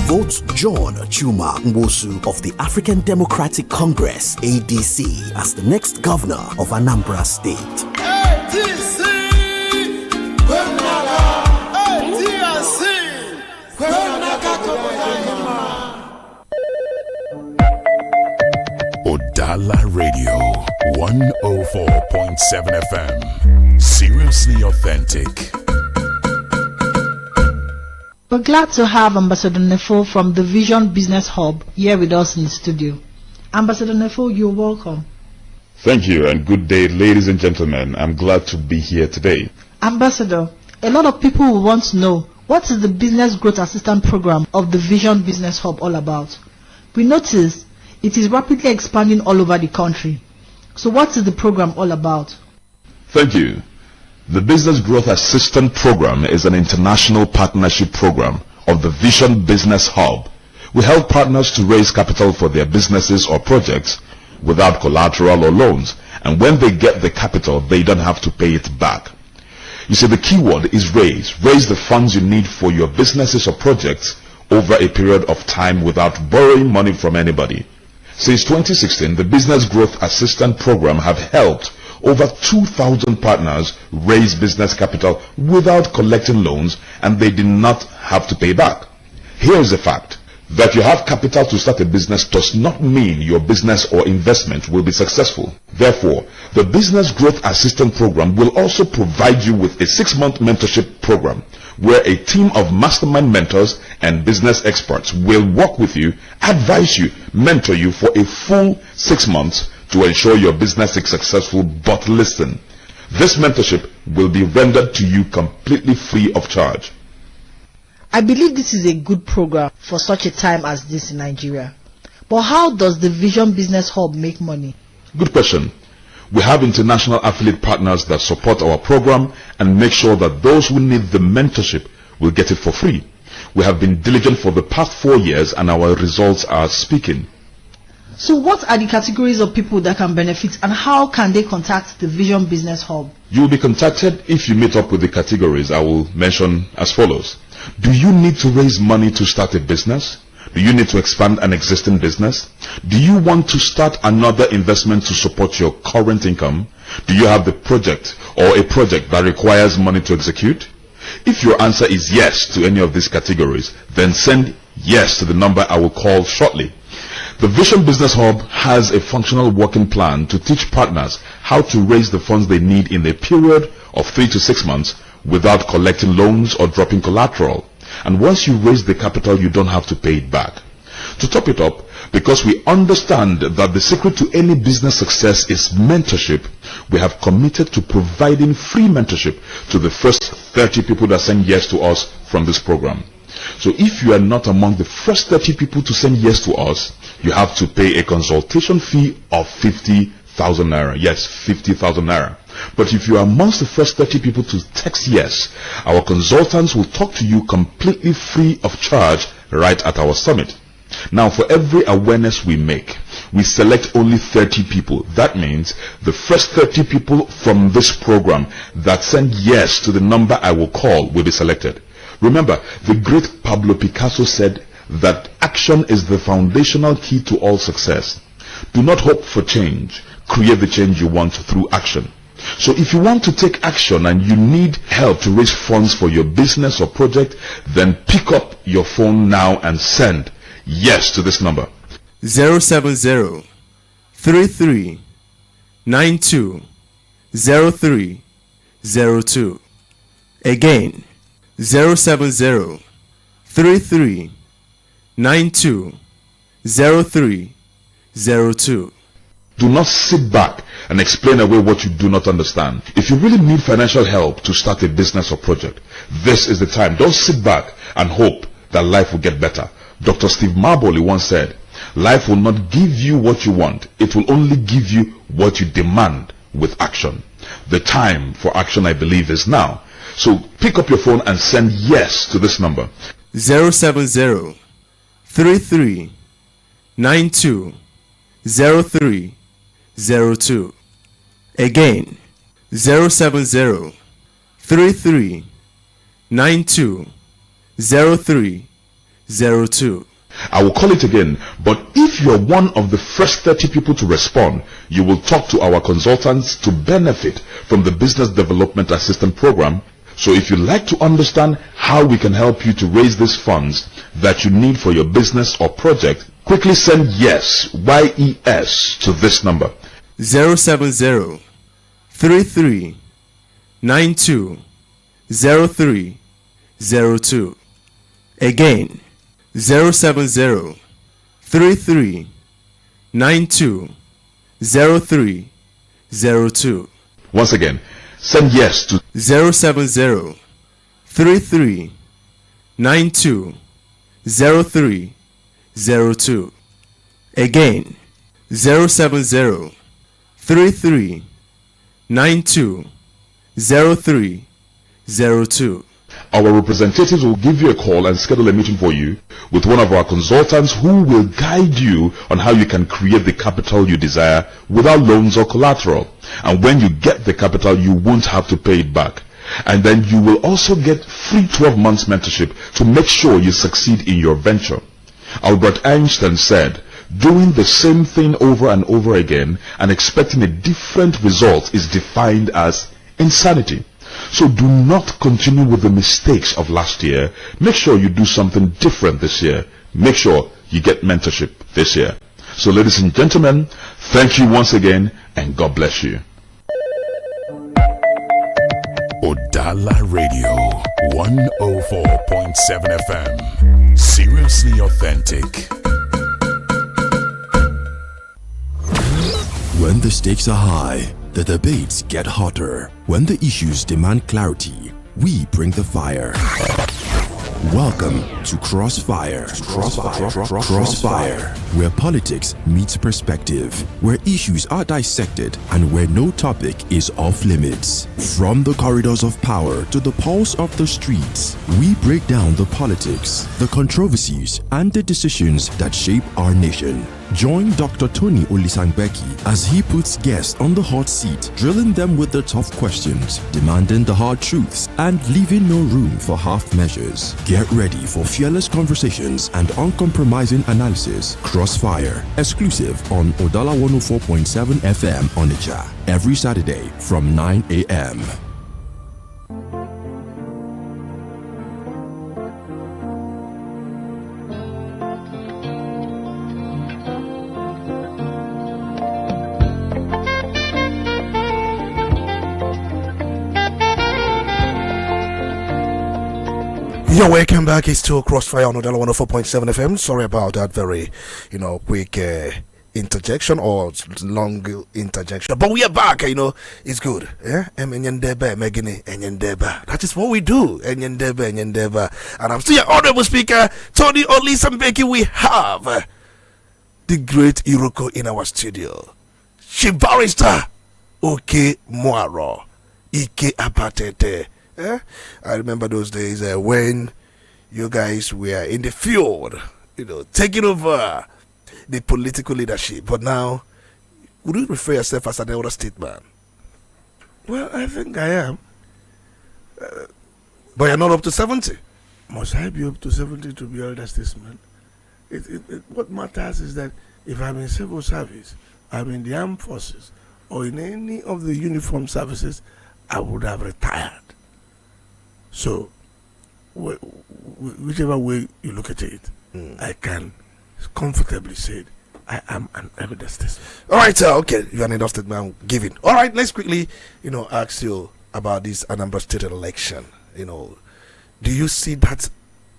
Vote John Chuma Nwosu of the African Democratic Congress, ADC, as the next governor of Anambra State. Udala Radio 104.7 FM. Seriously authentic. We're glad to have Ambassador Nefo from the Vision Business Hub here with us in the studio. Ambassador Nefo, you're welcome. Thank you and good day, ladies and gentlemen. I'm glad to be here today. Ambassador, a lot of people will want to know, what is the Business Growth Assistance Program of the Vision Business Hub all about? We notice it is rapidly expanding all over the country. So what is the program all about? Thank you. The Business Growth Assistance Program is an international partnership program of the Vision Business Hub. We help partners to raise capital for their businesses or projects without collateral or loans. And when they get the capital, they don't have to pay it back. You see, the key word is raise. Raise the funds you need for your businesses or projects over a period of time without borrowing money from anybody. Since 2016, the Business Growth Assistance Program have helped over 2,000 partners raise business capital without collecting loans, and they did not have to pay back. Here is the fact. That you have capital to start a business does not mean your business or investment will be successful. Therefore, the Business Growth Assistance Program will also provide you with a 6-month mentorship program where a team of mastermind mentors and business experts will work with you, advise you, mentor you for a full 6 months to ensure your business is successful. But listen, this mentorship will be rendered to you completely free of charge. I believe this is a good program for such a time as this in Nigeria. But how does the Vision Business Hub make money? Good question. We have international affiliate partners that support our program and make sure that those who need the mentorship will get it for free. We have been diligent for the past 4 years and our results are speaking. So what are the categories of people that can benefit and how can they contact the Vision Business Hub? You will be contacted if you meet up with the categories I will mention as follows. Do you need to raise money to start a business? Do you need to expand an existing business? Do you want to start another investment to support your current income? Do you have the project or a project that requires money to execute? If your answer is yes to any of these categories, then send yes to the number I will call shortly. The Vision Business Hub has a functional working plan to teach partners how to raise the funds they need in a period of 3 to 6 months without collecting loans or dropping collateral. And once you raise the capital, you don't have to pay it back. To top it up, because we understand that the secret to any business success is mentorship, we have committed to providing free mentorship to the first 30 people that send yes to us from this program. So if you are not among the first 30 people to send yes to us, you have to pay a consultation fee of 50,000 naira. Yes, 50,000 naira. But if you are amongst the first 30 people to text yes, our consultants will talk to you completely free of charge right at our summit. Now, for every awareness we make, we select only 30 people. That means the first 30 people from this program that send yes to the number I will call will be selected. Remember, the great Pablo Picasso said that action is the foundational key to all success. Do not hope for change. Create the change you want through action. So if you want to take action and you need help to raise funds for your business or project, then pick up your phone now and send yes to this number. 070 33 92 0302. Again, 070 33 92 0302. Do not sit back and explain away what you do not understand. If you really need financial help to start a business or project, this is the time. Don't sit back and hope that life will get better. Dr. Steve Marboley once said, life will not give you what you want. It will only give you what you demand with action. The time for action, I believe, is now. So pick up your phone and send yes to this number. 070 33 92 0302. Again, 070 33 92 0302. I will call it again, but if you are one of the first 30 people to respond, you will talk to our consultants to benefit from the Business Development Assistant Program. So if you'd like to understand how we can help you to raise these funds that you need for your business or project, quickly send yes, YES, to this number. 070 33 92 0302. Again, 070 33 92 0302. Once again, send yes to 070 33 92 0302. Again, 070 33 92 0302. Our representatives will give you a call and schedule a meeting for you with one of our consultants who will guide you on how you can create the capital you desire without loans or collateral. And when you get the capital, you won't have to pay it back. And then you will also get free 12 months mentorship to make sure you succeed in your venture. Albert Einstein said, doing the same thing over and over again and expecting a different result is defined as insanity. So do not continue with the mistakes of last year. Make sure you do something different this year. Make sure you get mentorship this year. So ladies and gentlemen, thank you once again and God bless you. Udala Radio 104.7 FM. Seriously authentic. When the stakes are high, the debates get hotter. When the issues demand clarity, we bring the fire. Welcome to Crossfire. Crossfire, where politics meets perspective, where issues are dissected, and where no topic is off limits. From the corridors of power to the pulse of the streets, we break down the politics, the controversies, and the decisions that shape our nation. Join Dr. Tony Olisa Mbeki as he puts guests on the hot seat, drilling them with the tough questions, demanding the hard truths, and leaving no room for half measures. Get ready for fearless conversations and uncompromising analysis. Crossfire, exclusive on Udala 104.7 FM Onitsha, every Saturday from 9 a.m. You're welcome back. It's still Crossfire on Udala 104.7 FM. Sorry about that very, quick interjection or long interjection. But we are back, it's good. Yeah? That is what we do. And I'm still your honorable speaker, Tony Olisa Mbeki. We have the great Iroko in our studio. Chief Barrister Oke Moaro Ike Apatete. I remember those days when you guys were in the field, taking over the political leadership. But now, would you refer yourself as an elder statesman? Well, I think I am. But you're not up to 70. Must I be up to 70 to be elder statesman? What matters is that if I'm in civil service, I'm in the armed forces, or in any of the uniformed services, I would have retired. So, whichever way you look at it, I can comfortably say I am an elder statesman. All right, okay, you're an elder statesman given. All right, let's quickly, ask you about this Anambra State election. Do you see that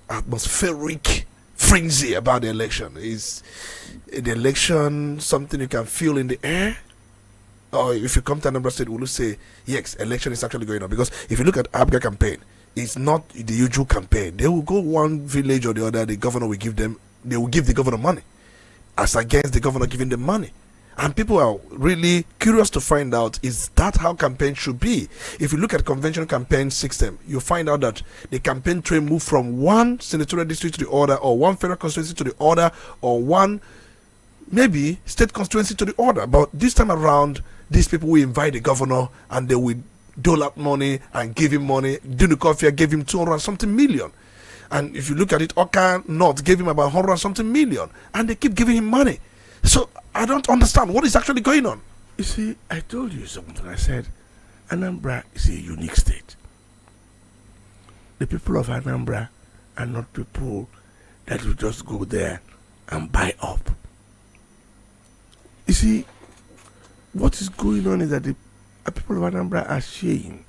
atmospheric frenzy about the election? Is the election something you can feel in the air? Or if you come to Anambra State, will you say, yes, election is actually going on? Because if you look at Abga campaign, it's not the usual campaign. They will go one village or the other, the governor will give them, they will give the governor money, as against the governor giving them money. And people are really curious to find out, is that how campaign should be? If you look at conventional campaign system, you find out that the campaign train move from one senatorial district to the other, or one federal constituency to the other, or one maybe state constituency to the other. But this time around, these people will invite the governor and they will dole out money and give him money. Dunu Kofia gave him 200 and something million. And if you look at it, Oka North gave him about 100 and something million. And they keep giving him money. So I don't understand what is actually going on. You see, I told you something. I said, Anambra is a unique state. The people of Anambra are not people that will just go there and buy up. You see, what is going on is that the people of Anambra are saying,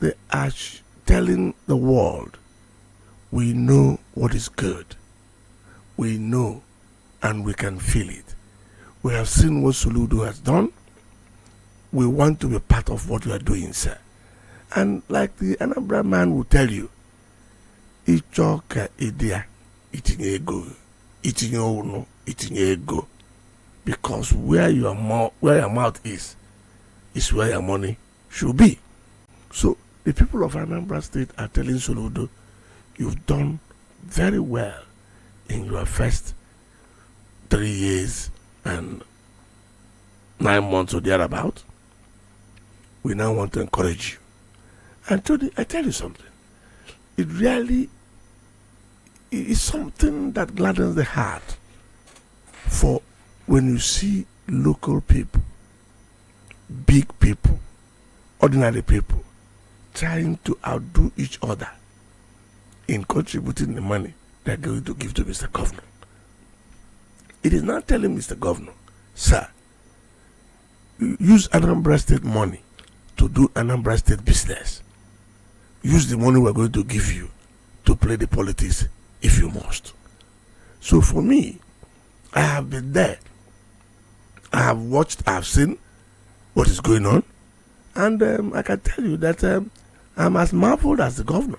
they are telling the world, we know what is good. We know and we can feel it. We have seen what Soludo has done. We want to be part of what you are doing, sir. And like the Anambra man will tell you, Ichoka idea, itinye ego. Because where your mouth is where your money should be. So the people of Anambra State are telling Soludo, you've done very well in your first 3 years and 9 months or thereabout. We now want to encourage you. And Tony, I tell you something. It really is something that gladdens the heart for when you see local people, big people, ordinary people, trying to outdo each other in contributing the money they're going to give to Mr. Governor. It is not telling Mr. Governor, sir, use Anambra State money to do Anambra State business. Use the money we're going to give you to play the politics if you must. So for me, I have been there. I have watched, I have seen what is going on. And I can tell you that I'm as marveled as the governor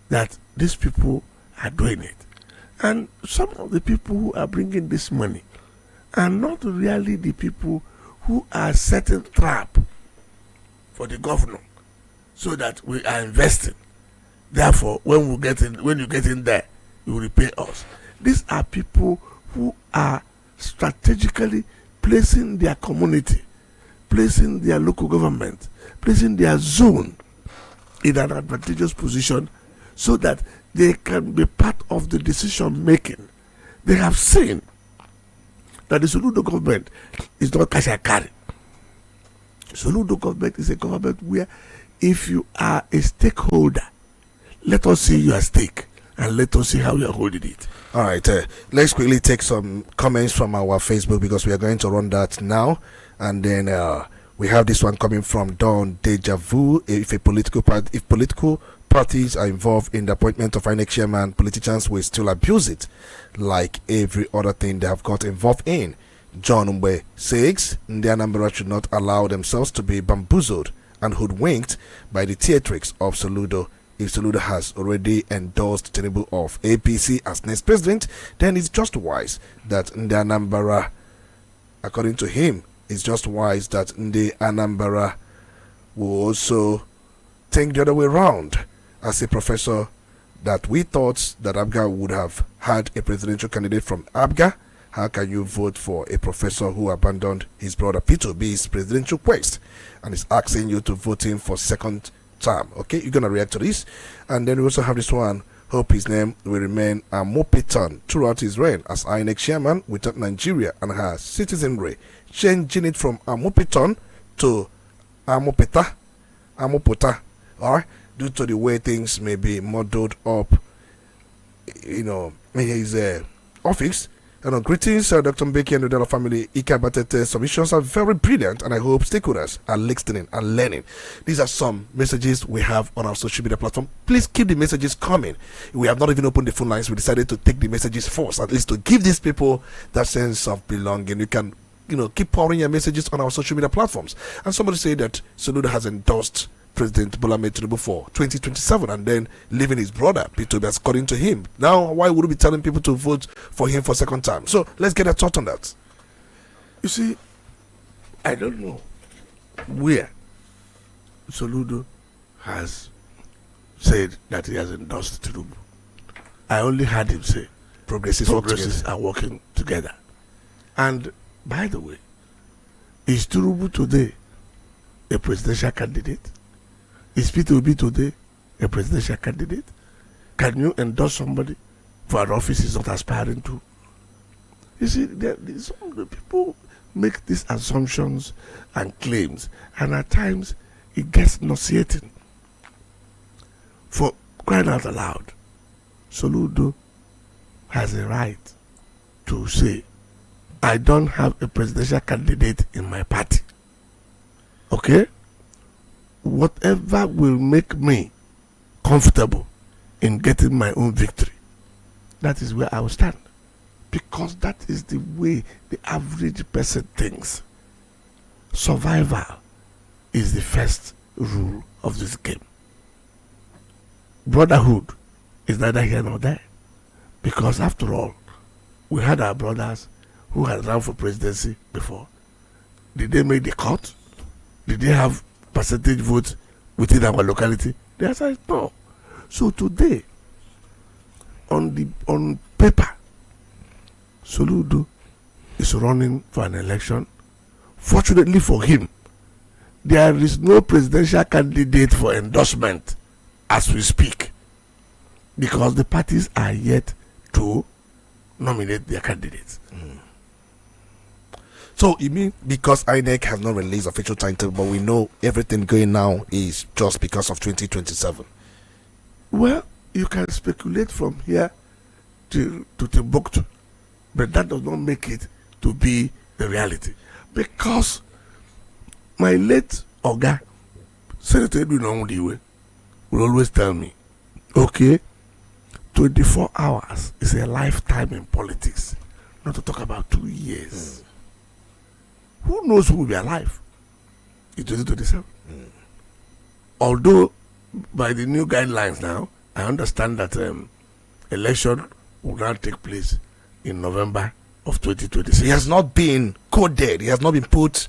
that these people are doing it. And some of the people who are bringing this money are not really the people who are setting trap for the governor so that we are investing. Therefore, when you get in there, you will repay us. These are people who are strategically placing their community, placing their local government, placing their zone in an advantageous position so that they can be part of the decision making. They have seen that the Soludo government is not cash and carry. Soludo government is a government where if you are a stakeholder, let us see your stake and let us see how you are holding it. All right, let's quickly take some comments from our Facebook because we are going to run that now. And then we have this one coming from Don Deja Vu. If political parties are involved in the appointment of INEC chairman, politicians will still abuse it like every other thing they have got involved in. John Umbe says the Anambra should not allow themselves to be bamboozled and hoodwinked by the theatrics of Soludo. If Soludo has already endorsed Tinubu of APC as next president, then it's just wise that the Anambra, according to him, it's just wise that the Anambra will also think the other way around. As a professor, that we thought that ABGA would have had a presidential candidate from ABGA. How can you vote for a professor who abandoned his brother P2B's presidential quest and is asking you to vote him for second term? Okay, you're gonna react to this. And then we also have this one. Hope his name will remain Amopitan throughout his reign as INEC chairman without Nigeria and her citizenry, changing it from Amopitan to Amopeta, alright, due to the way things may be muddled up, in his office. Greetings, Dr. Mbeki and Udala family. Ika submissions are very brilliant, and I hope stakeholders are listening and learning. These are some messages we have on our social media platform. Please keep the messages coming. We have not even opened the phone lines. We decided to take the messages first, at least to give these people that sense of belonging. You can, keep pouring your messages on our social media platforms. And somebody said that Soludo has endorsed President Bola Ahmed Tinubu for 2027 and then leaving his brother P2B according to him. Now, why would we be telling people to vote for him for second time? So let's get a thought on that. You see, I don't know where Soludo has said that he has endorsed Tinubu. I only heard him say progressives are working together. And by the way, is Tinubu today a presidential candidate? Is P2B today a presidential candidate? Can you endorse somebody for an office he's not aspiring to? You see, some of the people make these assumptions and claims, and at times it gets nauseating. For crying out aloud, Soludo has a right to say, I don't have a presidential candidate in my party. Okay? Whatever will make me comfortable in getting my own victory, that is where I will stand. Because that is the way the average person thinks. Survival is the first rule of this game. Brotherhood is neither here nor there. Because after all, we had our brothers who had run for presidency before. Did they make the cut? Did they have percentage votes within our locality? The answer is no. So today, on paper, Soludo is running for an election. Fortunately for him, there is no presidential candidate for endorsement as we speak, because the parties are yet to nominate their candidates. So you mean because INEC has not released official timetable, but we know everything going now is just because of 2027? Well, you can speculate from here to Timbuktu, but that does not make it to be the reality. Because my late Oga, Senator Edwin Onwudiwe, will always tell me, okay, 24 hours is a lifetime in politics, not to talk about 2 years. Who knows who will be alive in 2027? Although, by the new guidelines now, I understand that election will now take place in November of 2026. It has not been coded. It has not been put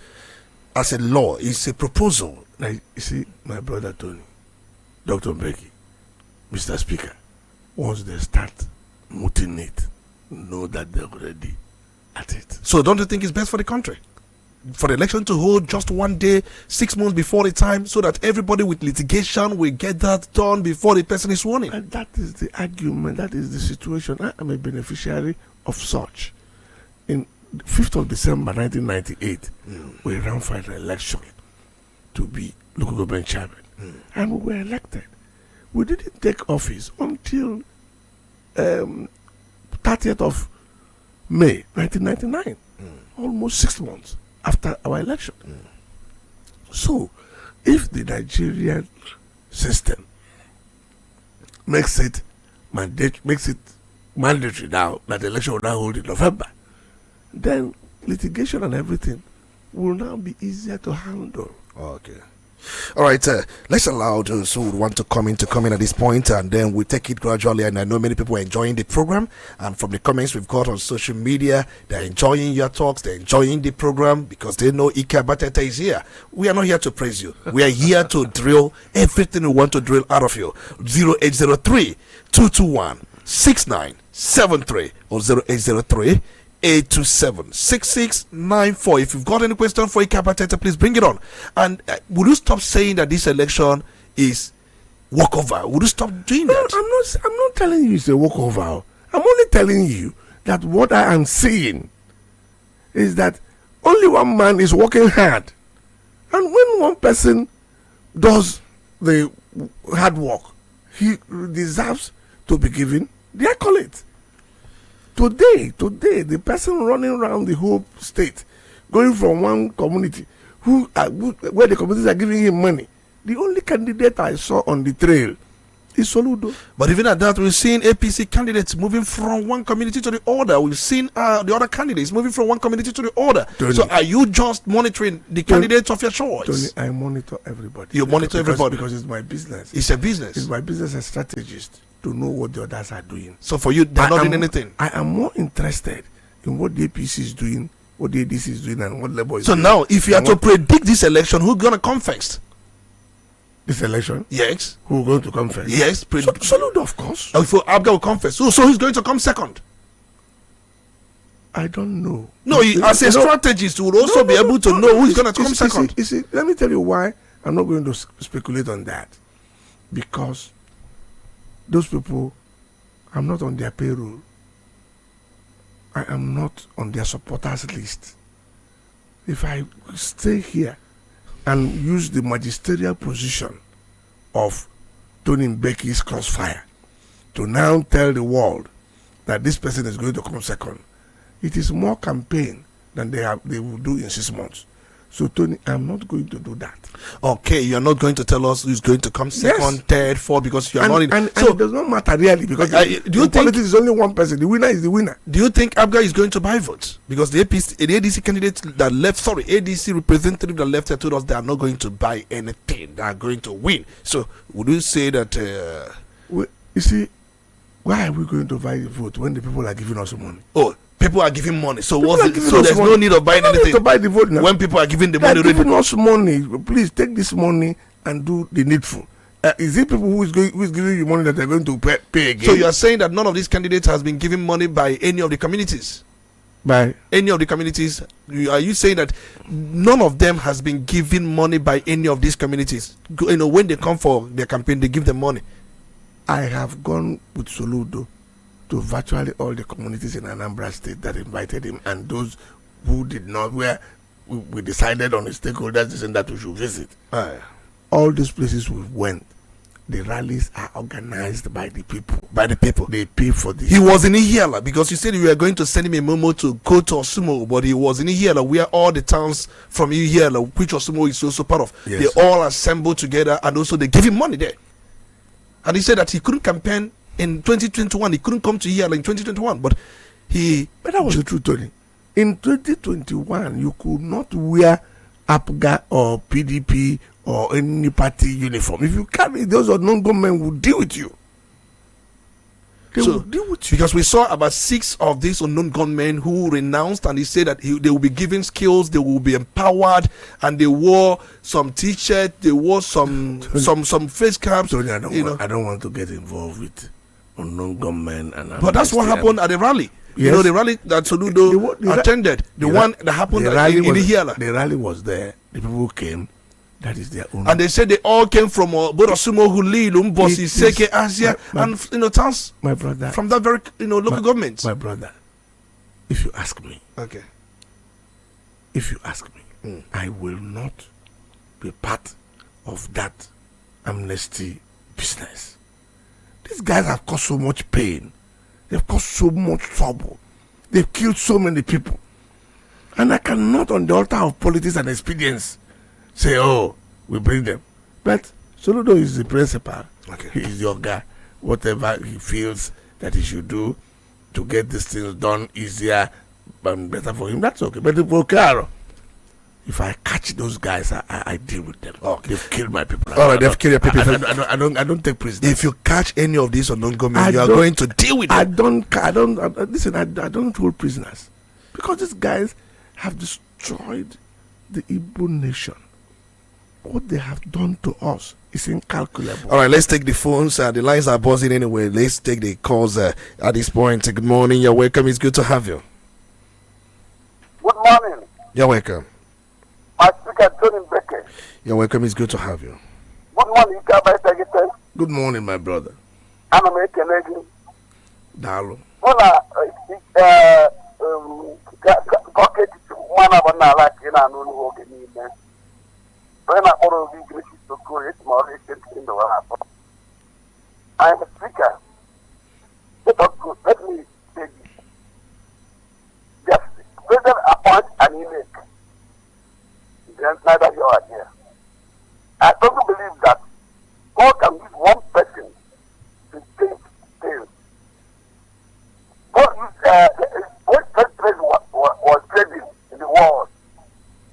as a law. It's a proposal. Now, you see, my brother Tony, Dr. Mbeki, Mr. Speaker, once they start mooting it, know that they're already at it. So don't you think it's best for the country for the election to hold just 1 day, 6 months before the time, so that everybody with litigation will get that done before the person is sworn in? And that is the argument, that is the situation. I am a beneficiary of such. In 5th of December 1998, we ran for an election to be local government chairman, and we were elected. We didn't take office until 30th of May 1999, almost 6 months after our election. So, if the Nigerian system makes it mandatory now that the election will now hold in November, then litigation and everything will now be easier to handle. Okay. All right, let's allow those who would want to come in at this point, and then we take it gradually. And I know many people are enjoying the program, and from the comments we've got on social media, they're enjoying your talks, they're enjoying the program because they know Ike Bateta is here. We are not here to praise you. We are here to drill everything we want to drill out of you. 0803 221 6973 or 0803 827-6694. If you've got any question for Ikabateta, please bring it on. And would you stop saying that this election is walkover? Would you stop doing that? I'm not telling you it's a walkover. I'm only telling you that what I am saying is that only one man is working hard. And when one person does the hard work, he deserves to be given the accolade. Today, the person running around the whole state, going from one community where the communities are giving him money, the only candidate I saw on the trail is Soludo. But even at that, we've seen APC candidates moving from one community to the other. We've seen the other candidates moving from one community to the other. Tony, so are you just monitoring the candidates of your choice? Tony, I monitor everybody. You monitor everybody? Because it's my business. It's a business. It's my business as strategist to know what the others are doing. So for you, they're not doing anything? I am more interested in what the APC is doing, what the ADC is doing, and what Labour is doing. So now, if you are to predict this election, who's going to come first? This election? Yes. Who's going to come first? Yes. Soludo, of course. If Abga will come first. So who's going to come second? I don't know. No, as a strategist, you would also be able to know who's going to come second. You see, let me tell you why I'm not going to speculate on that. Because those people, I'm not on their payroll. I am not on their supporters list. If I stay here and use the magisterial position of Tony Mbeki's Crossfire to now tell the world that this person is going to come second, it is more campaign than they will do in 6 months. So, Tony, I'm not going to do that. Okay, you're not going to tell us who's going to come second, third, fourth, because you're not in. And it does not matter really, because do you think politics is only one person. The winner is the winner. Do you think Abga is going to buy votes? Because the ADC candidate that left, ADC representative that left told us they are not going to buy anything. They are going to win. So, would you say that? You see, why are we going to buy the vote when the people are giving us money? Oh. People are giving money, so there's no need of buying anything. To buy the vote now. When people are giving the money, they're giving us money. Please take this money and do the needful. Is it people who is giving you money that they're going to pay again? So you are saying that none of these candidates has been given money by any of the communities? By any of the communities? Are you saying that none of them has been given money by any of these communities? You know, when they come for their campaign, they give them money. I have gone with Soludo to virtually all the communities in Anambra State that invited him, and those who did not, where we decided on the stakeholders decision that we should visit. All those places we went, the rallies are organized by the people. By the people. They pay for this. He was in Ihiala because you said you were going to send him a memo to go to Osumo, but he was in Ihiala where all the towns from Ihiala, which Osumo is also part of, they all assembled together, and also they gave him money there. And he said that he couldn't campaign in 2021. He couldn't come to Ihiala in 2021, but that was the truth, Tony. In 2021, you could not wear APGA or PDP or any party uniform. If you carry those unknown government will deal with you. They will deal with you. Because we saw about 6 of these unknown gunmen who renounced, and he said that they will be given skills, they will be empowered, and they wore some t-shirts, they wore some face caps. Tony, I don't want to get involved with unknown gunmen. But that's what happened at the rally. Yes. You know, the rally that Soludo attended, the one that happened in Ihiala. The rally was there. The people came. That is their own. And they said they all came from Borosumo, Huli, Lumbosi, Seke, Asia, and towns. My brother. From that very local government. My brother, if you ask me. Okay. If you ask me, I will not be part of that amnesty business. These guys have caused so much pain. They've caused so much trouble. They've killed so many people. And I cannot, on the altar of politics and expedience, say, oh, we bring them. But Soludo is the principal. Okay. He is your guy. whatever he feels that he should do to get these things done easier and better for him, that's okay. But if I catch those guys, I deal with them. Okay. They've killed my people. All right, they've killed your people. I don't take prisoners. If you catch any of these unknown gunmen, you are going to deal with them. I don't hold prisoners because these guys have destroyed the Igbo nation. What they have done to us is incalculable. All right, let's take the phones. The lines are buzzing anyway. Let's take the calls at this point. Good morning. You're welcome. It's good to have you. Good morning. You're welcome. My speaker, Olisa Mbeki. You're welcome. It's good to have you. Good morning, Ikaba. Good morning, my brother. I'm a Canadian. Dalo. I'm a speaker. Let me say this. Just President appoint and elect. Neither you are here. I don't believe that God can use one person to change things. God used what first president was trading in the world.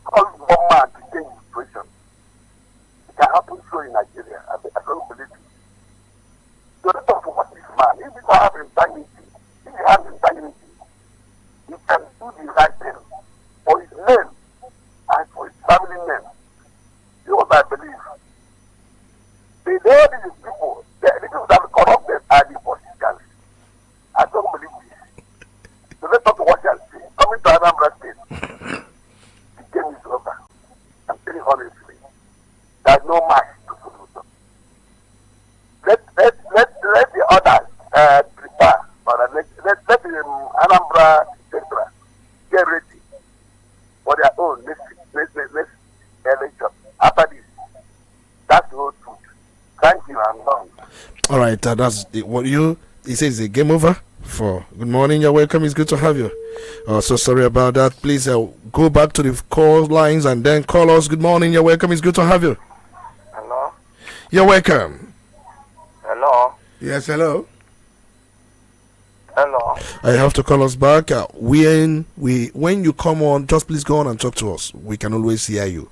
God used one man to change the situation. It can happen so in Nigeria. I don't believe it. So let's talk about this man. If he has integrity, he can do the right thing for his name and for his family name. You know what I believe? These people, the people that are corrupted are the politicians. I don't believe this. So let's talk what you see. Coming to Anambra State, the game is over. I'm telling you honestly. There's no match to solution. Let the others prepare for the let the Anambra Central get ready for their own next election. After this, that's the whole truth. Thank you, I'm done. All right, that's what he says. The game over. For good morning, you're welcome. It's good to have you. So sorry about that. Please go back to the call lines and then call us. Good morning, you're welcome. It's good to have you. Hello. You're welcome. Hello. Yes, hello. Hello. I have to call us back. When you come on, just please go on and talk to us. We can always hear you.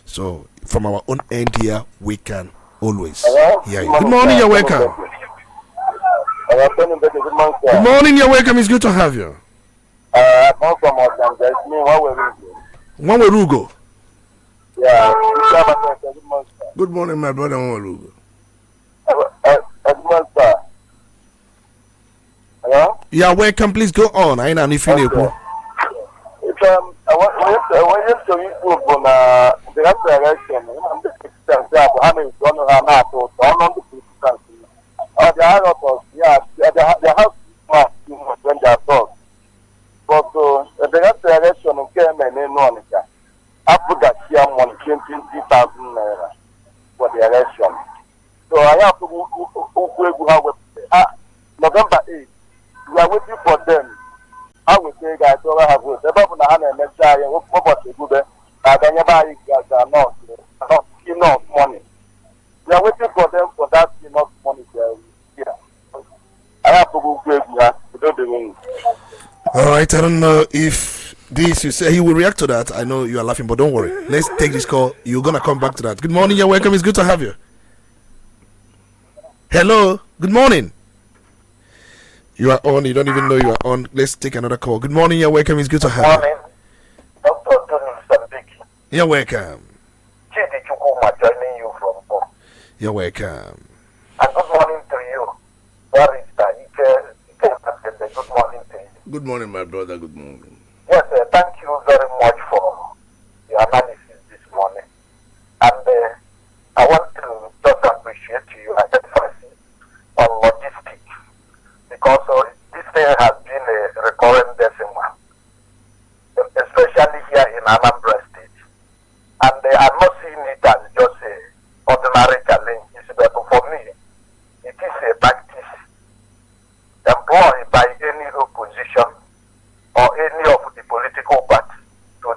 So from our own end here, we can always hear you. Good morning, you're welcome. Good morning, you're welcome. It's good to have you. I come from Osham. Wawerugo. Yeah. Good morning, my brother Wawerugo. Hello? Yeah, welcome. Please go on. I know if you I went to YouTube on the last election. I'm just how many don't know how not to they are not yeah, they have when they are talk. But the last election came and then on it. After that, she am 20,000 naira for the election. So I have to go November 8th. We are waiting for them. I will say, guys, all I have was the Bible and Messiah. What was the good? Not enough money. We are waiting for them for that enough money. Yeah. I have to go to all right, I don't know if this you say he will react to that. I know you are laughing, but don't worry. Let's take this call. You're gonna come back to that. Good morning, you're welcome. It's good to have you. Hello, good morning. You are on. You don't even know you are on. Let's take another call. Good morning. You're welcome. It's good to have you. Dr. Olisa Mbeki. You're welcome. Chidi Chukuma joining you from home. You're welcome. And good morning to you. Barrister Ike. Good morning to you. Good morning, my brother. Good morning. Yes, thank you very much for your analysis this morning. And I want to just appreciate you and emphasis on logistics. Because this thing has been a recurrent decimal, especially here in Anambra State. And I'm not seeing it as just an ordinary challenge. But for me, it is a practice employed by any opposition or any of the political parties to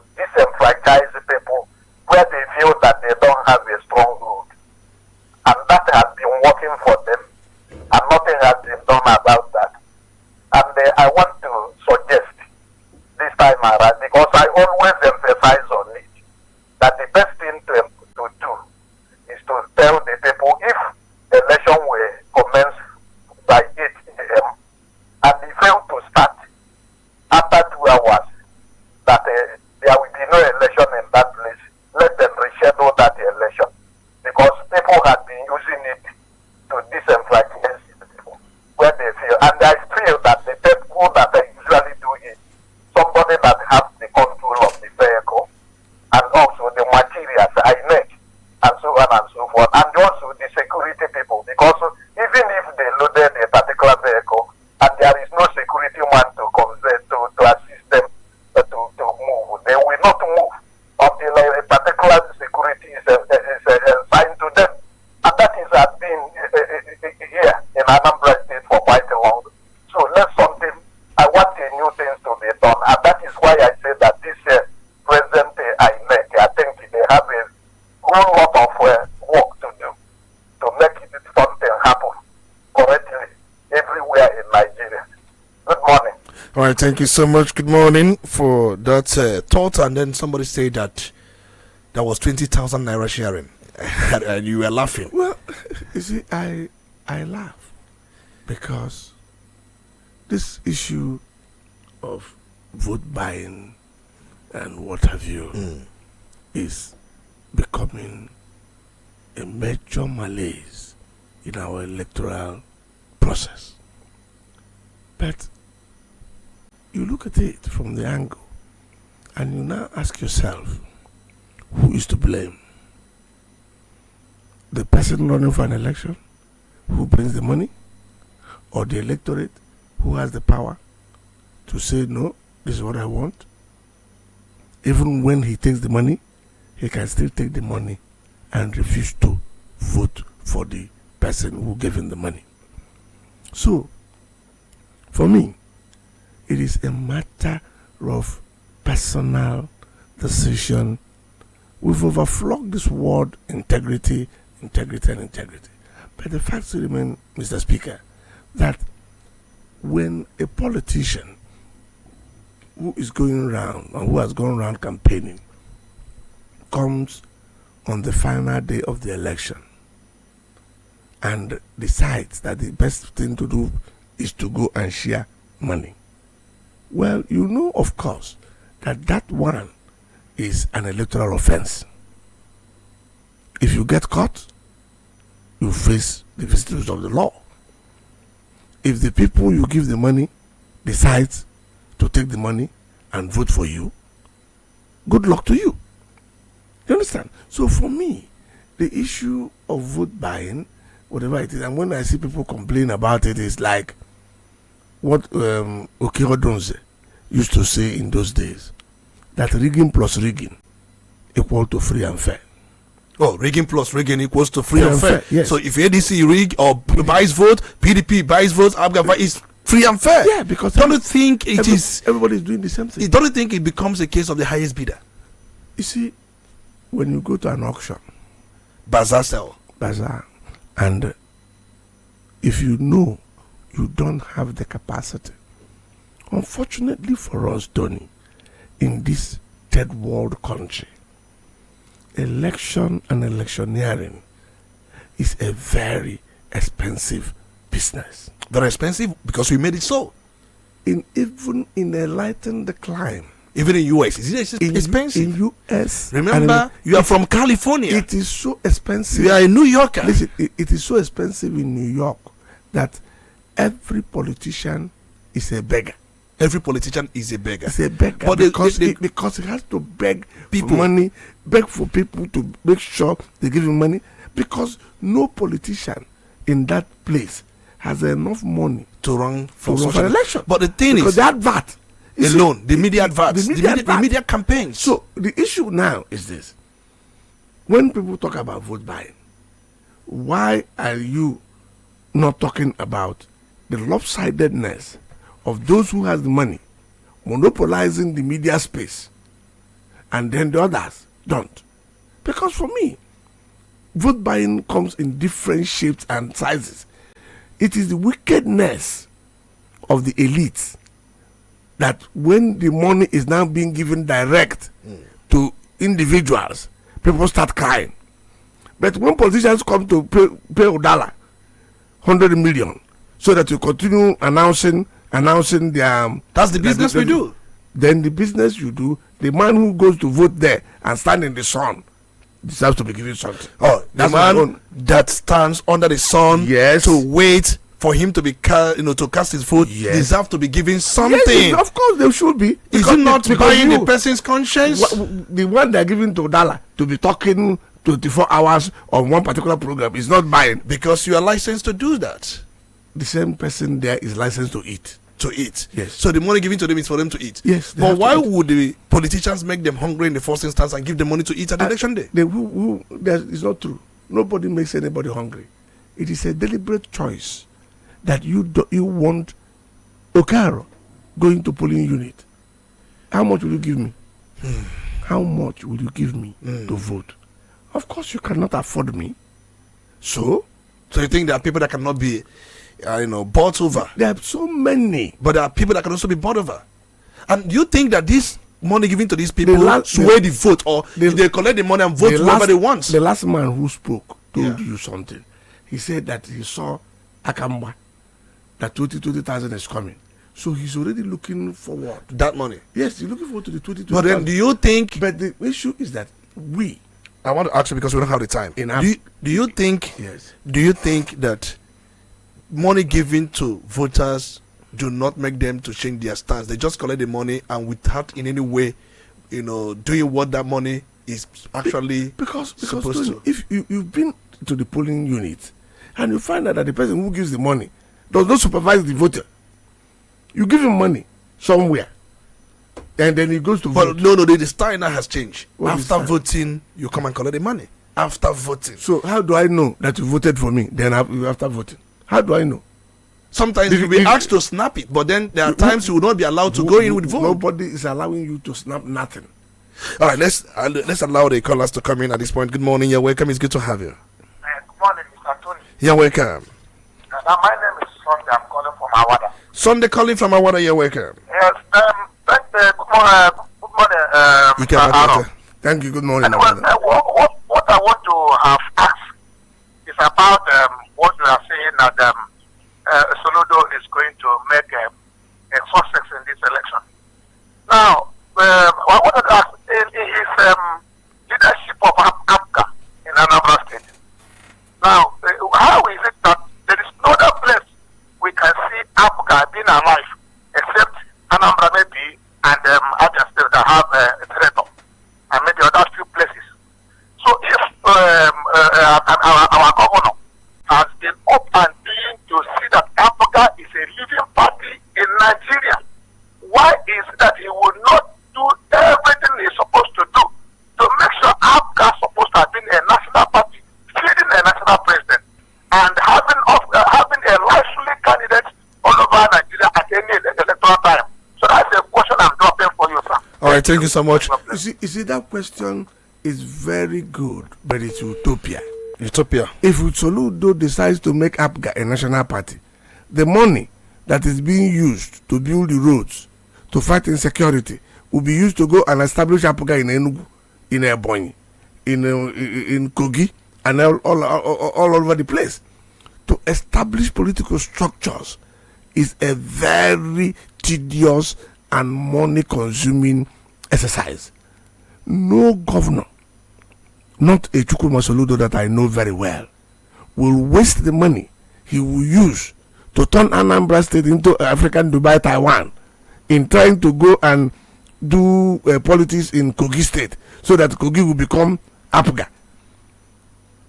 Thank you so much. Good morning for that thought. And then somebody said that there was 20,000 naira sharing, and you were laughing. Well, you see, I laugh because this issue of vote buying and what have you is becoming a major malaise in our electoral process. But you look at it from the angle and you now ask yourself, who is to blame? The person running for an election who brings the money, or the electorate who has the power to say, no, this is what I want? Even when he takes the money, he can still take the money and refuse to vote for the person who gave him the money. So, for me, it is a matter of personal decision. We've overflogged this word integrity. But the fact remains, Mr. Speaker, that when a politician who is going around or who has gone around campaigning comes on the final day of the election and decides that the best thing to do is to go and share money, well, you know, of course, that one is an electoral offense. If you get caught, you face the vicissitudes of the law. If the people you give the money decide to take the money and vote for you, good luck to you. You understand? So for me, the issue of vote buying, whatever it is, and when I see people complain about it, it's like what Okiro Donze used to say in those days, that rigging plus rigging equal to free and fair. Oh, rigging plus rigging equals to free and fair. Yes. So if ADC rig or buys vote, PDP buys votes, Abga is free and fair. Yeah, because don't you think everybody's doing the same thing? Don't you think it becomes a case of the highest bidder? You see, when you go to an auction, bazaar sale, and if you know you don't have the capacity, unfortunately for us, Tony, in this third world country, election and electioneering is a very expensive business. Very expensive because we made it so. Even in a lightened climb. Even in US, is it expensive? In US, remember, you are from California. It is so expensive. You are a New Yorker. Listen, it is so expensive in New York that every politician is a beggar. Every politician is a beggar. It's a beggar, but because he has to beg people for money, beg for people to make sure they give him money, because no politician in that place has enough money to run for such an election. But the thing because that VAT alone, the media adverts, the media campaigns. So the issue now is this: when people talk about vote buying, why are you not talking about the lopsidedness of those who has the money monopolizing the media space, and then the others don't? Because for me, vote buying comes in different shapes and sizes. It is the wickedness of the elites that when the money is now being given direct to individuals, people start crying. But when politicians come to pay Udala 100 million so that you continue announcing their... That's the business we do. Then the business you do, the man who goes to vote there and stand in the sun deserves to be given something. Oh, the man that stands under the sun to wait for him to be to cast his vote deserves to be given something. Yes, of course they should be. Is it not buying the person's conscience? The one they're giving to Udala to be talking 24 hours on one particular program is not buying. Because you are licensed to do that. The same person there is licensed to eat. Yes. So the money given to them is for them to eat. Yes. But why would the politicians make them hungry in the first instance and give them money to eat at the election day? It's not true. Nobody makes anybody hungry. It is a deliberate choice that you want Okaro going to polling unit. How much will you give me? How much will you give me to vote? Of course, you cannot afford me. So you think there are people that cannot be bought over? There are so many. But there are people that can also be bought over. And do you think that this money given to these people sway the vote, or they collect the money and vote whoever they want? The last man who spoke told you something. He said that he saw Akamba, that 20,000 is coming. So he's already looking forward. That money? Yes, he's looking forward to the 20,000. But then do you think... But the issue is that I want to ask you because we don't have the time. Do you think... Yes. Do you think that money given to voters do not make them to change their stance? They just collect the money and without in any way, doing what that money is actually supposed to. If you've been to the polling unit and you find out that the person who gives the money does not supervise the voter, you give him money somewhere and then he goes to vote. But no, the style now has changed. After voting, you come and collect the money. After voting. So how do I know that you voted for me then after voting? How do I know? Sometimes you'll be asked to snap it, but then there are times you will not be allowed to go in with vote. Nobody is allowing you to snap nothing. All right, let's allow the callers to come in at this point. Good morning, you're welcome. It's good to have you. Good morning, Mr. Tony. You're welcome. My name is Sunday. I'm calling from Awada. Sunday calling from Awada. You're welcome. Yes. Good morning. Aaron. Thank you. Good morning. What I want to have asked is about what you are saying that Soludo is going to make a success in this election. Now, I wanted to ask his leadership of APGA in Anambra State. Now, how is it that there is no other place we can see APGA being alive except Anambra maybe and Abia State that have a senator and maybe other few places. So if our governor has been up and doing to see that APGA is a living party in Nigeria, why is it that he will not do everything he's supposed to do to make sure APGA is supposed to have been a national party, feeding a national president, and having a lively candidate all over Nigeria at any electoral time? So that's a question I'm dropping for you, sir. All right, thank you so much. You see that question is very good, but it's utopia. Utopia. If Soludo decides to make APGA a national party, the money that is being used to build the roads, to fight insecurity, will be used to go and establish APGA in Enugu, in Ebonyi, in Kogi, and all over the place. To establish political structures is a very tedious and money-consuming exercise. No governor, not a Chukwuma Soludo that I know very well, will waste the money he will use to turn Anambra State into African Dubai, Taiwan, in trying to go and do politics in Kogi State so that Kogi will become APGA.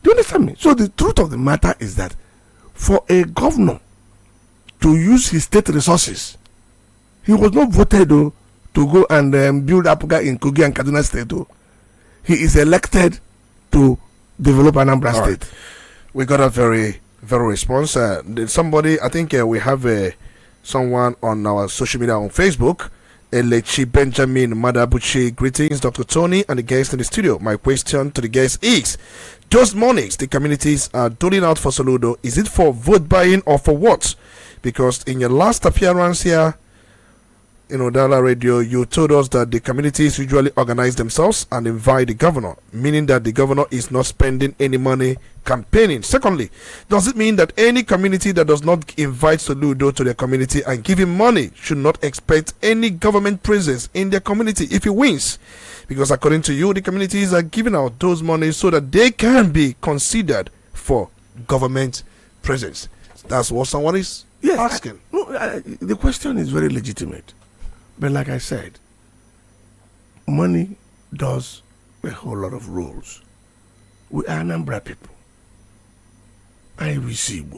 Do you understand me? So the truth of the matter is that for a governor to use his state resources, he was not voted to go and build APGA in Kogi and Kaduna State. He is elected to develop Anambra State. Right. We got a very response. Somebody, I think we have someone on our social media on Facebook. Elechi Benjamin Madabuchi, greetings, Dr. Tony and the guests in the studio. My question to the guests is, those monies the communities are doling out for Soludo, is it for vote buying or for what? Because in your last appearance here in Udala Radio, you told us that the communities usually organize themselves and invite the governor, meaning that the governor is not spending any money campaigning. Secondly, does it mean that any community that does not invite Soludo to their community and give him money should not expect any government presence in their community if he wins? Because according to you, the communities are giving out those monies so that they can be considered for government presence. That's what someone is asking. The question is very legitimate. But like I said, money does a whole lot of rules. We are Anambra people. I receive,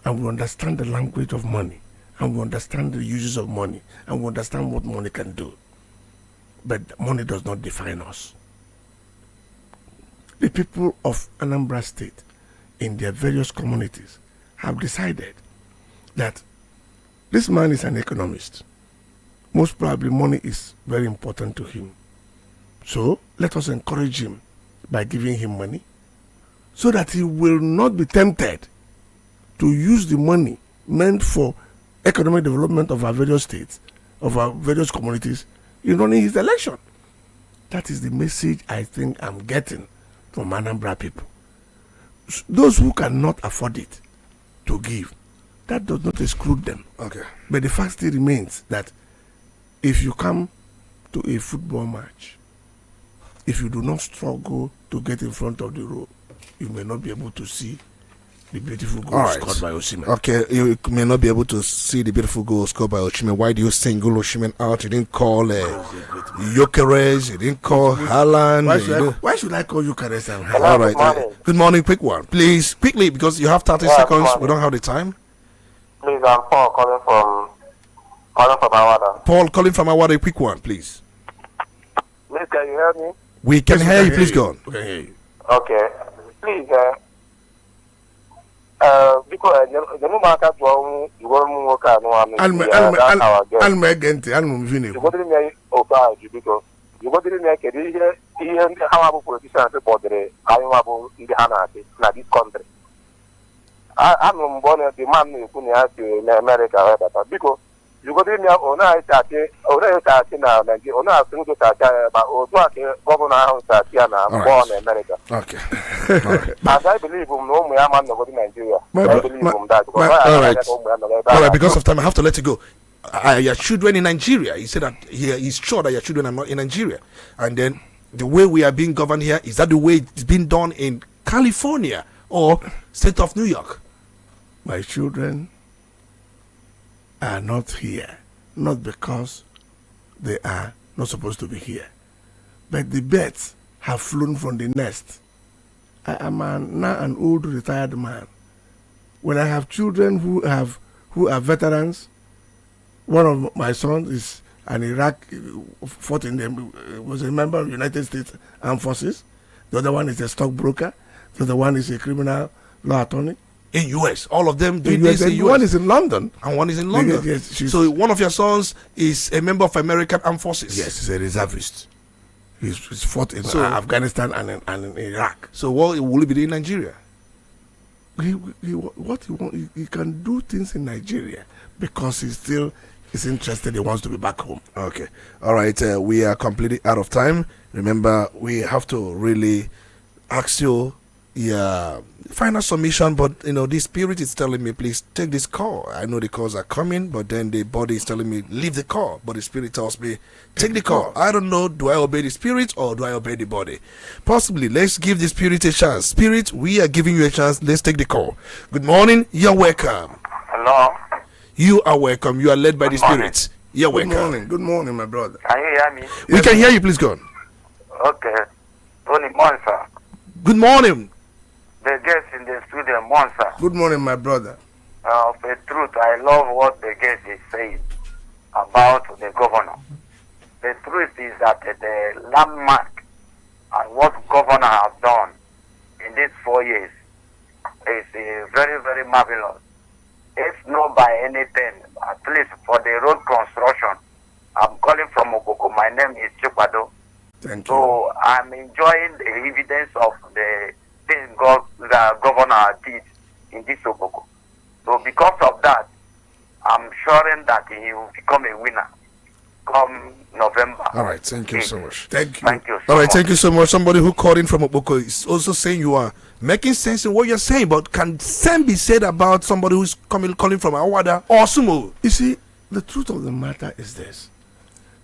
and we understand the language of money, and we understand the uses of money, and we understand what money can do. But money does not define us. The people of Anambra State, in their various communities, have decided that this man is an economist. Most probably money is very important to him. So let us encourage him by giving him money so that he will not be tempted to use the money meant for economic development of our various states of our various communities in running his election. That is the message I think I'm getting from Anambra people. Those who cannot afford it to give, that does not exclude them. Okay. But the fact still remains that if you come to a football match, if you do not struggle to get in front of the row, you may not be able to see the beautiful goal scored by Osimhen. Okay, you may not be able to see the beautiful goal scored by Osimhen. Why do you single Osimhen out? You didn't call Gyökeres, you didn't call Haaland. Why should I call Gyökeres and Haaland? All right. Good morning, quick one. Please, quickly, because you have 30 seconds. We don't have the time. Please, I'm Paul calling from Awada. Paul calling from Awada, quick one, please. Please, can you hear me? We can hear you. Please go on. We can hear you. Okay. Please, because the Mumaka Dwong, you won't move you go to me, Opa, because you go to the neck, even how politicians report the Ayamabo in the Hanati, not this country. I'm born at the man who couldn't ask you in America, because you go to me, Ona Tati now, Ona Single Tata, but Governor Tatiana, born in America. Okay. And I believe no man over Nigeria. I believe that. All right, because of time, I have to let you go. Your children in Nigeria, he said that he's sure that your children are not in Nigeria. And then the way we are being governed here, is that the way it's been done in California or state of New York? My children are not here, not because they are not supposed to be here, but the birds have flown from the nest. I am now an old retired man. When I have children who are veterans, one of my sons is an Iraq, fought in them, was a member of the United States Armed Forces. The other one is a stockbroker. The other one is a criminal law attorney. In US, all of them doing this in US. One is in London. And one is in London. Yes, so one of your sons is a member of American Armed Forces. Yes, he's a reservist. He's fought in Afghanistan and in Iraq. So what will he be doing in Nigeria? He can do things in Nigeria because he still is interested. He wants to be back home. Okay. All right. We are completely out of time. Remember, we have to really ask you your final submission, but the spirit is telling me, please take this call. I know the calls are coming, but then the body is telling me, leave the call. But the spirit tells me, take the call. I don't know, do I obey the spirit or do I obey the body? Possibly, let's give the spirit a chance. Spirit, we are giving you a chance. Let's take the call. Good morning. You're welcome. Hello. You are welcome. You are led by the spirit. You're welcome. Good morning, my brother. Can you hear me? We can hear you. Please go on. Okay. Tony Monsa. Good morning. The guest in the studio, Monsa. Good morning, my brother. Of the truth, I love what the guest is saying about the governor. The truth is that the landmark and what governor has done in these 4 years is very, very marvelous. If not by anything, at least for the road construction. I'm calling from Oboko. My name is Chupado. Thank you. So I'm enjoying the evidence of the things the governor did in this Oboko. So because of that, I'm sure that he will become a winner come November. All right, thank you so much. Thank you. Thank you so All right, much. thank you so much. Somebody who called in from Oboko is also saying you are making sense in what you're saying, but can same be said about somebody who's calling from Awada or Sumo? You see, the truth of the matter is this.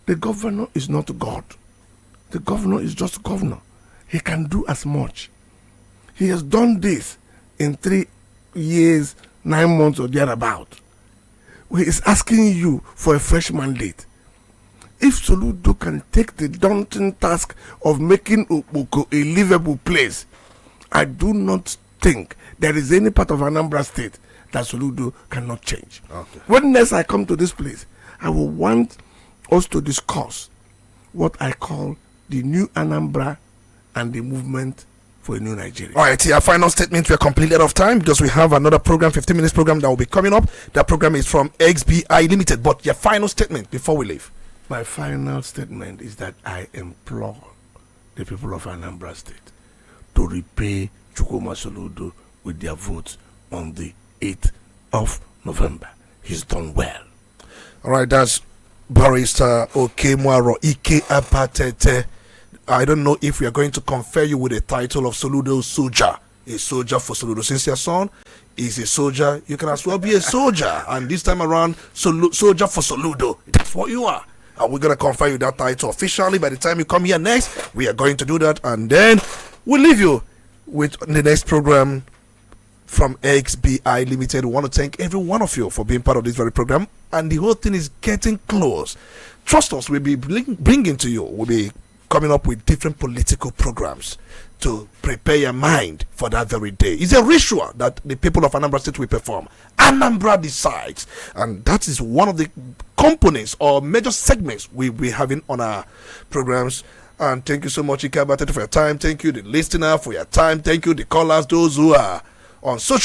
The governor is not God. The governor is just governor. He can do as much. He has done this in 3 years, 9 months or thereabout. He is asking you for a fresh mandate. If Soludo can take the daunting task of making Oboko a livable place, I do not think there is any part of Anambra State that Soludo cannot change. Okay. When next I come to this place, I will want us to discuss what I call the new Anambra and the movement for a new Nigeria. All right, our final statement. We are completely out of time because we have another program, 15 minutes program that will be coming up. That program is from XBI Limited. But your final statement before we leave. My final statement is that I implore the people of Anambra State to repay Chukwuma Soludo with their votes on the 8th of November. He's done well. All right, that's Barrister Okemwaro Ike Apatete. I don't know if we are going to confer you with the title of Soludo Soldier, a soldier for Soludo. Since your son is a soldier, you can as well be a soldier. And this time around, soldier for Soludo. That's what you are. And we're going to confer you that title officially. By the time you come here next, we are going to do that. And then we'll leave you with the next program from XBI Limited. We want to thank every one of you for being part of this very program. And the whole thing is getting close. Trust us, we'll be bringing to you, we'll be coming up with different political programs to prepare your mind for that very day. It's a ritual that the people of Anambra State will perform. Anambra decides. And that is one of the components or major segments we'll be having on our programs. And thank you so much, Ike Abatete, for your time. Thank you, the listener, for your time. Thank you, the callers, those who are on social